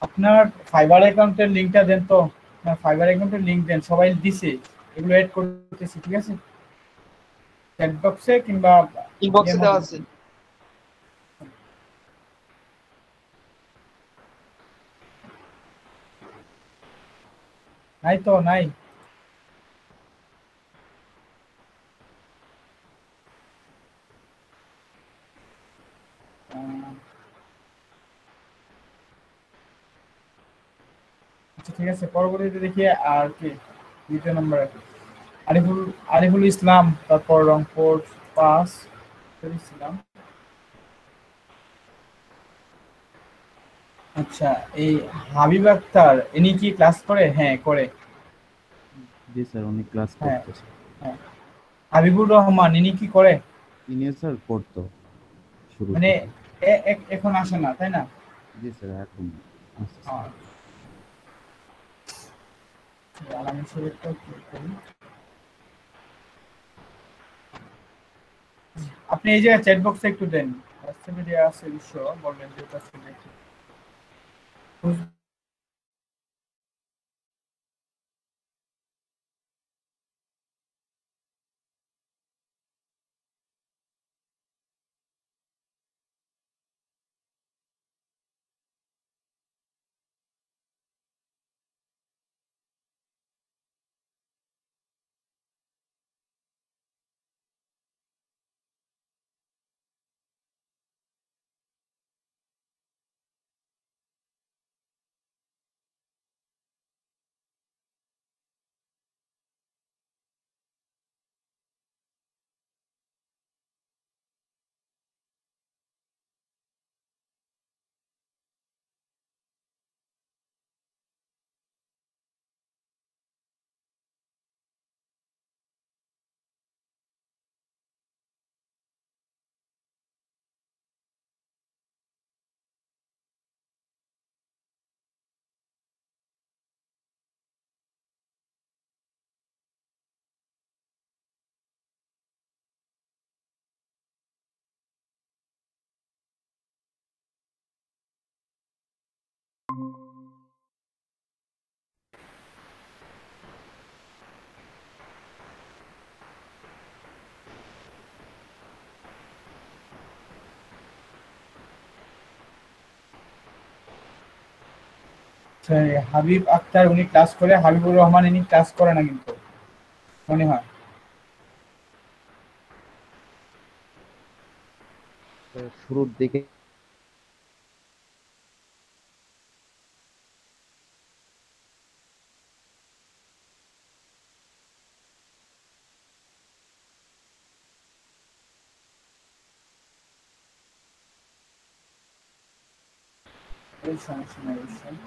আপনার ফাইবার অ্যাকাউন্টের লিংকটা দেন তো। আপনার ফাইবার অ্যাকাউন্টের লিংক দেন, সবাই দিছে, এগুলো এড করতেছি, ঠিক আছে? চ্যাট বক্সে কিংবা ইনবক্সে দেওয়া আছে। নাই তো নাই। আচ্ছা ঠিক আছে, পরবর্তীতে দেখি আর কি। দ্বিতীয় নম্বরে আরিফুল আরিফুল ইসলাম, তারপর রংপুর 5 ইসলাম। আচ্ছা এই হাবিব আক্তার, ইনি কি ক্লাস করে? হ্যাঁ করে। জি স্যার উনি ক্লাস হ্যাঁ করতেছে। হ্যাঁ। হাবিবুর রহমান, ইনি কি করে? ইনি স্যার করতো শুরু মানে থেকে। এখন আসে না তাই না? জি স্যার এখন আসছে। আলামিন শরীফটা click করি। আপনি এই যে চ্যাট বক্সে একটু দেন, হোয়াটসঅ্যাপে দেওয়া আছে বিশ্ব, বলবেন যে ওটা ছিল। হাবিব আক্তার উনি ক্লাস করে, হাবিবুর রহমান ইনি ক্লাস করে না কিন্তু মনে হয়। শুরুর দিকে এই সমস্যা নেই অবশ্যই।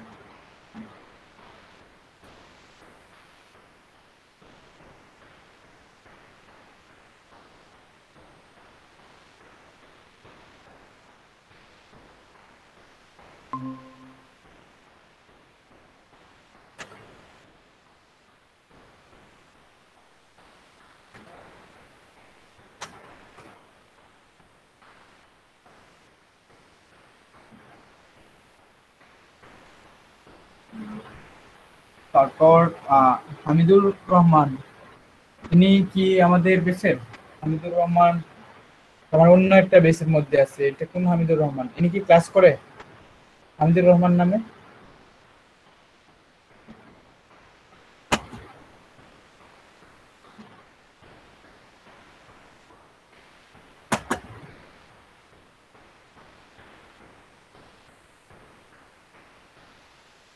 তারপর হামিদুর রহমান, তিনি কি আমাদের বেসের? হামিদুর রহমান আমার অন্য একটা বেসের মধ্যে আছে, এটা কোন হামিদুর রহমান? ইনি কি ক্লাস করে হামিদুর রহমান নামে?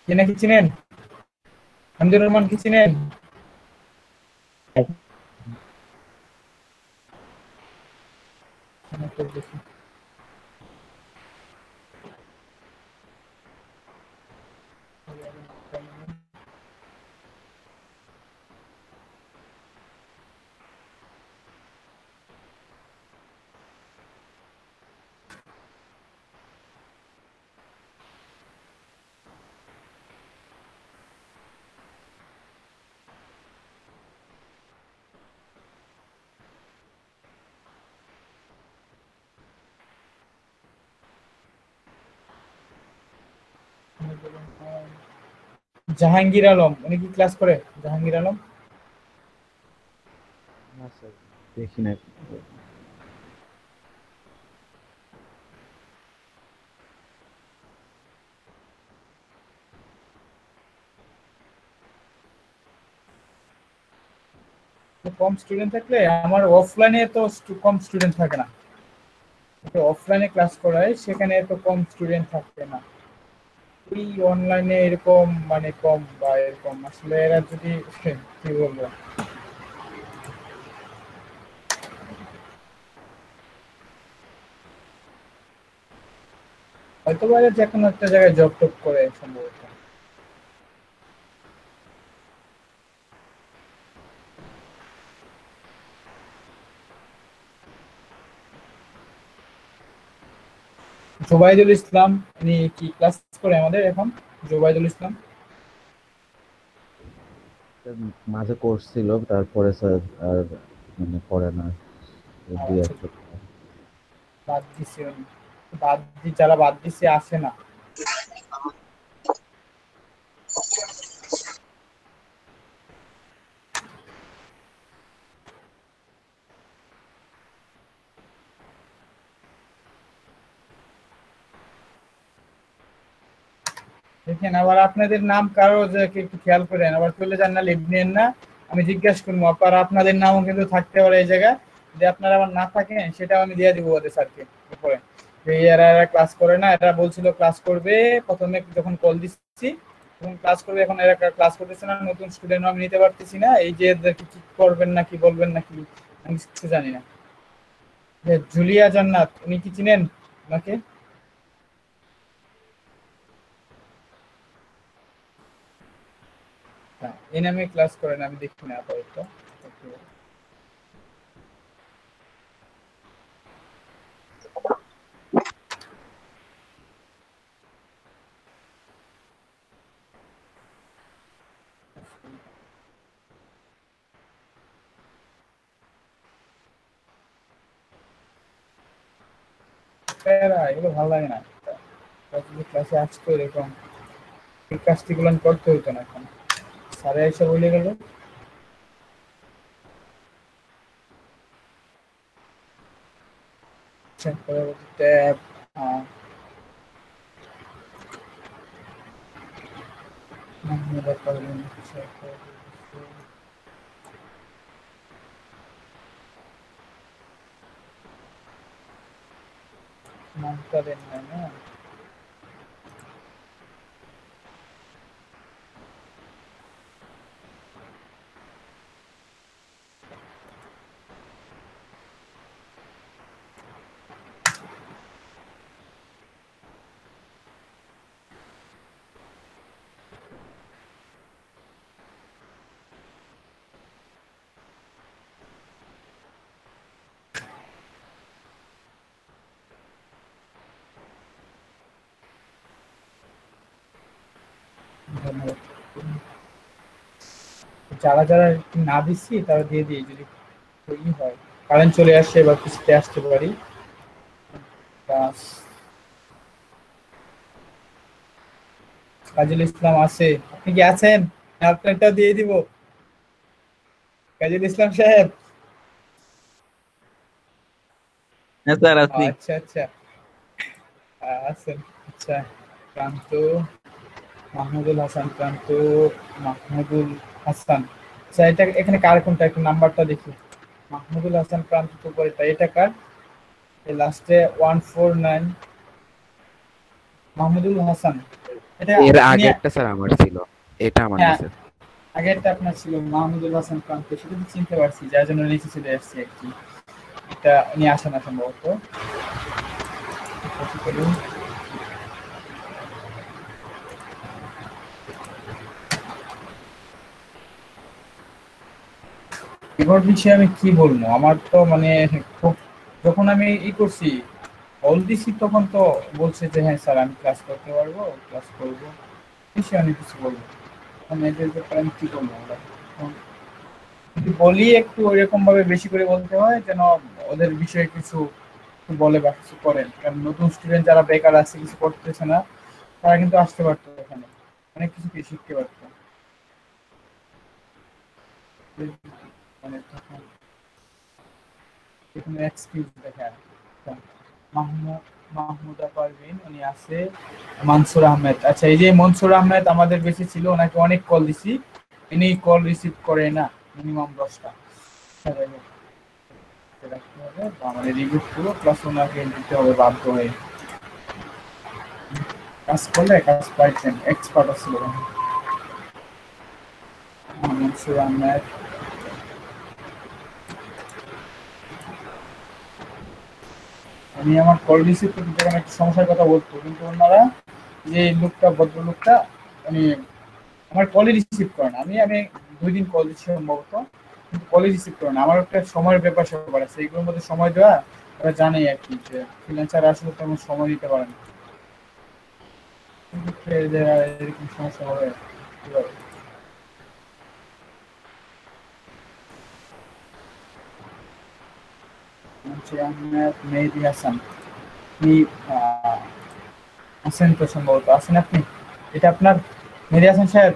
কি নাকি চিনেন? হামিদুর রহমান কি চিনেন? জাহাঙ্গীর আলম, উনি কি ক্লাস করে? জাহাঙ্গীর আলম না স্যার দেখি না। কম স্টুডেন্ট থাকলে আমার অফলাইনে তো কম স্টুডেন্ট থাকে না, অফলাইনে ক্লাস করায় সেখানে এত কম স্টুডেন্ট থাকে না। এই অনলাইনে এরকম মানে কম বা এরকম আসলে এরা যদি কি বলবো, হয়তো বাইরে যে কোনো একটা জায়গায় জব টপ করে সম্ভবত। জুবাইদুল ইসলাম উনি কি ক্লাস করে আমাদের এখন? জুবাইদুল ইসলাম মাঝে কোর্স ছিল, তারপরে স্যার আর মানে পড়ে না, দুই এক সপ্তাহ। বাদ দিছে উনি, যারা বাদ দিছে আসে না। দেখেন আবার আপনাদের নাম কারো যে একটু খেয়াল করেন, আবার চলে যান না, লিভ নেন না। আমি জিজ্ঞাসা করবো আবার আপনাদের নামও কিন্তু থাকতে পারে এই জায়গায়, যদি আপনারা আবার না থাকেন সেটাও আমি দিয়ে দিব ওদের স্যারকে উপরে, যে এরা ক্লাস করে না, এরা বলছিল ক্লাস করবে, প্রথমে যখন কল দিচ্ছি তখন ক্লাস করবে, এখন এরা ক্লাস করতেছে না, নতুন স্টুডেন্ট আমি নিতে পারতেছি না, এই যে এদেরকে কি করবেন না কি বলবেন নাকি আমি কিছু জানি না। যে জুলিয়া জান্নাত উনি কি চিনেন ওনাকে? এই নামে ক্লাস করেন, আমি দেখি না আপাতত। এগুলো ভালো লাগে না, ক্লাসে আসতো এরকম এই কাজটিগুলো করতে হতো না এখন, স্যারে এসে বলে গেল। ট্যাব নামটা দেন না। ধন্যবাদ। যারা যারা না দিচ্ছি তারা দিয়ে দিই, যদি ই হয় কারেন্ট চলে আসে বা কিছুতে আসতে পারি। কাজল ইসলাম আছে, আপনি কি আছেন? আপনারটাও দিয়ে দিব কাজল ইসলাম সাহেব। হ্যাঁ স্যার আছি। আচ্ছা আচ্ছা আছেন। আচ্ছা প্রান্ত মাহমুদুল হাসান, প্রান্ত মাহমুদুল হাসান। আচ্ছা এটা এখানে কার কোনটা, একটু নাম্বারটা দেখি। মাহমুদুল হাসান প্রান্ত তো পরেটা, এটা কার? এই লাস্টে 149 মাহমুদুল হাসান। এটা এর আগেরটা স্যার আমার ছিল, এটা আমার না হ্যাঁ স্যার। আগেরটা আপনার ছিল মাহমুদুল হাসান প্রান্ত, সেটা তো চিনতে পারছি, যার জন্য নিচে চলে আসছি আর কি। এটা নিয়ে আসা না সম্ভবত। কপি করুন। এবার বিষয়ে আমি কি বলবো, আমার তো মানে খুব, যখন আমি করছি কল দিছি তখন তো বলছে যে হ্যাঁ স্যার আমি ক্লাস করতে পারবো, ক্লাস করবো, বিষয়ে আমি কিছু বলবো। এখন এদের ব্যাপারে আমি কি করবো আমরা? এখন যদি বলি একটু ওইরকম ভাবে বেশি করে বলতে হয় যেন ওদের বিষয়ে কিছু বলে বা কিছু করেন, কারণ নতুন স্টুডেন্ট যারা বেকার আছে কিছু করতেছে না, তারা কিন্তু আসতে পারতো এখানে, অনেক কিছু শিখতে পারতো। মানে তখন এখানে এক্সকিউজ দেখা মাহমুদা পারভিন উনি আছে, মানসুর আহমেদ। আচ্ছা এই যে মনসুর আহমেদ আমাদের বেশি ছিল, ওনাকে অনেক কল দিছি, ইনি কল রিসিভ করে না, মিনিমাম 10টা রাখতে হবে, আমাদের রিভিউ পুরো প্লাস ওনাকে দিতে হবে বাধ্য হয়ে। কাজ করলে কাজ পাইছেন, এক্সপার্ট ছিল মনসুর আহমেদ। আমি আমার কল রিসিভ করতে যখন একটা সমস্যার কথা বলতো, কিন্তু ওনারা যে লোকটা ভদ্রলোকটা উনি আমার কলই রিসিভ করে না। আমি 2 দিন কল দিচ্ছি সম্ভবত, কিন্তু কলই রিসিভ করে না। আমার একটা সময়ের ব্যাপার স্যাপার আছে, এইগুলোর মধ্যে সময় দেওয়া ওরা জানেই আর কি, যে ফ্রিল্যান্সার আসলে তেমন সময় দিতে পারে না। এরকম সমস্যা হবে কিভাবে? মেহেদি হাসান আছেন তো সম্ভবত, আছেন আপনি? এটা আপনার মেহেদি হাসান সাহেব?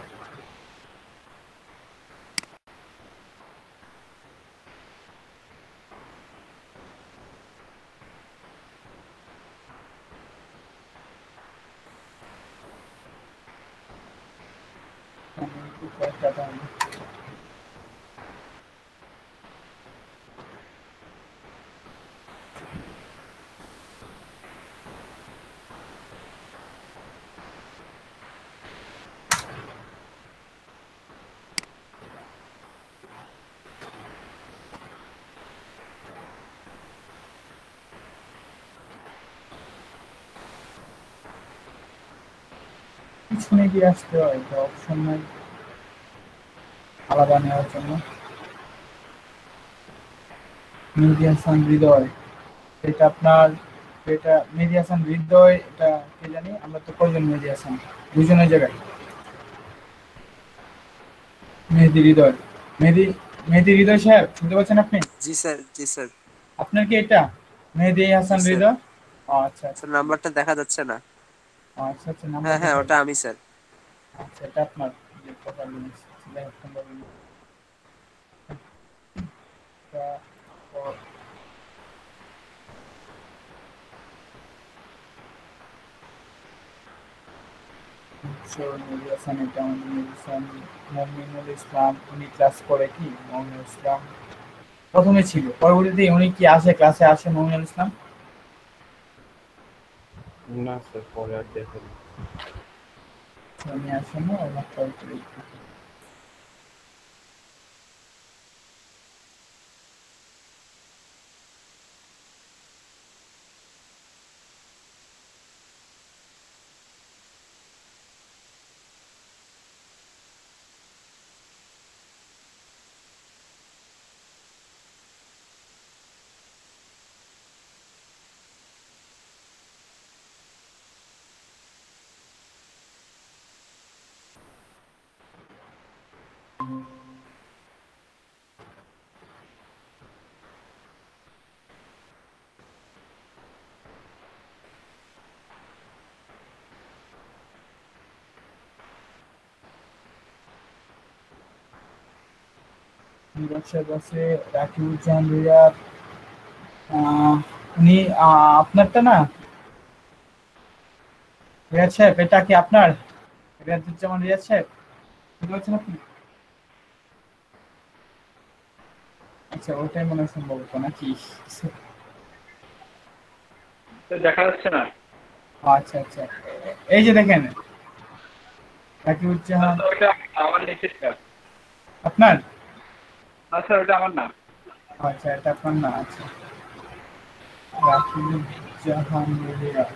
পিছনে গিয়ে আসতে হয়, এটা অপশন নাই আলাদা নেওয়ার জন্য। মেহেদি হাসান হৃদয়, এটা আপনার, এটা মেহেদি হাসান হৃদয়, এটা কে জানি, আমরা তো কয়জন মেহেদি হাসান, দুজনের জায়গায় মেহেদি হৃদয়। মেহেদি হৃদয় সাহেব শুনতে পাচ্ছেন আপনি? জি স্যার, জি স্যার। আপনার কি এটা মেহেদি হাসান হৃদয়? আচ্ছা স্যার নাম্বারটা দেখা যাচ্ছে না। আচ্ছা আচ্ছা, নাম্বার হ্যাঁ হ্যাঁ ওটা আমি স্যার। আচ্ছা, এটা আপনার যে কথা বলেছিলেন মমিনুল ইসলাম, উনি ক্লাস করে কি? মমিনুল ইসলাম প্রথমে ছিল, পরবর্তীতে উনি কি আসে, ক্লাসে আসে মমিনুল ইসলাম? না স্যার, পরে আর দেখেন। উনি আসেন না, ওনার পরে ব্যবসার কাছে রাকিবুজ্জামান রিয়াদ, উনি আপনারটা না রিয়াদ সাহেব? এটা কি আপনার রিয়াদুজ্জামান রিয়াদ সাহেব বুঝতে পারছেন আপনি? আচ্ছা, ওটাই মনে হয় সম্ভবত, নাকি? দেখা যাচ্ছে না। আচ্ছা আচ্ছা, এই যে দেখেন রাকিবুজ্জামান। ওটা আমার নিচেরটা। আপনার? আচ্ছা, ওটা আমার না। আচ্ছা, এটা আপনার না। আচ্ছা, রাকিবুজ্জামান রিয়াদ।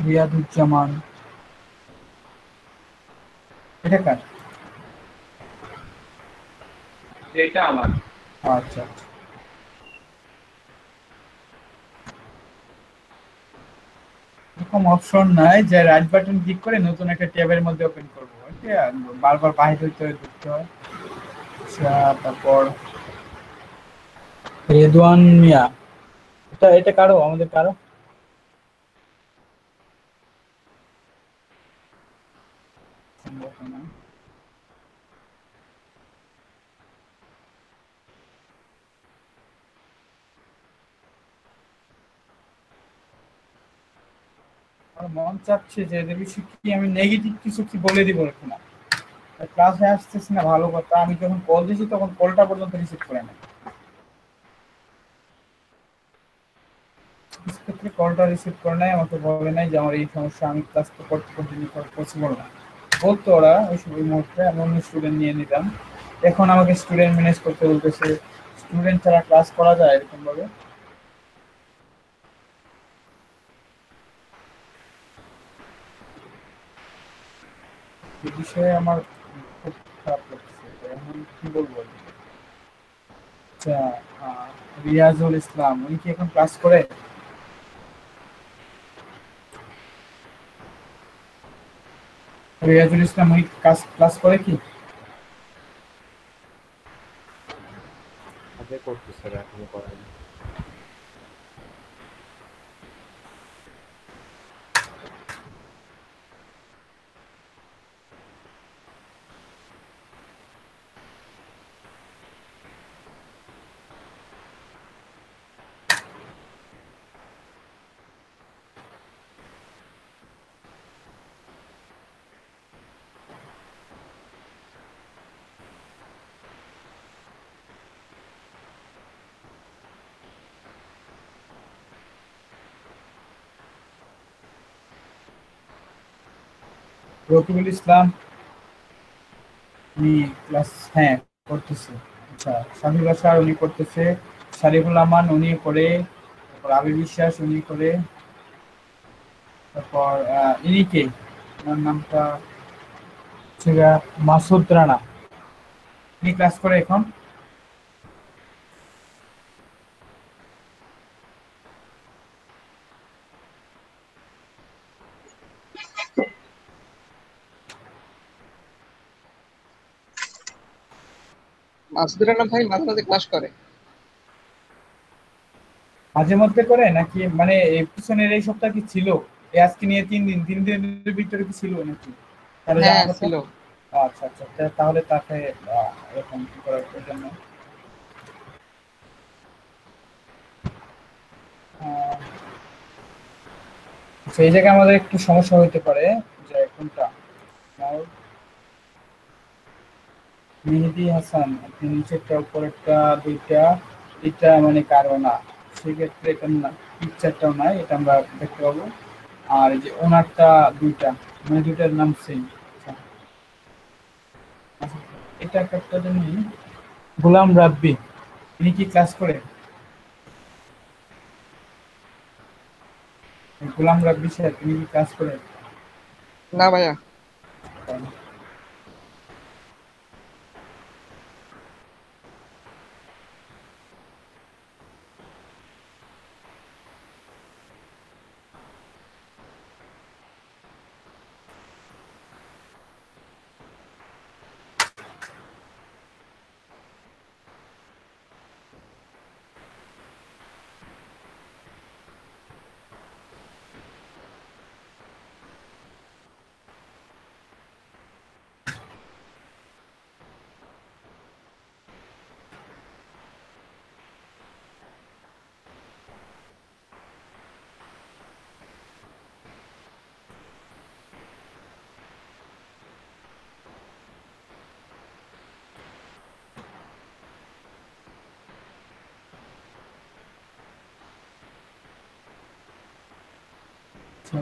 রিয়াদুজ্জামান, এটা কার? এটা আমার। আচ্ছা আচ্ছা, এরকম অপশন নাই যে রাইট বাটন ক্লিক করে নতুন একটা ট্যাবের মধ্যে ওপেন করবো, বারবার বাহির হইতে হয়, ঢুকতে হয়। আচ্ছা, তারপর রেদওয়ান মিয়া, এটা এটা কারো, আমাদের কারো? সম্ভবত না। আমার মন চাচ্ছে যে এদের বিষয়ে কি আমি নেগেটিভ কিছু কি বলে দিব কিনা। ক্লাসে আসতেছি না, ভালো কথা, আমি যখন কল দিয়েছি তখন কলটা পর্যন্ত রিসিভ করে না। ক্ষেত্রে কলটা রিসিভ করে নাই, আমাকে বলে নাই যে আমার এই সমস্যা, আমি ক্লাস তো করতে কন্টিনিউ পসিবল না। বলতো ওরা ওই মুহূর্তে, আমি অন্য স্টুডেন্ট নিয়ে নিতাম। এখন আমাকে স্টুডেন্ট ম্যানেজ করতে বলতেছে। স্টুডেন্ট ছাড়া ক্লাস করা যায় এরকম ভাবে? এই বিষয়ে আমার খুব খারাপ লাগছে, এখন কি বলবো। আচ্ছা, রিয়াজুল ইসলাম, উনি কি এখন ক্লাস করে? রিয়াজুল ইসলাম উনি ক্লাস করে কি? আগে করতে স্যার, এখনো করেনি। রকিবুল ইসলাম উনি ক্লাস হ্যাঁ করতেছে। আচ্ছা শামীম বাশার উনি করতেছে, শারিফুল আমান উনি করে, তারপর আবির বিশ্বাস উনি করে, তারপর ইনি কে, ওনার নামটা হচ্ছে গিয়া মাসুদ রানা, উনি ক্লাস করে এখন। মাসুদুর রহমান ভাই মাঝে মাঝে ক্লাস করে। মাঝে মধ্যে করে নাকি, মানে এই পিছনের এই সপ্তাহ কি ছিল? এই আজকে নিয়ে 3 দিনের ভিতরে কি ছিল নাকি? তাহলে হ্যাঁ জানার কথা। ছিল। আচ্ছা আচ্ছা, তাহলে তাকে এরকম কি করার প্রয়োজন নেই। সেই জায়গায় আমাদের একটু সমস্যা হইতে পারে যে কোনটা মেহেদী হাসান, আপনি নিচেরটা উপরেরটা দুইটা, এটা মানে কারো না, সেক্ষেত্রে এটা না, পিকচারটাও নাই, এটা আমরা দেখতে পাবো। আর এই যে ওনারটা দুইটা, মানে দুইটার নাম সেম। এটা একটা জানি গোলাম রাব্বি, তিনি কি ক্লাস করে? গোলাম রাব্বি স্যার তিনি কি ক্লাস করে? না ভাইয়া।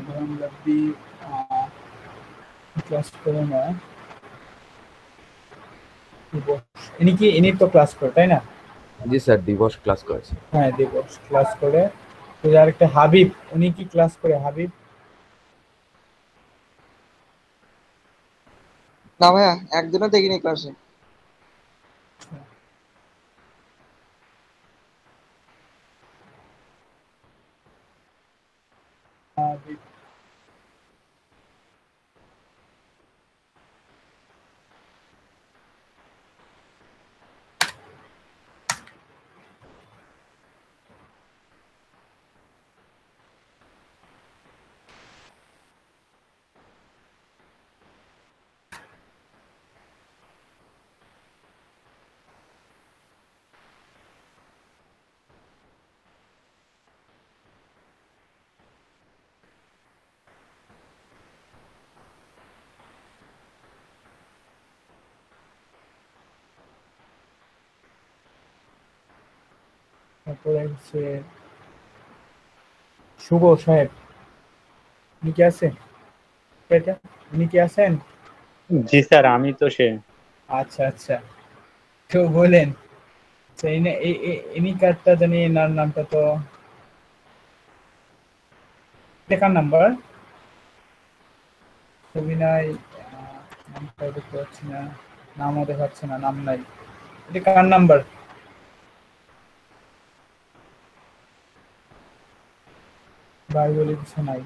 গোলাম রাব্বি ক্লাস করে না, ইনি তো ক্লাস করে তাই না? জি স্যার, দিবস ক্লাস করেছে। হ্যাঁ দিবস ক্লাস করে। তো আরেকটা হাবিব, উনি কি ক্লাস করে? হাবিব না ভাইয়া, একদিনও দেখিনি ক্লাসে। হাবিব তারপরে হচ্ছে শুভ সাহেব, উনি কি আছে? এটা উনি কি আছেন? জি স্যার, আমি তো সে। আচ্ছা আচ্ছা, তো বলেন ইনি কার্ডটা জানি, এনার নামটা তো লেখার নাম্বার ছবি নাই, নামটা দেখতে পাচ্ছি না, নামও দেখাচ্ছে না, নাম নাই, এটা কার নাম্বার? ভাই বলে কিছু নাই।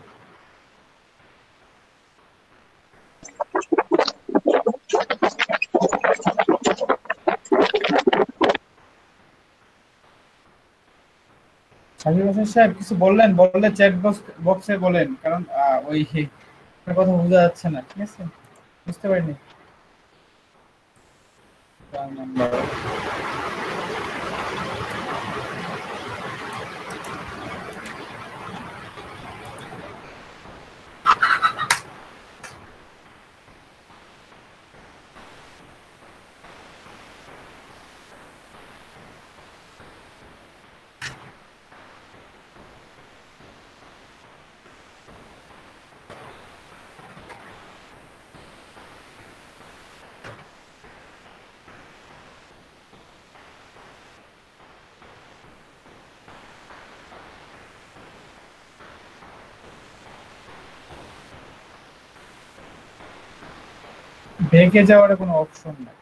সাকিব হাসান সাহেব কিছু বললেন, বললে চ্যাট বক্সে বলেন, কারণ ওই আপনার কথা বোঝা যাচ্ছে না, ঠিক আছে? বুঝতে পারিনি। কার নাম্বার? বেঁকে যাওয়ার কোনো অপশন নাই।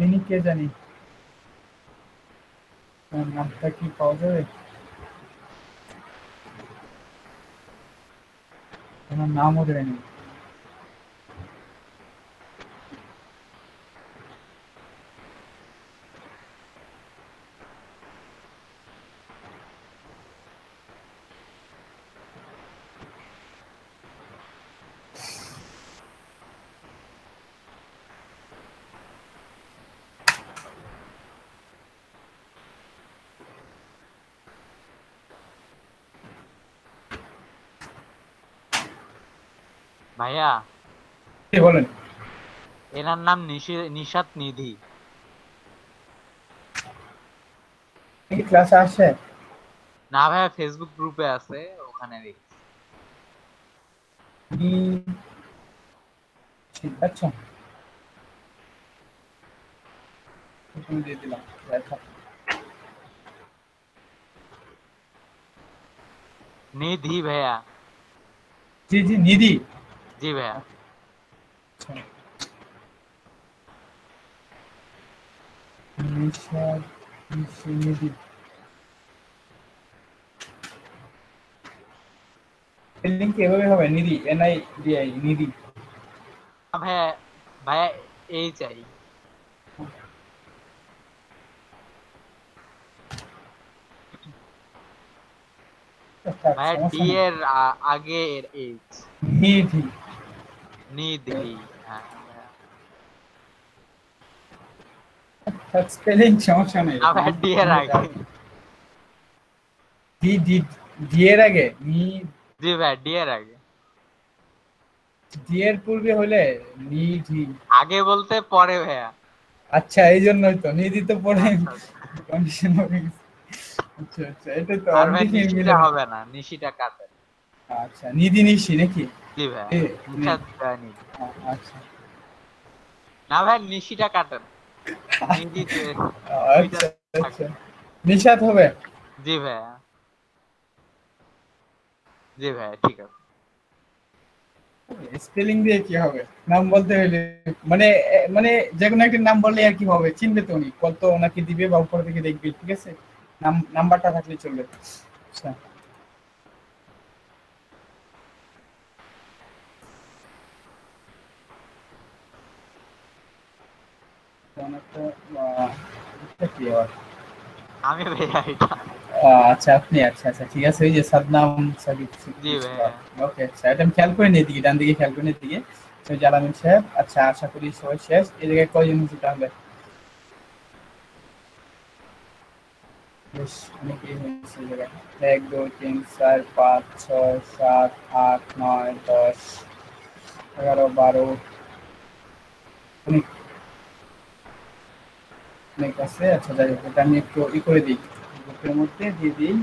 ইনি কে জানি, ওর নামটা কি পাওয়া যাবে? ওনার নামও দেয়নি। ভাইয়া কে বলেন? এনার নাম নিশাত নিধি। কি ক্লাসে আসে? না ভাইয়া, ফেসবুক গ্রুপে আছে, ওখানে দেখছি। ঠিক আছে, তুমি দিয়ে দিলাম। নিধি ভাইয়া। জি জি, নিধি। জি ভাইয়া। নিধি স্পেলিং কি এভাবে হবে? নিধি, NIDI, নিধি। ভাইয়া ভাইয়া এই চাই। ভাইয়া ডি এর আগে এর এইচ। নিধি। নিধি, হ্যাঁ ভাইয়া। স্পেলিং সমস্যা নেই। না ভাইয়া ডি এর আগে। ডি এর আগে? জি ভাইয়া ডি এর আগে। ডি এর পূর্বে হলে নিধি। আগে বলতে পরে ভাইয়া। আচ্ছা, এই জন্যই তো নিধি তো পরে কন্ডিশন হয়ে গেছে। আচ্ছা আচ্ছা, এটা তো আর আমি ভাই দেখি নিশিটা মিলে। হবে না, নিশিটা কাটে। আচ্ছা, নিধি নিশি নাকি? জি ভাইয়া, নিশাত নিধি। আচ্ছা না ভাই নিশিটা কাটেন। নিধি আচ্ছা আচ্ছা, নিশাত হবে। জি ভাইয়া। জি ভাইয়া ঠিক আছে। স্পেলিং দিয়ে কি হবে? নাম বলতে হলে মানে মানে যে কোনো একটা নাম বললে আর কি হবে, চিনবে তো উনি, কত ওনাকে দিবে বা উপর থেকে দেখবে, ঠিক আছে? নাম্বারটা থাকলে চলবে। আচ্ছা, কি আবার? আমি ভাইয়া এটা। আচ্ছা আপনি, আচ্ছা আচ্ছা ঠিক আছে, ওই যে সাদনাম সাদিক। জি ভাইয়া। ওকে, আচ্ছা এটা আমি খেয়াল করে নিই, দিকে ডান দিকে খেয়াল করে নিই দিকে। ওই জালামিন সাহেব। আচ্ছা, আশা করি সবাই শেষ। এই জায়গায় কয়জন হচ্ছে তাহলে? বেশ অনেকেই হয়েছে এই জায়গায়। 1 2 3 4 5 6 7 8 9 10 11 12 অনেক অনেক আছে। আচ্ছা যাই হোক, এটা আমি একটু করে দিই, গ্রুপের মধ্যে দিয়ে দিই।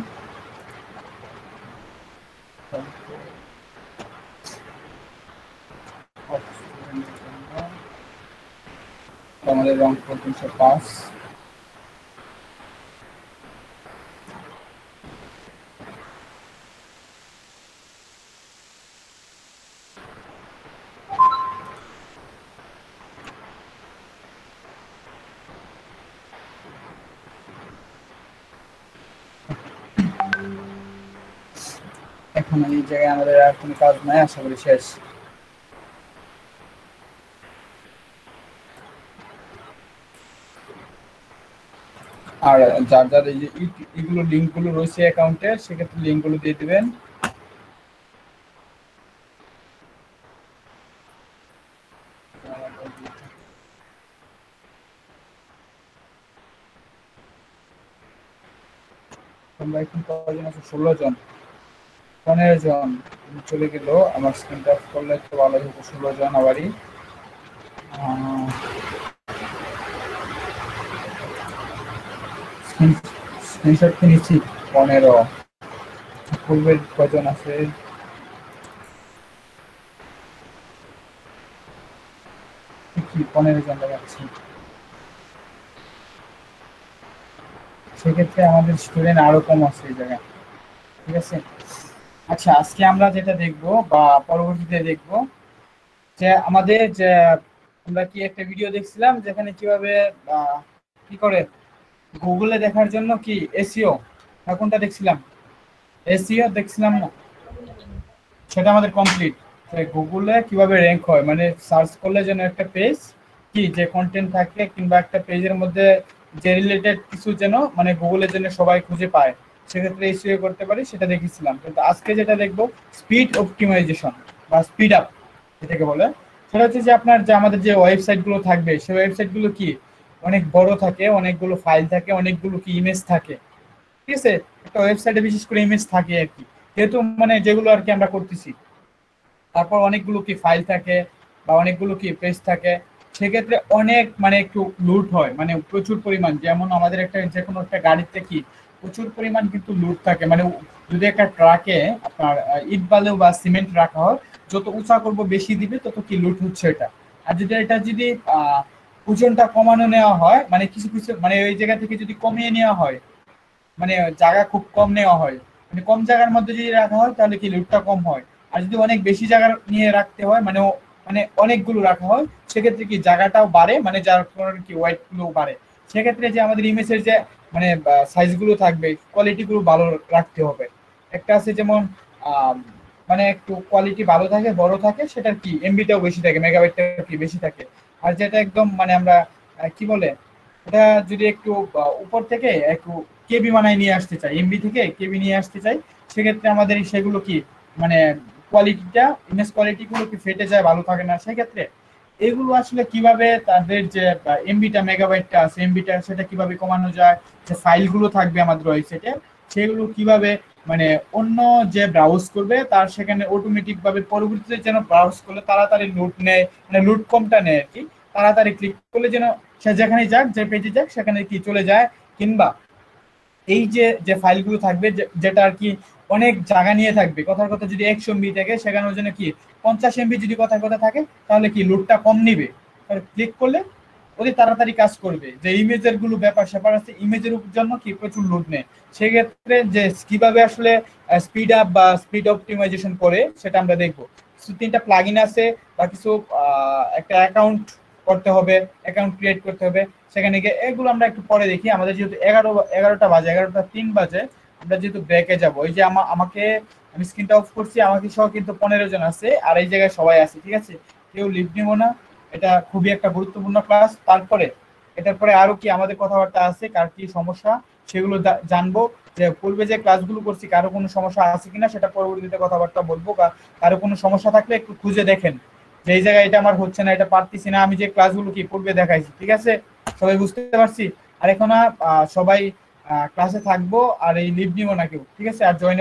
আমাদের রংপুর 305। এখন এই জায়গায় আমাদের আর কোনো কাজ নাই, আশা করি শেষ। আর যার যার এই যে এগুলো লিঙ্কগুলো রয়েছে অ্যাকাউন্টের, সেক্ষেত্রে লিঙ্কগুলো দিয়ে দিবেন। তোমরা এখন কয়জন আছো? 16 জন। 15 জন চলে গেল। আমার স্ক্রিনটা অফ করলে একটু ভালো হতো। 16 জন আবারই। স্ক্রিনশট কি নিচ্ছি? 15 পূর্বের কজন আছে? কি 15 জন দেখাচ্ছি। সেক্ষেত্রে আমাদের স্টুডেন্ট আরো কম আছে এই জায়গায়, ঠিক আছে। আচ্ছা, আজকে আমরা যেটা দেখব বা পরবর্তীতে দেখব যে আমাদের যে আমরা কি একটা ভিডিও দেখছিলাম যেখানে কিভাবে কি করে গুগলে দেখার জন্য কি এসইও কোনটা দেখছিলাম? এসইও দেখছিলাম না? সেটা আমাদের কমপ্লিট। গুগলে কিভাবে র্যাঙ্ক হয়, মানে সার্চ করলে যেন একটা পেজ কি যে কন্টেন্ট থাকে কিংবা একটা পেজের মধ্যে যে রিলেটেড কিছু যেন মানে গুগলের জন্য সবাই খুঁজে পায়, সেক্ষেত্রে এসইও করতে পারি, সেটা দেখেছিলাম। কিন্তু আজকে যেটা দেখবো স্পিড অপটিমাইজেশন বা স্পিড আপ যেটাকে বলে, সেটা হচ্ছে যে আপনার যে আমাদের যে ওয়েবসাইটগুলো থাকবে সেই ওয়েবসাইটগুলো কি অনেক বড় থাকে, অনেকগুলো ফাইল থাকে, অনেকগুলো কি ইমেজ থাকে, ঠিক আছে। একটা ওয়েবসাইটে বিশেষ করে ইমেজ থাকে আর কি, যেহেতু মানে যেগুলো আর কি আমরা করতেছি। তারপর অনেকগুলো কি ফাইল থাকে বা অনেকগুলো কি পেজ থাকে, সেক্ষেত্রে অনেক মানে একটু লুট হয়, মানে প্রচুর পরিমাণ। যেমন আমাদের একটা যে কোনো একটা গাড়িতে কি প্রচুর পরিমাণ কিন্তু লুট থাকে, মানে যদি একটা ট্রাকে আপনার ইট বালু বা সিমেন্ট রাখা হয়, যত উঁচা করবো বেশি দিবে তত কি লুট হচ্ছে এটা। আর যদি এটা যদি ওজনটা কমানো নেওয়া হয়, মানে কিছু কিছু মানে ওই জায়গা থেকে যদি কমিয়ে নেওয়া হয়, মানে জায়গা খুব কম নেওয়া হয়, মানে কম জায়গার মধ্যে যদি রাখা হয় তাহলে কি লুটটা কম হয়। আর যদি অনেক বেশি জায়গা নিয়ে রাখতে হয়, মানে মানে অনেকগুলো রাখা হয়, সেক্ষেত্রে কি জায়গাটাও বাড়ে, মানে যার কারণে কি ওয়েট গুলো বাড়ে। সেক্ষেত্রে যে আমাদের ইমেজের যে মানে সাইজগুলো থাকবে, কোয়ালিটিগুলো ভালো রাখতে হবে। একটা আছে যেমন মানে একটু কোয়ালিটি ভালো থাকে, বড় থাকে, সেটার কি এমবিটাও বেশি থাকে, মেগাবাইটটা কি বেশি থাকে। আর যেটা একদম মানে আমরা কি বলে এটা যদি একটু উপর থেকে একটু কেবি বানায় নিয়ে আসতে চাই, এমবি থেকে কেবি নিয়ে আসতে চাই, সেক্ষেত্রে আমাদের সেগুলো কি মানে কোয়ালিটিটা ইমেজ কোয়ালিটিগুলো কি ফেটে যায়, ভালো থাকে না। সেক্ষেত্রে এগুলো আসলে কিভাবে তাদের যে এমবিটা মেগাবাইটটা আছে এমবিটা সেটা কিভাবে কমানো যায়, যে ফাইলগুলো থাকবে আমাদের ওয়েবসাইটে সেগুলো কিভাবে মানে অন্য যে ব্রাউজ করবে তার সেখানে অটোমেটিক ভাবে পরবর্তীতে যেন ব্রাউজ করলে তাড়াতাড়ি লুট নেয়, মানে লুট কমটা নেয় আর কি, তাড়াতাড়ি ক্লিক করলে যেন সে যেখানে যাক, যে পেজে যাক, সেখানে কি চলে যায়। কিংবা এই যে যে ফাইলগুলো থাকবে যেটা আর কি অনেক জায়গা নিয়ে থাকবে, কথার কথা যদি 100 MB থাকে সেখানে ওই জন্য কি 50 MB যদি কথার কথা থাকে, তাহলে কি লোডটা কম নিবে, ক্লিক করলে অতি তাড়াতাড়ি কাজ করবে। যে ইমেজের গুলো ব্যাপার স্যাপার আছে, ইমেজের জন্য কি প্রচুর লোড নেয়। সেক্ষেত্রে যে কিভাবে আসলে স্পিড আপ বা স্পিড অপটিমাইজেশন করে সেটা আমরা দেখবো। কিছু 3টা প্লাগইন আছে বা কিছু একটা অ্যাকাউন্ট করতে হবে, অ্যাকাউন্ট ক্রিয়েট করতে হবে, সেখানে গিয়ে এগুলো আমরা একটু পরে দেখি। আমাদের যেহেতু 11টা বাজে, 11টা 3 বাজে, আমরা যেহেতু ব্রেকে যাবো, এই যে আমাকে আমি স্ক্রিনটা অফ করছি, আমাকে সহ কিন্তু 15 জন আছে, আর এই জায়গায় সবাই আছে, ঠিক আছে, কেউ লিভ নিব না। এটা খুবই একটা গুরুত্বপূর্ণ ক্লাস। তারপরে এটার পরে আরো কি আমাদের কথাবার্তা আছে, কার কি সমস্যা সেগুলো জানবো, যে পূর্বে যে ক্লাসগুলো করছি কারো কোনো সমস্যা আছে কিনা সেটা পরবর্তীতে কথাবার্তা বলবো। কারো কোনো সমস্যা থাকলে একটু খুঁজে দেখেন যে এই জায়গায় এটা আমার হচ্ছে না, এটা পারতেছি না, আমি যে ক্লাসগুলো কি পূর্বে দেখাইছি, ঠিক আছে, সবাই বুঝতে পারছি। আর এখন সবাই ক্লাসে থাকবো, আর এই লিভ নিব না কেউ, ঠিক আছে, আর জয়েন